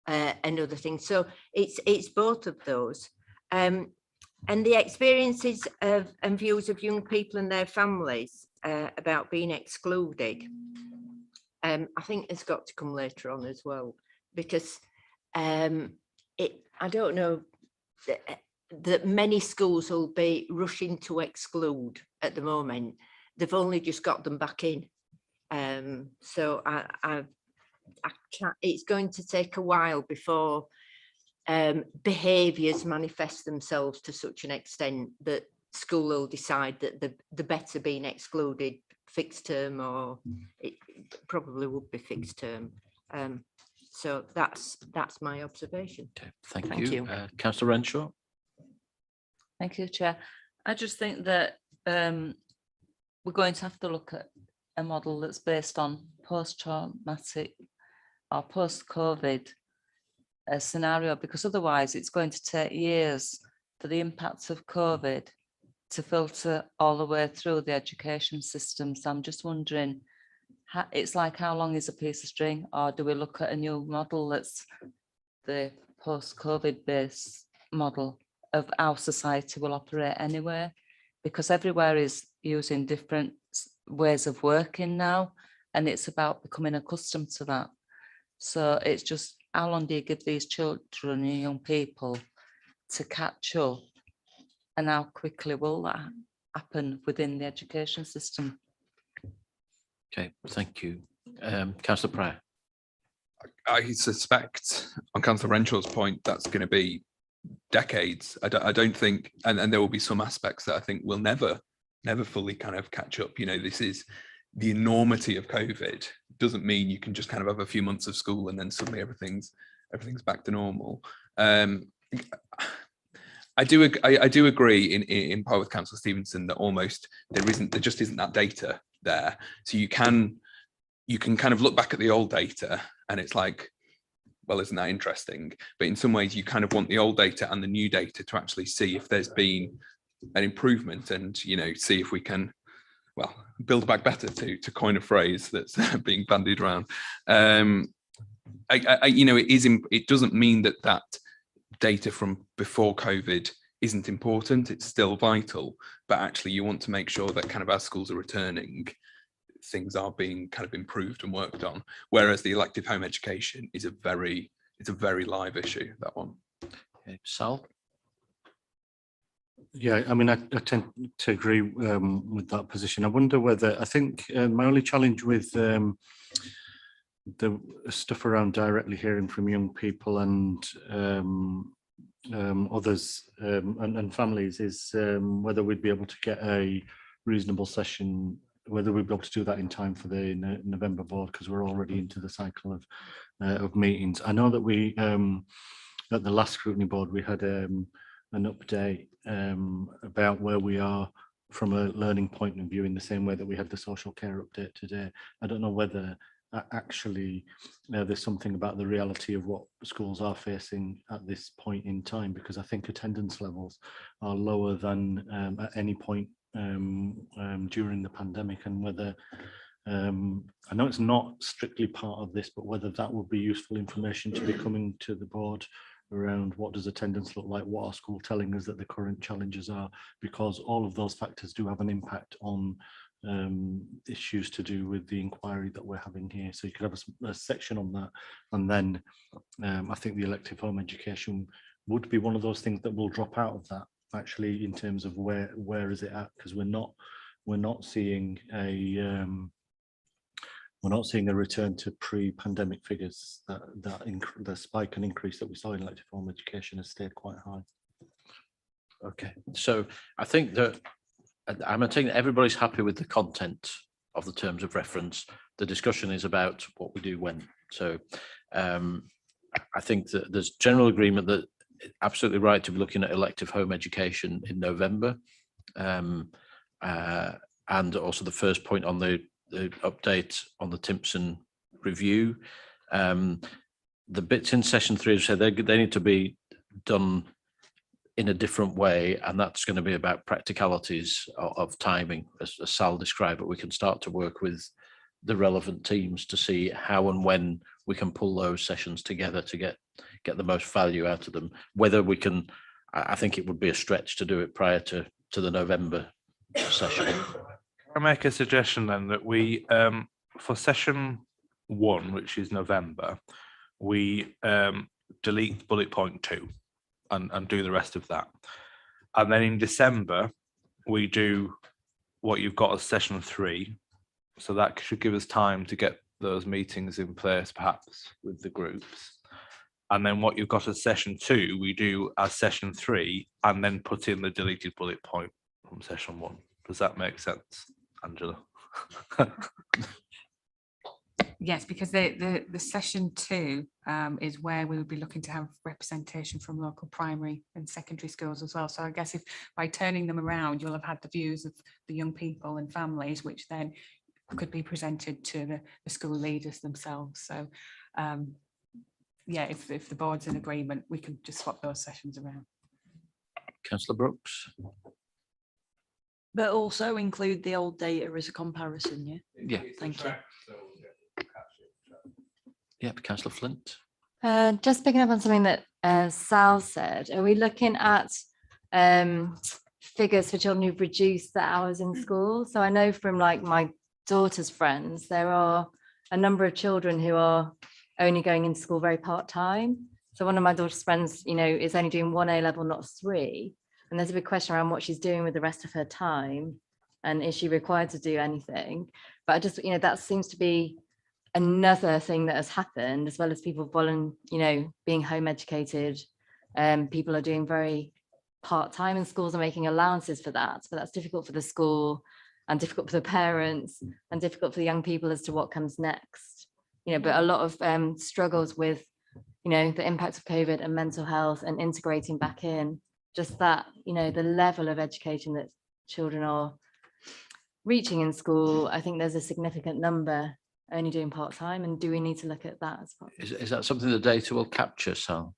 and other things. So it's both of those. And the experiences of and views of young people and their families about being excluded, I think it's got to come later on as well, because I don't know that many schools will be rushing to exclude at the moment. They've only just got them back in. So I can't, it's going to take a while before behaviours manifest themselves to such an extent that school will decide that the better being excluded fixed term, or it probably would be fixed term. So that's my observation. Okay, thank you. Councillor Renshaw. Thank you, Chair. I just think that we're going to have to look at a model that's based on post-traumatic or post-COVID scenario, because otherwise it's going to take years for the impacts of COVID to filter all the way through the education system. So I'm just wondering, it's like, how long is a piece of string? Or do we look at a new model that's the post-COVID based model of how society will operate anyway? Because everywhere is using different ways of working now, and it's about becoming accustomed to that. So it's just, how long do you give these children and young people to catch up, and how quickly will that happen within the education system? Okay, thank you. Councillor Pryor. I suspect on Councillor Renshaw's point, that's going to be decades. I don't think, and there will be some aspects that I think will never fully kind of catch up. You know, this is the enormity of COVID. Doesn't mean you can just kind of have a few months of school and then suddenly everything's back to normal. I do agree in part with Councillor Stevenson that almost there just isn't that data there. So you can kind of look back at the old data and it's like, well, isn't that interesting? But in some ways you kind of want the old data and the new data to actually see if there's been an improvement and, you know, see if we can, well, build back better, to coin a phrase that's being bandied around. You know, it doesn't mean that data from before COVID isn't important. It's still vital, but actually you want to make sure that kind of as schools are returning, things are being kind of improved and worked on. Whereas the elective home education is a very live issue, that one. Okay, Sal? Yeah, I mean, I tend to agree with that position. I wonder whether, I think my only challenge with the stuff around directly hearing from young people and others and families is whether we'd be able to get a reasonable session, whether we'd be able to do that in time for the November board, because we're already into the cycle of meetings. I know that we, at the last scrutiny board, we had an update about where we are from a learning point of view in the same way that we had the social care update today. I don't know whether actually there's something about the reality of what schools are facing at this point in time, because I think attendance levels are lower than at any point during the pandemic, and whether I know it's not strictly part of this, but whether that would be useful information to be coming to the board around what does attendance look like, what are school telling us that the current challenges are, because all of those factors do have an impact on issues to do with the inquiry that we're having here. So you could have a section on that, and then I think the elective home education would be one of those things that will drop out of that, actually, in terms of where is it at, because we're not seeing a return to pre-pandemic figures. The spike and increase that we saw in elective home education has stayed quite high. Okay, so I think that I'm taking everybody's happy with the content of the terms of reference. The discussion is about what we do when. So I think that there's general agreement that it's absolutely right to be looking at elective home education in November. And also the first point on the update on the Timpson review. The bits in session 3, as I said, they need to be done in a different way, and that's going to be about practicalities of timing, as Sal described, but we can start to work with the relevant teams to see how and when we can pull those sessions together to get the most value out of them. Whether we can, I think it would be a stretch to do it prior to the November session. Can I make a suggestion then that we, for session 1, which is November, we delete bullet point 2 and do the rest of that. And then in December, we do what you've got as session 3. So that should give us time to get those meetings in place, perhaps with the groups. And then what you've got as session 2, we do as session 3, and then put in the deleted bullet point from session 1. Does that make sense, Angela? Yes, because the session 2 is where we would be looking to have representation from local primary and secondary schools as well. So I guess if by turning them around, you'll have had the views of the young people and families, which then could be presented to the school leaders themselves. So yeah, if the board's in agreement, we can just swap those sessions around. Councillor Brooks. But also include the old data as a comparison, yeah? Yeah. Thank you. Yeah, Councillor Flint. Just picking up on something that Sal said, are we looking at figures for children who've reduced their hours in school? So I know from like my daughter's friends, there are a number of children who are only going in school very part-time. So one of my daughter's friends, you know, is only doing 1 A level, not 3. And there's a big question around what she's doing with the rest of her time. And is she required to do anything? But I just, you know, that seems to be another thing that has happened, as well as people being home educated, people are doing very part-time, and schools are making allowances for that, but that's difficult for the school and difficult for the parents and difficult for the young people as to what comes next. But a lot of struggles with the impact of COVID and mental health and integrating back in, just that the level of education that children are reaching in school. I think there's a significant number only doing part-time, and do we need to look at that as well? Is that something the data will capture, Sal?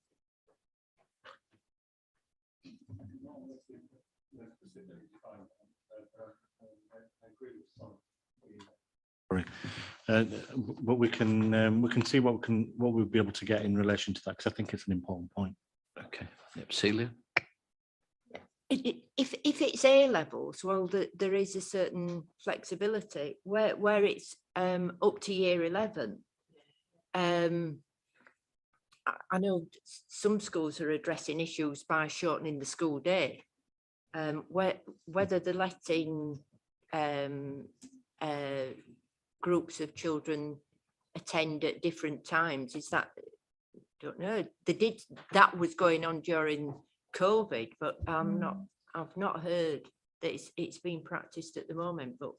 But we can see what we'll be able to get in relation to that, because I think it's an important point. Okay, yep. Celia? If it's A levels, well, there is a certain flexibility where it's up to year 11. I know some schools are addressing issues by shortening the school day. Whether they're letting groups of children attend at different times, is that, don't know. That was going on during COVID, but I've not heard that it's being practiced at the moment, but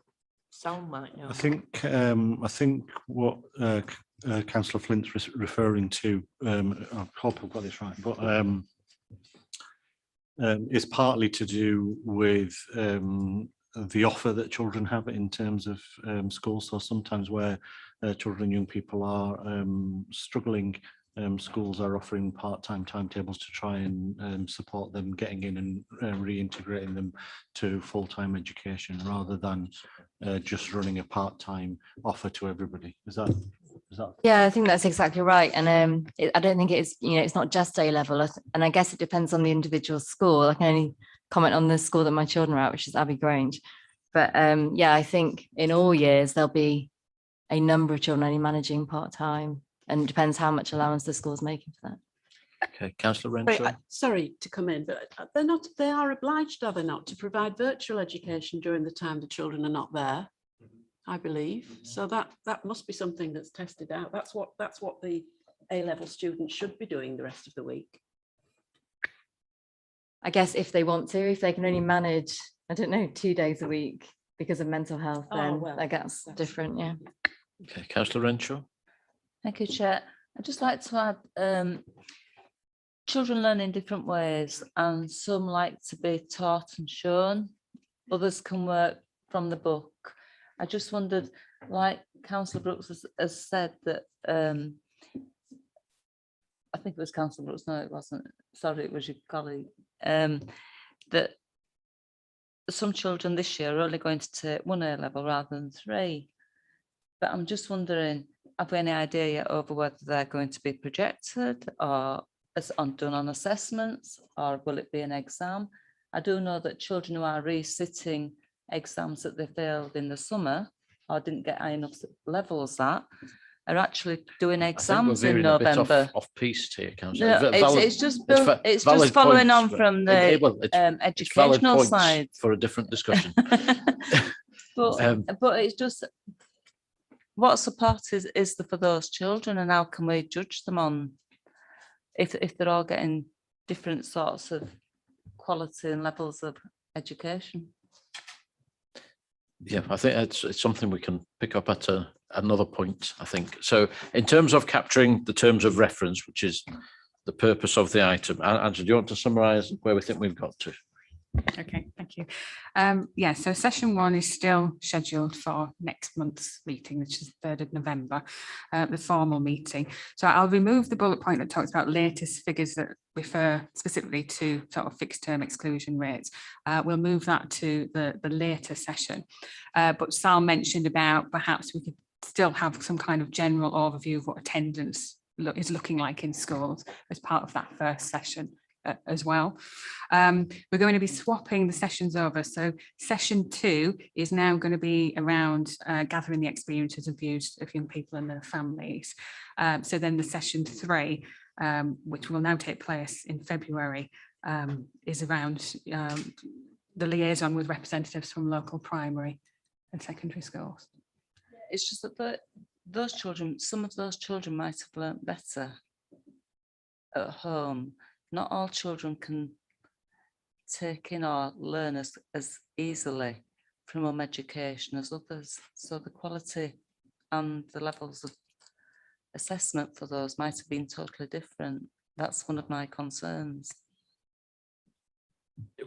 some might know. I think what Councillor Flint's referring to, I hope I've got this right, but is partly to do with the offer that children have in terms of schools. So sometimes where children and young people are struggling, schools are offering part-time timetables to try and support them getting in and reintegrating them to full-time education, rather than just running a part-time offer to everybody. Is that? Yeah, I think that's exactly right. And I don't think it's it's not just A level, and I guess it depends on the individual school. I can only comment on the school that my children are at, which is Abbey Grange. But yeah, I think in all years there'll be a number of children only managing part-time, and it depends how much allowance the school's making for that. Okay, Councillor Renshaw. Sorry to come in, but they are obliged, are they not, to provide virtual education during the time the children are not there, I believe. So that must be something that's tested out. That's what the A-level students should be doing the rest of the week. I guess if they want to, if they can only manage, I don't know, 2 days a week because of mental health, then I guess that's different, yeah. Okay, Councillor Renshaw. Thank you, Chair. I'd just like to add, children learn in different ways, and some like to be taught and shown, others can work from the book. I just wondered, like Councillor Brooks has said, that I think it was Councillor Brooks, no it wasn't, sorry, it was your colleague, that some children this year are only going to take 1 A level rather than 3. But I'm just wondering, have we any idea yet over whether they're going to be projected, or is it done on assessments, or will it be an exam? I do know that children who are resitting exams that they failed in the summer or didn't get high enough levels at are actually doing exams in November. Off piste here, Councillor. No, it's just following on from the educational side for a different discussion. But it's just, what support is there for those children, and how can we judge them on if they're all getting different sorts of quality and levels of education? Yeah, I think it's something we can pick up at another point, I think. So in terms of capturing the terms of reference, which is the purpose of the item, Angela, do you want to summarise where we think we've got to? Okay, thank you. Yeah, so session 1 is still scheduled for next month's meeting, which is 3rd of November, the formal meeting. So I'll remove the bullet point that talks about latest figures that refer specifically to sort of fixed term exclusion rates. We'll move that to the later session. But Sal mentioned about perhaps we could still have some kind of general overview of what attendance is looking like in schools as part of that first session as well. We're going to be swapping the sessions over. So session 2 is now going to be around gathering the experiences and views of young people and their families. So then the session 3, which will now take place in February, is around the liaison with representatives from local primary and secondary schools. It's just that those children, some of those children might have learnt better at home. Not all children can take in or learn as easily from home education as others. So the quality and the levels of assessment for those might have been totally different. That's one of my concerns.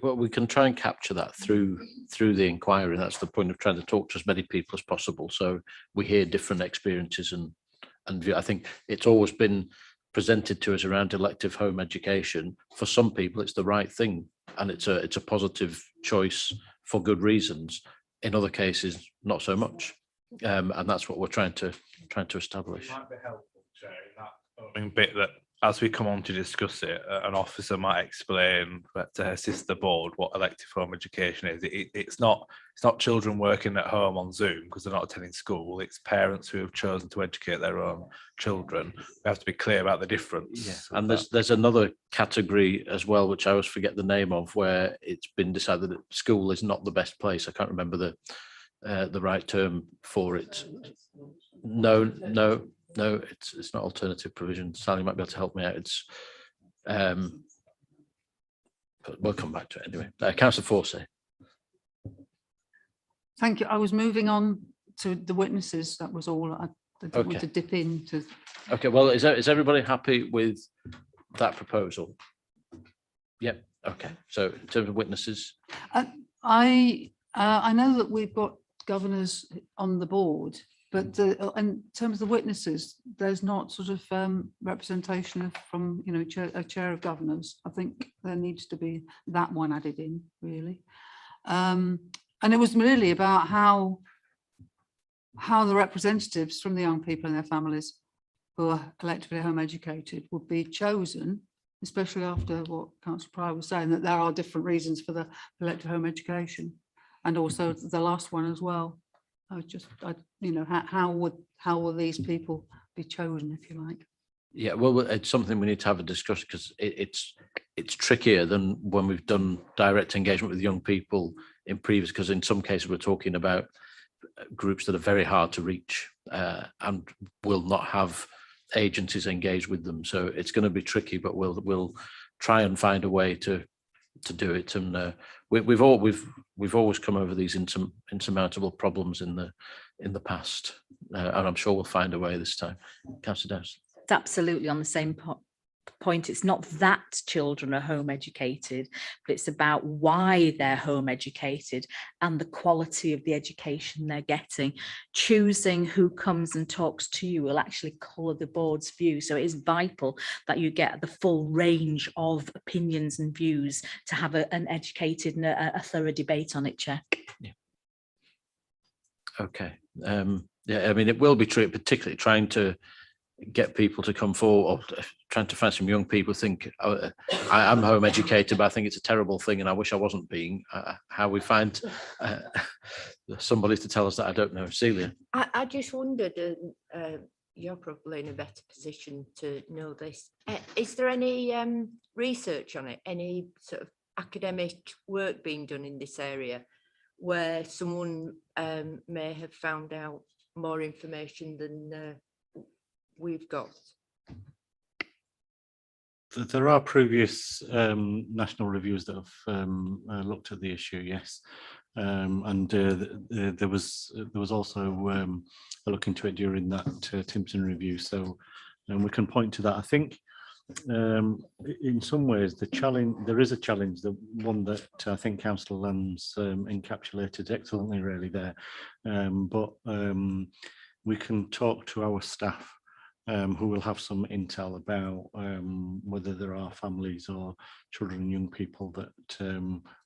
Well, we can try and capture that through the inquiry. That's the point of trying to talk to as many people as possible, so we hear different experiences and view. I think it's always been presented to us around elective home education. For some people, it's the right thing, and it's a positive choice for good reasons. In other cases, not so much, and that's what we're trying to establish. It might be helpful, Chair, in that opening bit that as we come on to discuss it, an officer might explain to assist the board what elective home education is. It's not children working at home on Zoom because they're not attending school. It's parents who have chosen to educate their own children. We have to be clear about the difference. Yeah. And there's another category as well, which I always forget the name of, where it's been decided that school is not the best place. I can't remember the right term for it. No, it's not alternative provision. Sally might be able to help me out. It's but we'll come back to it anyway. Councillor Forsey. Thank you. I was moving on to the witnesses. That was all. I didn't want to dip into. Okay, well, is everybody happy with that proposal? Yep. Okay. So in terms of witnesses, I know that we've got governors on the board, but in terms of the witnesses, there's not sort of representation from a chair of governors. I think there needs to be that one added in, really. And it was really about how the representatives from the young people and their families who are electively home educated would be chosen, especially after what Councillor Pryor was saying, that there are different reasons for the elective home education, and also the last one as well. How will these people be chosen, if you like? yeah, well, it's something we need to have a discussion, because it's trickier than when we've done direct engagement with young people in previous, because in some cases we're talking about groups that are very hard to reach and will not have agencies engaged with them. So it's going to be tricky, but we'll try and find a way to do it. And we've always come over these insurmountable problems in the past, and I'm sure we'll find a way this time. Councillor Dowse. It's absolutely on the same point. It's not that children are home educated, but it's about why they're home educated and the quality of the education they're getting. Choosing who comes and talks to you will actually colour the board's view. So it is vital that you get the full range of opinions and views to have an educated and a thorough debate on it, Chair. Yeah. Okay. Yeah, I mean, it will be tricky, particularly trying to get people to come forward, or trying to find some young people think, oh, I'm home educated, but I think it's a terrible thing and I wish I wasn't being. How we find somebody to tell us that, I don't know. Celia. I just wondered, you're probably in a better position to know this. Is there any research on it? Any sort of academic work being done in this area where someone may have found out more information than we've got? There are previous national reviews that have looked at the issue, yes, and there was also a look into it during that Timpson review. So we can point to that. I think in some ways there is a challenge, the one that I think Councillor Lamb's encapsulated excellently really there, but we can talk to our staff who will have some intel about whether there are families or children and young people that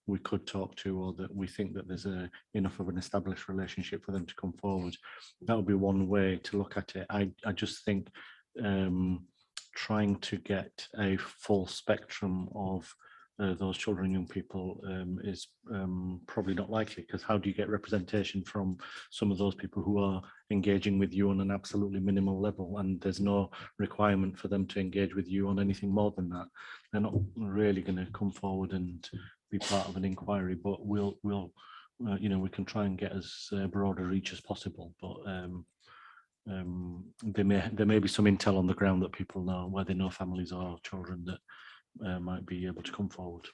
we could talk to, or that we think that there's enough of an established relationship for them to come forward. That would be one way to look at it. I just think trying to get a full spectrum of those children and young people is probably not likely, because how do you get representation from some of those people who are engaging with you on an absolutely minimal level, and there's no requirement for them to engage with you on anything more than that? They're not really going to come forward and be part of an inquiry, but we'll we can try and get as broad a reach as possible, but there may be some intel on the ground that people know, where they know families or children that might be able to come forward.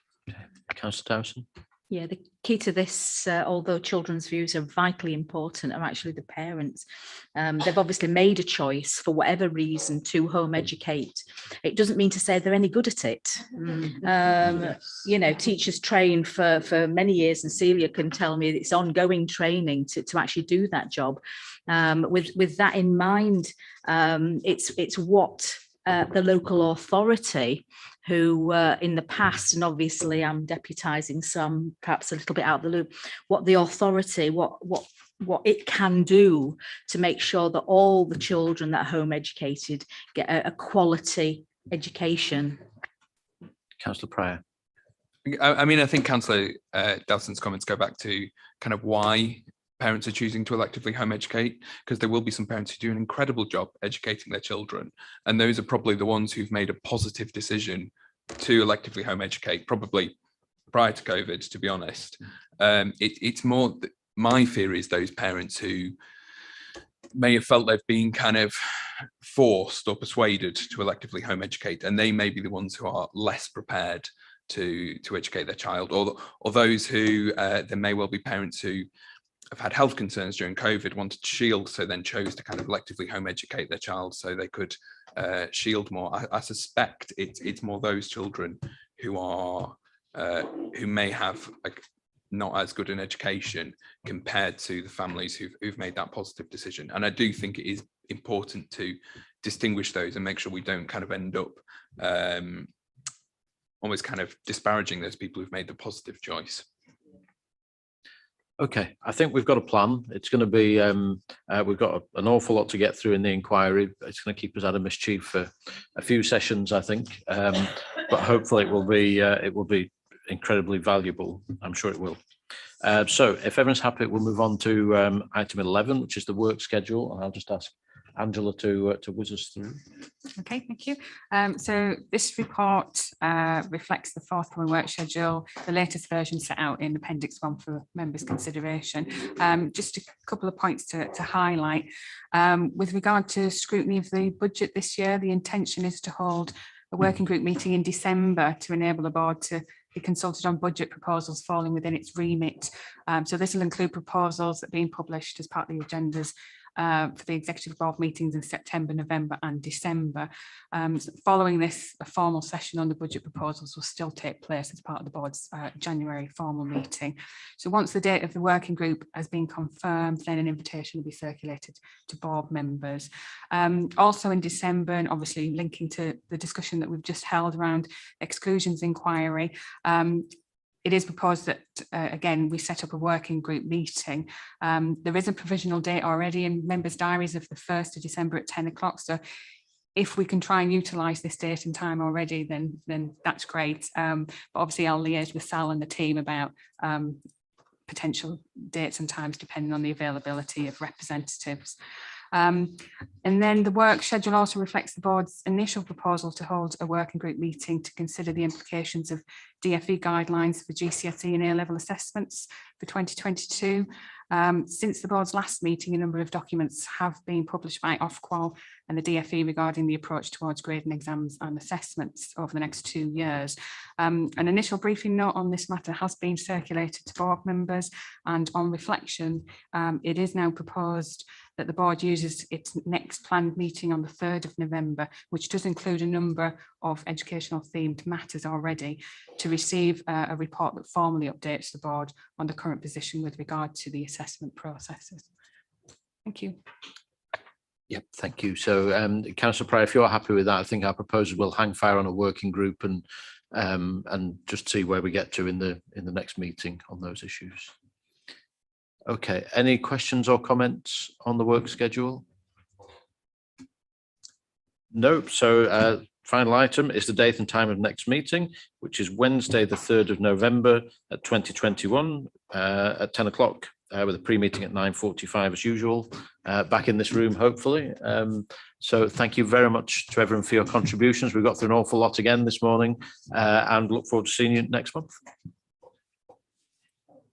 Councillor Dowson. Yeah, the key to this, although children's views are vitally important, are actually the parents. They've obviously made a choice for whatever reason to home educate. It doesn't mean to say they're any good at it. You know, teachers train for many years, and Celia can tell me it's ongoing training to actually do that job. With that in mind, it's what the local authority who in the past, and obviously I'm deputising some perhaps a little bit out of the loop, what the authority, what it can do to make sure that all the children that are home educated get a quality education. Councillor Pryor. I mean, I think Councillor Delson's comments go back to kind of why parents are choosing to electively home educate, because there will be some parents who do an incredible job educating their children, and those are probably the ones who've made a positive decision to electively home educate, probably prior to COVID, to be honest. It's more, my fear is those parents who may have felt they've been kind of forced or persuaded to electively home educate, and they may be the ones who are less prepared to educate their child, or those who there may well be parents who have had health concerns during COVID, wanted to shield, so then chose to kind of electively home educate their child so they could shield more. I suspect it's more those children who are who may have not as good an education compared to the families who've made that positive decision. And I do think it is important to distinguish those and make sure we don't kind of end up almost kind of disparaging those people who've made the positive choice. Okay, I think we've got a plan. It's going to be, we've got an awful lot to get through in the inquiry. It's going to keep us out of mischief for a few sessions, I think. But hopefully it will be incredibly valuable. I'm sure it will. So if everyone's happy, we'll move on to item 11, which is the work schedule. And I'll just ask Angela to whiz us through. Okay, thank you. So this report reflects the forthcoming work schedule, the latest version set out in Appendix 1 for members' consideration. Just a couple of points to highlight. With regard to scrutiny of the budget this year, the intention is to hold a working group meeting in December to enable the board to be consulted on budget proposals falling within its remit. So this will include proposals that are being published as part of the agendas for the executive board meetings in September, November and December. Following this, a formal session on the budget proposals will still take place as part of the board's January formal meeting. So once the date of the working group has been confirmed, then an invitation will be circulated to board members. Also in December, and obviously linking to the discussion that we've just held around exclusions inquiry, it is proposed that, again, we set up a working group meeting. There is a provisional date already in members' diaries of the 1st of December at 10 o'clock. So if we can try and utilise this date and time already, then that's great. But obviously I'll liaise with Sal and the team about potential dates and times depending on the availability of representatives. And then the work schedule also reflects the board's initial proposal to hold a working group meeting to consider the implications of DfE guidelines for GCSE and A-level assessments for 2022. Since the board's last meeting, a number of documents have been published by Ofqual and the DfE regarding the approach towards grading exams and assessments over the next 2 years. An initial briefing note on this matter has been circulated to board members, and on reflection, it is now proposed that the board uses its next planned meeting on the 3rd of November, which does include a number of educational themed matters already, to receive a report that formally updates the board on the current position with regard to the assessment processes. Thank you. Yep, thank you. So, Councillor Pryor, if you're happy with that, I think our proposal will hang fire on a working group and just see where we get to in the next meeting on those issues. Okay, any questions or comments on the work schedule? Nope. So final item is the date and time of next meeting, which is Wednesday, the 3rd of November at 2021 at 10 o'clock with a pre-meeting at 9:45 as usual, back in this room, hopefully. So thank you very much to everyone for your contributions. We've got through an awful lot again this morning and look forward to seeing you next month.